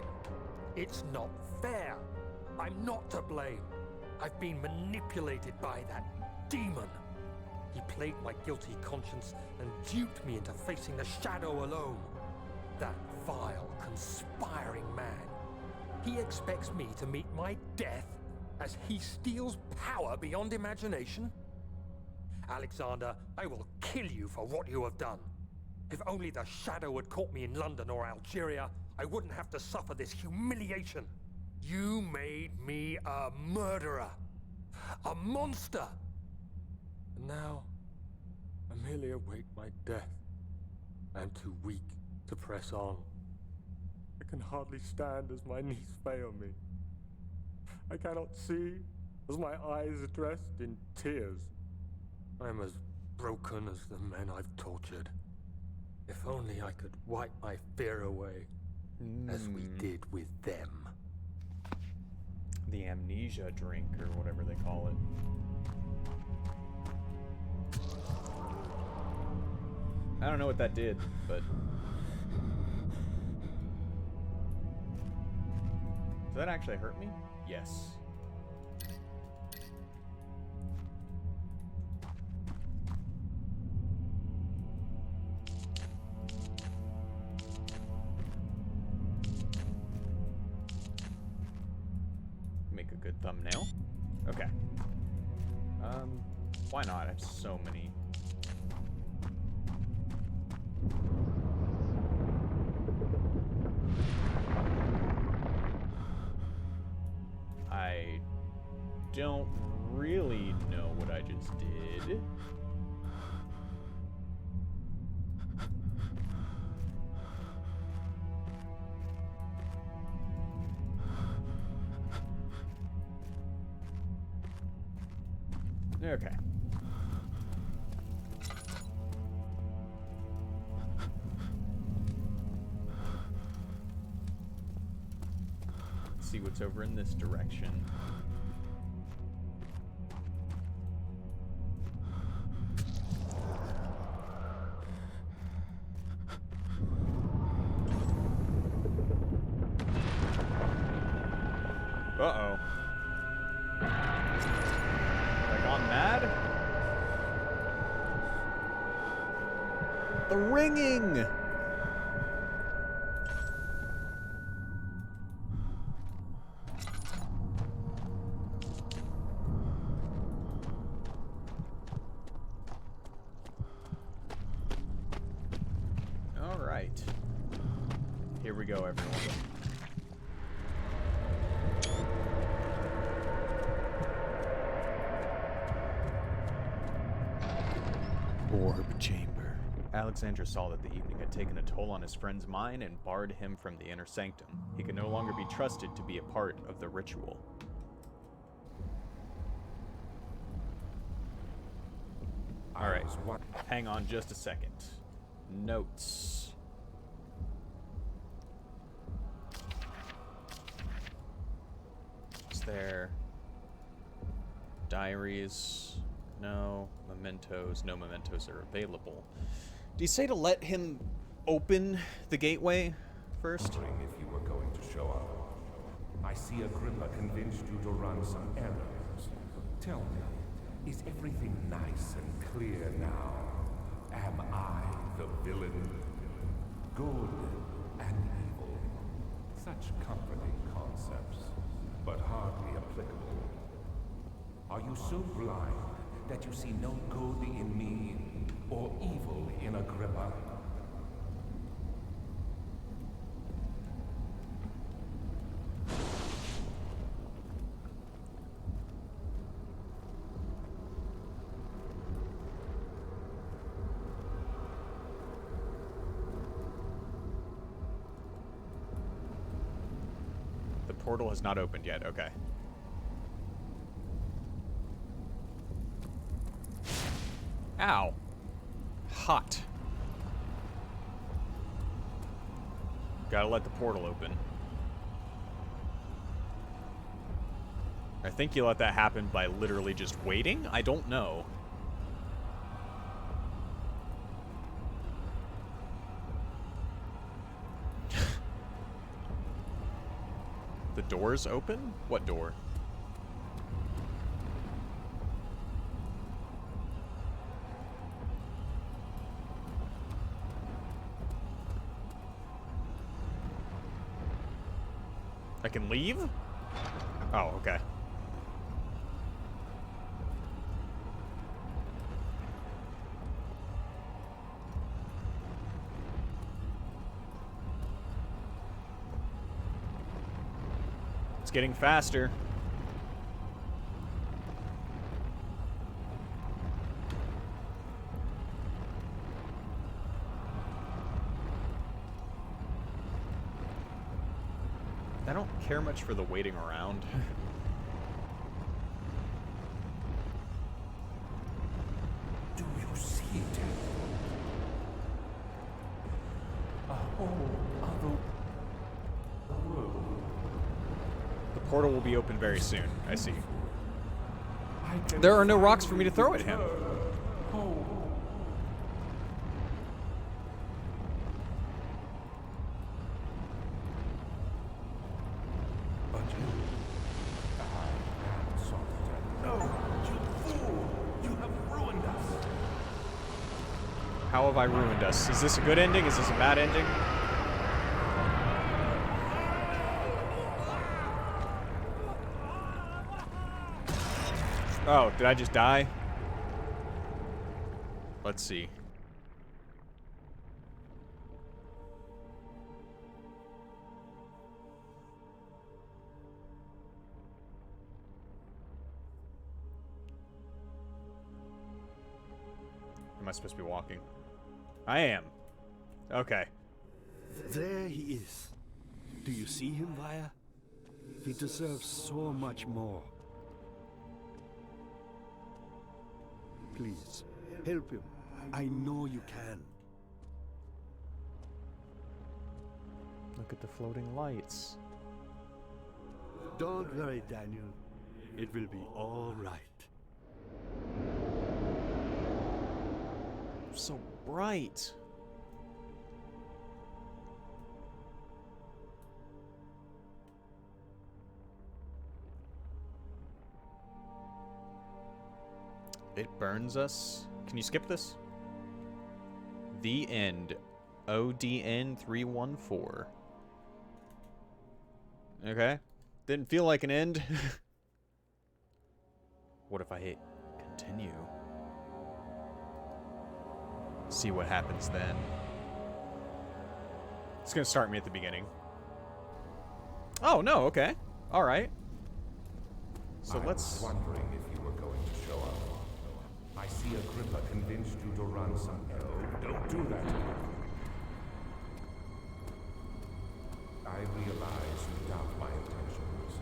S8: It's not fair. I'm not to blame. I've been manipulated by that demon.
S3: He played my guilty conscience and duped me into facing the shadow alone.
S8: that vile, conspiring man. He expects me to meet my death as he steals power beyond imagination? Alexander, I will kill you for what you have done. If only the Shadow had caught me in London or Algeria, I wouldn't have to suffer this humiliation. You made me a murderer. A monster.
S3: And now, I merely await my death. I am too weak to press on. I can hardly stand as my knees fail me. I cannot see as my eyes are dressed in tears. I am as broken as the men I've tortured. If only I could wipe my fear away, as we did with them.
S1: The amnesia drink, or whatever they call it. I don't know what that did, but... Does that actually hurt me? Yes. Make a good thumbnail. Okay. Why not? I have so many. I don't really know what I just did. Okay. Let's see what's over in this direction. Uh-oh. Have I gone mad? The ringing! All right. Here we go, everyone. Orb chamber. Alexander saw that the evening had taken a toll on his friend's mind and barred him from the inner sanctum. He could no longer be trusted to be a part of the ritual. Alright, hang on just a second. Notes. Is there diaries? No. Mementos. No mementos are available. Do you say to let him open the gateway first?
S4: If you were going to show up. I see Agrippa convinced you to run some errands. Tell me, is everything nice and clear now? Am I the villain? Good and evil. Such comforting concepts, but hardly applicable. Are you so blind that you see no good in me or evil in Agrippa?
S1: The portal has not opened yet. Okay. Ow. Hot. Gotta let the portal open. I think you let that happen by literally just waiting? I don't know. The door's open? What door? I can leave? Oh, okay. It's getting faster. I don't care much for the waiting around.
S4: Do you see it? A whole other world.
S1: The portal will be open very soon. I see.
S4: I can
S1: There are no rocks for me to throw at him.
S4: Oh. But you, I am sorry. No, you fool! You have ruined us.
S1: How have I ruined us? Is this a good ending? Is this a bad ending? Oh, did I just die? Let's see. Am I supposed to be walking? I am. Okay.
S5: There he is. Do you see him, Vaya? He deserves so much more. Please, help him. I know you can.
S1: Look at the floating lights.
S5: Don't worry, Daniel. It will be all right.
S1: So bright. It burns us. Can you skip this? The end. ODN 314. Okay. Didn't feel like an end. What if I hit continue? See what happens then. It's gonna start me at the beginning. Oh, no, okay. Alright. So
S4: I
S1: let's...
S4: was wondering if you were going to show up. I see Agrippa convinced you to run some... No, don't do that. I realize you doubt my intentions.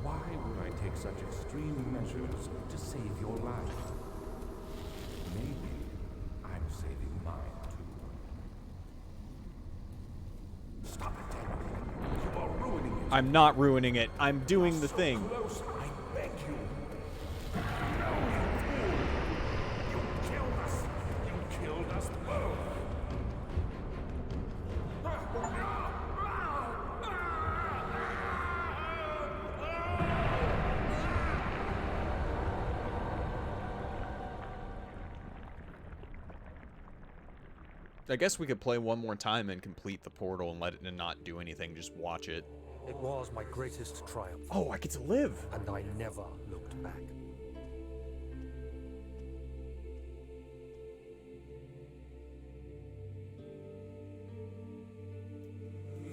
S4: Why would I take such extreme measures to save your life? Maybe I'm saving mine too. Stop it, Daniel. You are ruining it.
S1: I'm not ruining it. I'm doing the thing.
S4: Close, I beg you. No, you fool. You killed us. You killed us both.
S1: I guess we could play one more time and complete the portal and let it not do anything. Just watch it.
S3: It was my greatest triumph,
S1: Oh, I get to live.
S3: and I never looked back.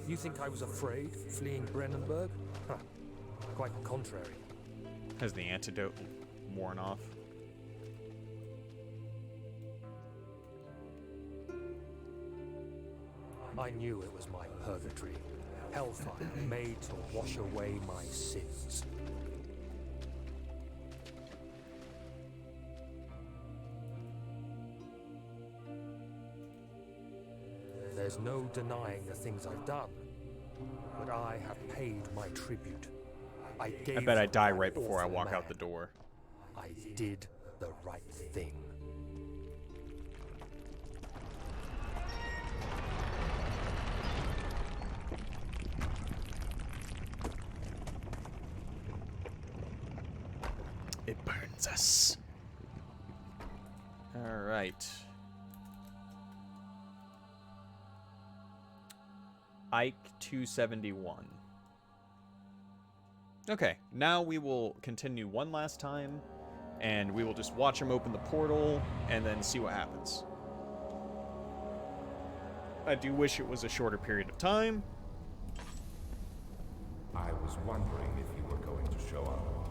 S3: You think I was afraid fleeing Brennenburg? Huh. Quite the contrary.
S1: Has the antidote worn off?
S3: I knew it was my purgatory. Hellfire made to wash away my sins. There's no denying the things I've done, but I have paid my tribute. I gave
S1: bet I
S3: them
S1: die
S3: that
S1: right before I
S3: awful
S1: walk out
S3: man.
S1: the door.
S3: I did the right thing.
S1: It burns us. All right. Ike 271. Okay, now we will continue one last time, and we will just watch him open the portal, and then see what happens. I do wish it was a shorter period of time.
S4: I was wondering if you were going to show up.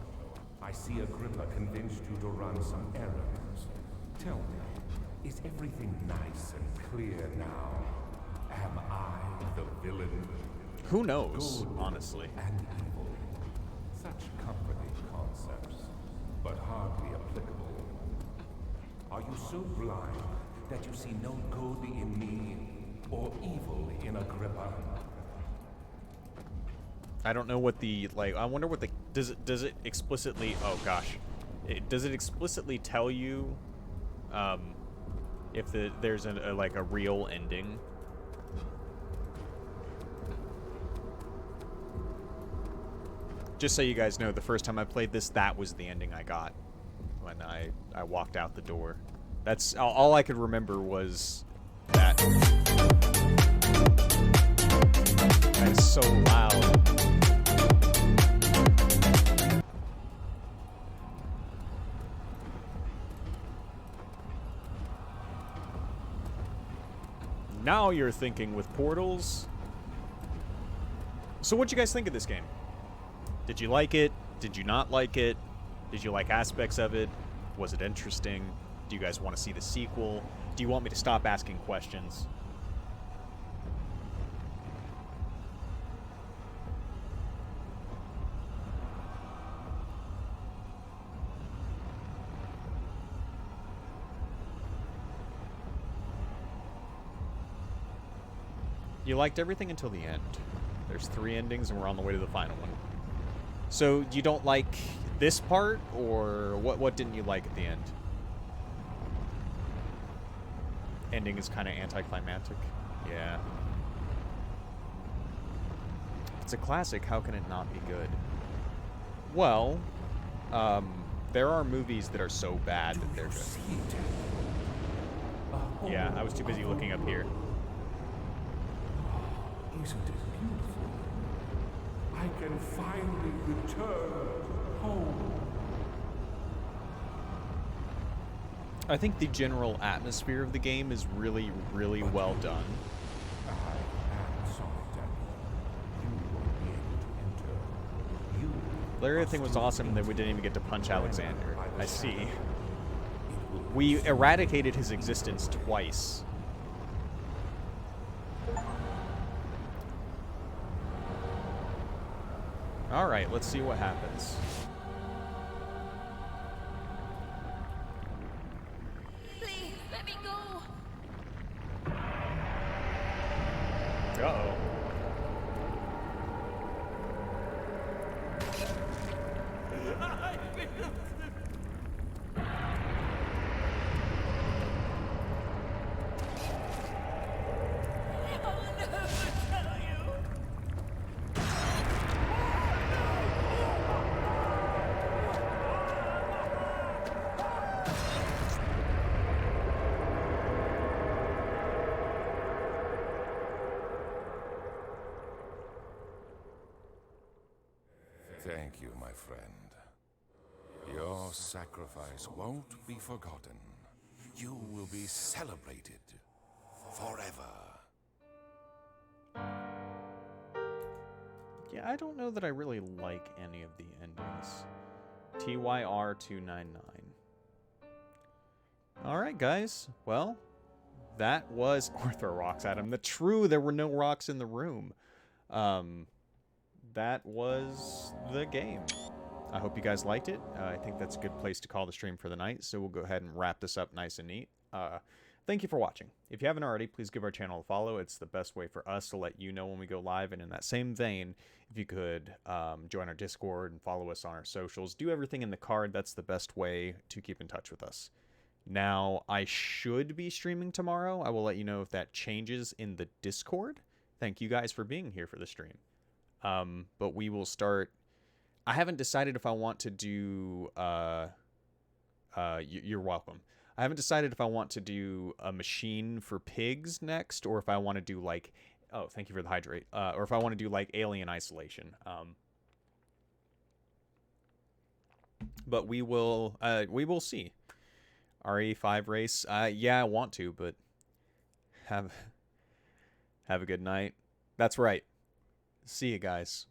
S4: I see Agrippa convinced you to run some errands. Tell me, is everything nice and clear now? Am I the villain?
S1: Who knows, honestly.
S4: And evil. Such comforting concepts, but hardly applicable. Are you so blind that you see no good in me or evil in Agrippa?
S1: I don't know what the, like, I wonder what the, does it explicitly, oh gosh. Does it explicitly tell you, if there's like a real ending? Just so you guys know, the first time I played this, that was the ending I got when I walked out the door. That's, all I could remember was that. That is so loud. Now you're thinking with portals. So what'd you guys think of this game? Did you like it? Did you not like it? Did you like aspects of it? Was it interesting? Do you guys want to see the sequel? Do you want me to stop asking questions? You liked everything until the end. There's 3 endings and we're on the way to the final one. So you don't like this part, or what didn't you like at the end? Ending is kind of anticlimactic. Yeah. If it's a classic, how can it not be good? Well, there are movies that are so bad that they're good. Yeah, I was too busy looking up here.
S4: Isn't it beautiful? I can finally return home.
S1: I think the general atmosphere of the game is really, really well done.
S4: I am sorry, Daniel. You won't be able to enter. You
S1: The other thing was awesome that we didn't even get to punch Alexander. I see. We eradicated his existence twice. Alright, let's see what happens.
S6: Please, let me go.
S1: Uh-oh.
S4: Thank you, my friend. Your sacrifice won't be forgotten. You will be celebrated forever.
S1: Yeah, I don't know that I really like any of the endings. TYR299. Alright, guys. Well, that was... Or throw rocks at him. There were no rocks in the room. That was the game. I hope you guys liked it. I think that's a good place to call the stream for the night, so we'll go ahead and wrap this up nice and neat. Thank you for watching. If you haven't already, please give our channel a follow. It's the best way for us to let you know when we go live, and in that same vein, if you could join our Discord and follow us on our socials, do everything in the card. That's the best way to keep in touch with us. Now, I should be streaming tomorrow. I will let you know if that changes in the Discord. Thank you guys for being here for the stream. But we will start... I haven't decided if I want to do... you're welcome. I haven't decided if I want to do a machine for pigs next, or if I want to do, like... Oh, thank you for the hydrate. Or if I want to do, like, Alien Isolation. But we will see. RE5 race. Yeah, I want to, but have a good night. That's right. See you guys.